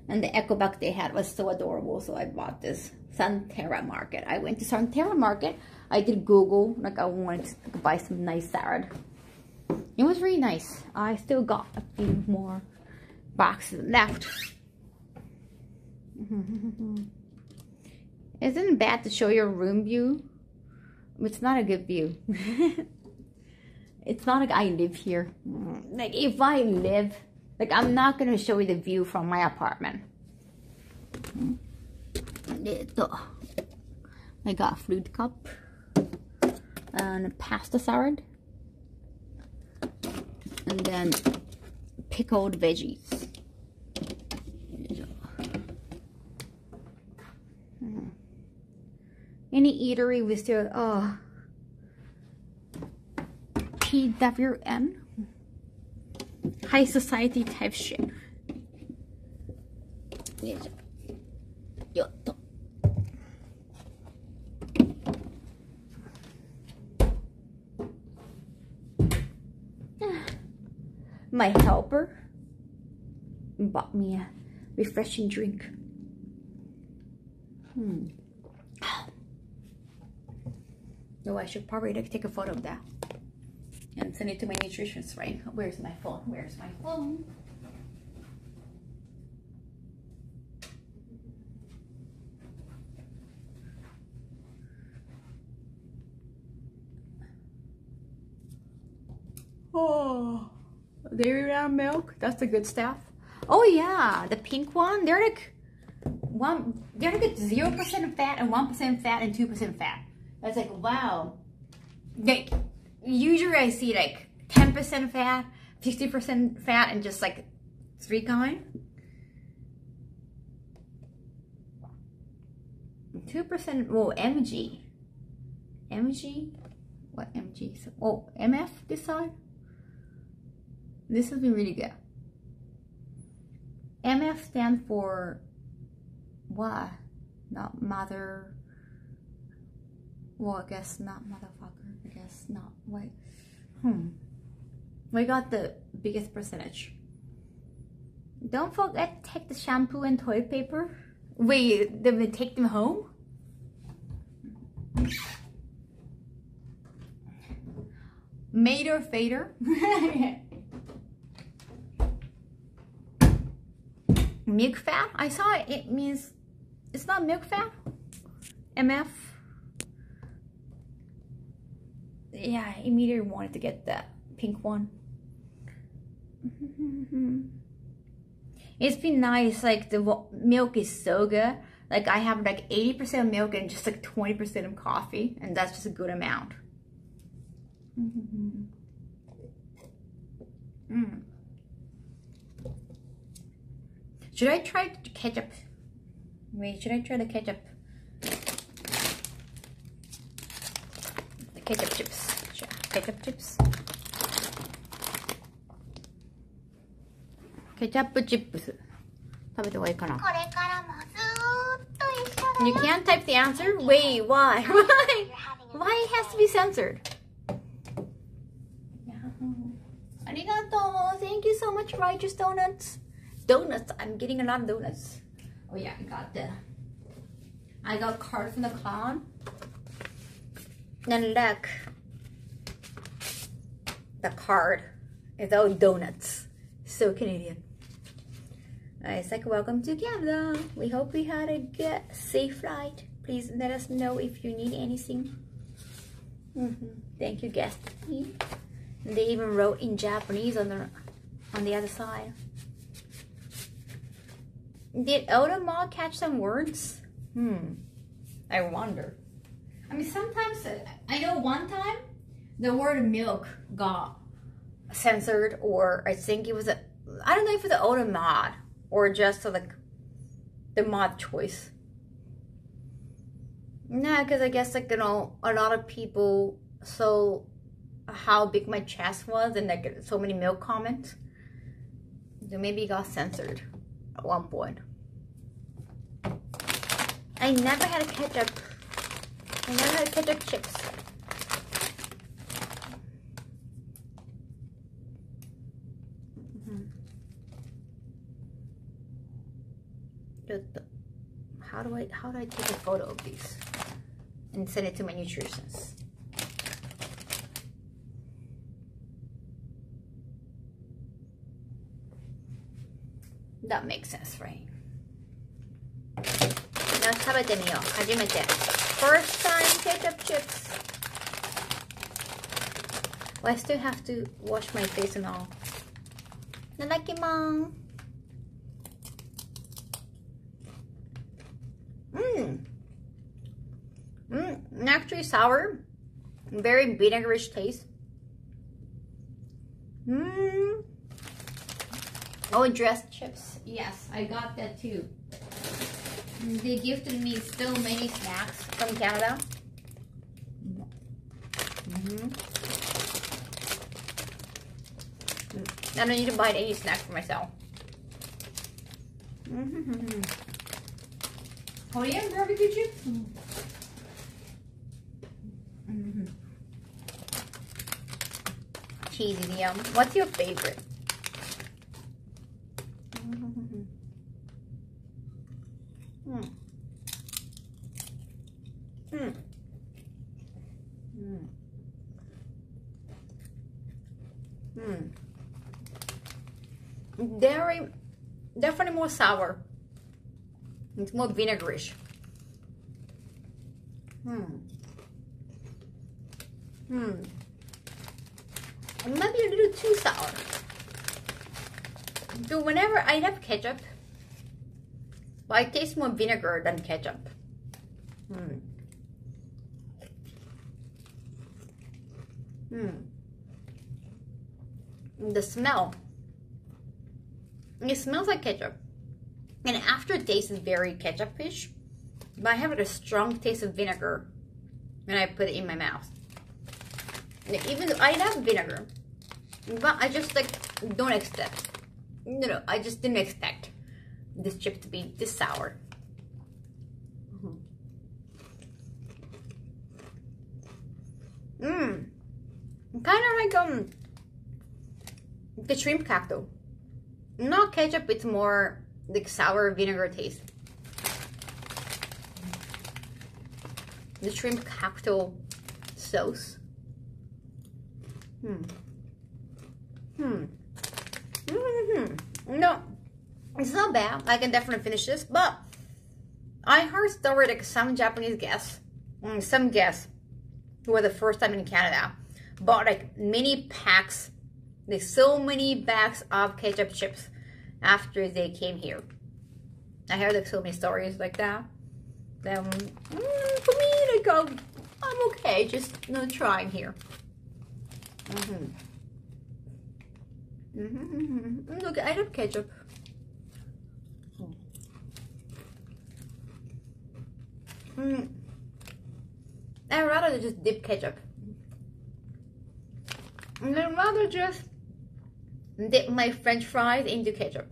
And the echo bag they had was so adorable, so I bought this Santerra Market. I went to Santerra Market. I did Google, like I wanted to buy some nice salad. It was really nice. I still got a few more boxes left. Isn't it bad to show your room view? It's not a good view. It's not like I live here. Like if I live, like I'm not gonna show you the view from my apartment. I got a fruit cup and a pasta salad and then pickled veggies. Any eatery with their PWN high society type shit. my helper bought me a refreshing drink. Oh, I should probably take a photo of that and send it to my nutritionist, right? Where's my phone? Where's my phone? Oh, dairy round milk. That's the good stuff. Oh yeah, the pink one. They're like 0% fat and 1% fat and 2% fat. That's like, wow. Like usually I see like 10% fat, 50% fat, and just like 3 kind. 2%. Oh, mg. What mg? Oh, mf this side. This has been really good. MF stands for what? Not mother. Well, I guess not motherfucker. I guess not. Wait. We got the biggest percentage. Don't forget to take the shampoo and toilet paper. Wait, they take them home? Mater fader. Milk fat. I saw it. It means it's not milk fat. MF. Yeah, I immediately wanted to get the pink one. It's been nice. Like the milk is so good. Like I have like 80% milk and just like 20% of coffee, and that's just a good amount. Should I try ketchup? Wait, should I try the ketchup? The ketchup chips. Ketchup chips. Ketchup chips. 食べた方がいいかな? You can't type the answer? Wait, why? Why it has to be censored? Arigato. Thank you so much, Righteous Donuts. Donuts. I'm getting a lot of donuts. Oh yeah, I got a card from the clown. And look, the card is all donuts. So Canadian. It's like, welcome to Canada. We hope we had a good, safe flight. Please let us know if you need anything. Thank you, guest. They even wrote in Japanese on the other side. Did Oda catch some words? I wonder. I mean, sometimes, I know one time, the word milk got censored, or I think it was I don't know if it was the Oda mod, or just like the mod choice. No, because I guess like, you know, a lot of people saw how big my chest was and like so many milk comments. So maybe it got censored at one point. I never had a ketchup. I never had ketchup chips. How do I take a photo of these and send it to my nutritionist? That makes sense, right? Now, 食べてみよう。初めて。First time ketchup chips. Well, I still have to wash my face and all. いただきます。Actually sour. Very vinegarish taste. Oh, dressed chips. Yes, I got that too. They gifted me so many snacks from Canada. I don't need to buy any snacks for myself. Korean barbecue chips? Cheesy, yum. What's your favorite? Mm. Mm. Mm. Mm. Very, definitely more sour. It's more vinegarish. Hmm. Hmm. It might be a little too sour. So whenever I have ketchup, well, I taste more vinegar than ketchup. Hmm. Hmm. The smell. It smells like ketchup. And aftertaste is very ketchup-ish. But I have a strong taste of vinegar when I put it in my mouth. And even though I love vinegar, but I just like don't expect. No, I just didn't expect this chip to be this sour. Mmm. Kind of like the shrimp cocktail. Not ketchup, it's more like sour vinegar taste. The shrimp cocktail sauce. No, it's not bad. I can definitely finish this, but I heard story like some Japanese guests, some guests who were the first time in Canada, bought like many packs, like so many bags of ketchup chips after they came here. I heard like so many stories like that. For me, like I'm okay, just trying here. Look, I love ketchup. I'd rather just dip ketchup. And I'd rather just dip my French fries into ketchup.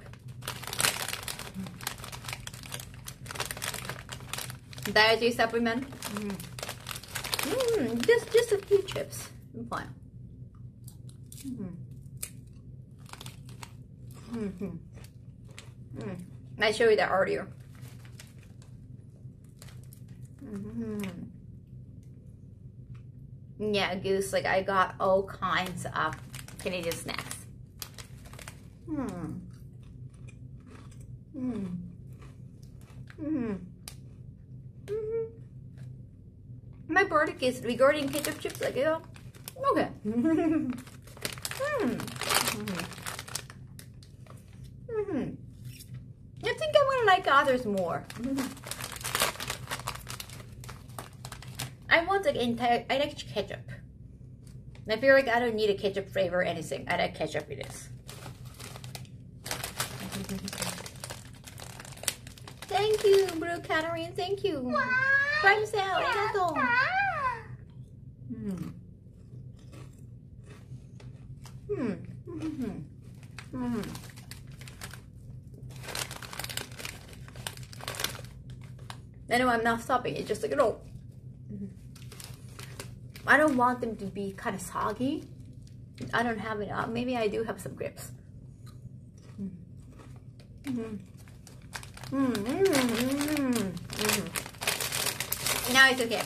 Dietary supplement. Just a few chips. Fine. I showed you that earlier. Yeah, Goose, like I got all kinds of Canadian snacks. My verdict is regarding ketchup chips, like, okay. I think I'm gonna like others more. I want like I like ketchup. I feel like I don't need a ketchup flavor or anything. I like ketchup it is. Thank you, Blue Catherine. Thank you. Prime sale. Arigato. Anyway, I'm not stopping. It's just like, I don't want them to be kind of soggy. I don't have enough. Maybe I do have some grips. Now it's okay.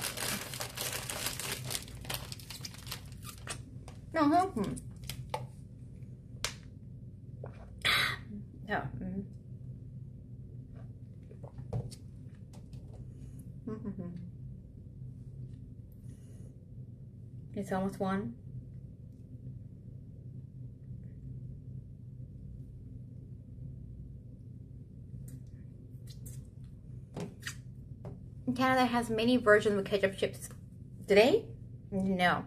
It's almost one. Canada has many versions of ketchup chips. Today? No.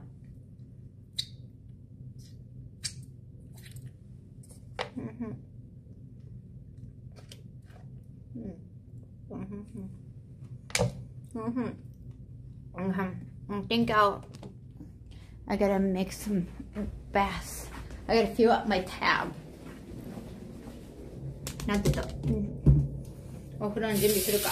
I think I gotta make some baths. I gotta fill up my tab. Not theお風呂の準備するか。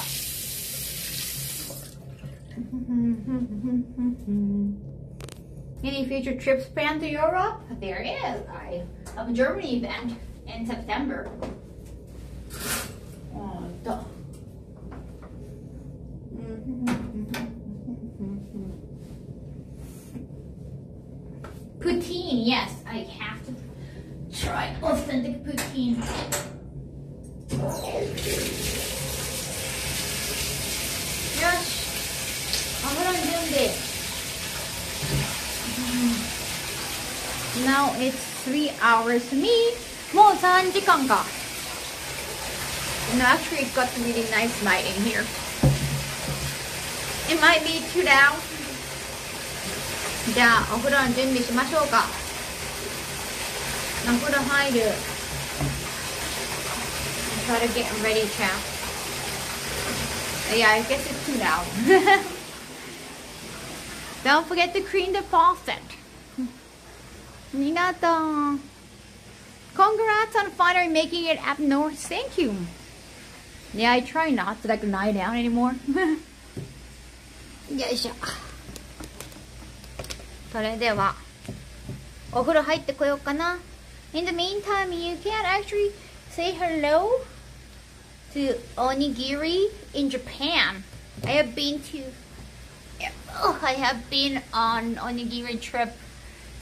Any future trips planned to Europe? There is. I have a Germany event in September. Poutine, yes, I have to try authentic poutine. Yosh, 油に準備. Now it's 3 hours for me. もう3時間か. No, actually it got really nice lighting here. It might be too loud. じゃあお風呂の準備しましょうか。お風呂入る。Try to get ready, champ. Yeah, I guess it's too loud. Don't forget to clean the faucet. ありがとう。Congrats on finally making it up north. Thank you. Yeah, I try not to like lie down anymore. よいしょ。それではお風呂入ってこようかな。In the meantime, you can actually say hello to onigiri in Japan. I have been on onigiri trip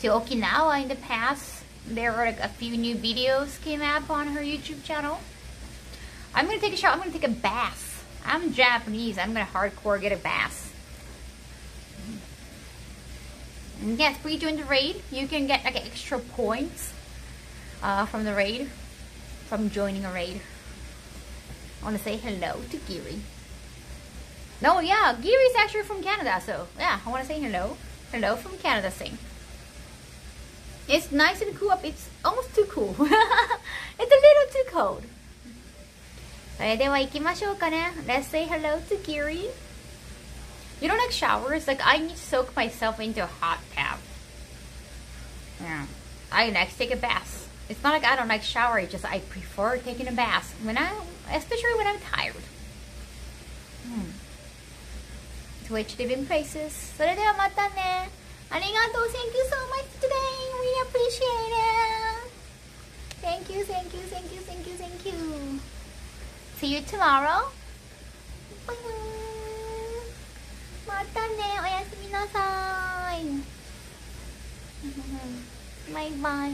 to Okinawa in the past. There were like a few new videos came up on her YouTube channel. I'm gonna take a shower. I'm gonna take a bath. I'm Japanese. I'm gonna hardcore get a bath. And yes, please join the raid. You can get like extra points from the raid, from joining a raid. I want to say hello to Giri. No, yeah, Giri's actually from Canada, so yeah, I want to say hello. Hello from Canada, sing. It's nice and cool up. It's almost too cool. It's a little too cold. それでは行きましょうかね. Let's say hello to Giri. You don't like showers? Like, I need to soak myself into a hot tub. Yeah. I like to take a bath. It's not like I don't like shower, it's just I prefer taking a bath. Especially when I'm tired. Twitch living places. それではまたね. ありがとう. Thank you so much today. We appreciate it. Thank you, thank you, thank you, thank you, thank you. See you tomorrow. Bye. またね。おやすみなさい。バイバイ。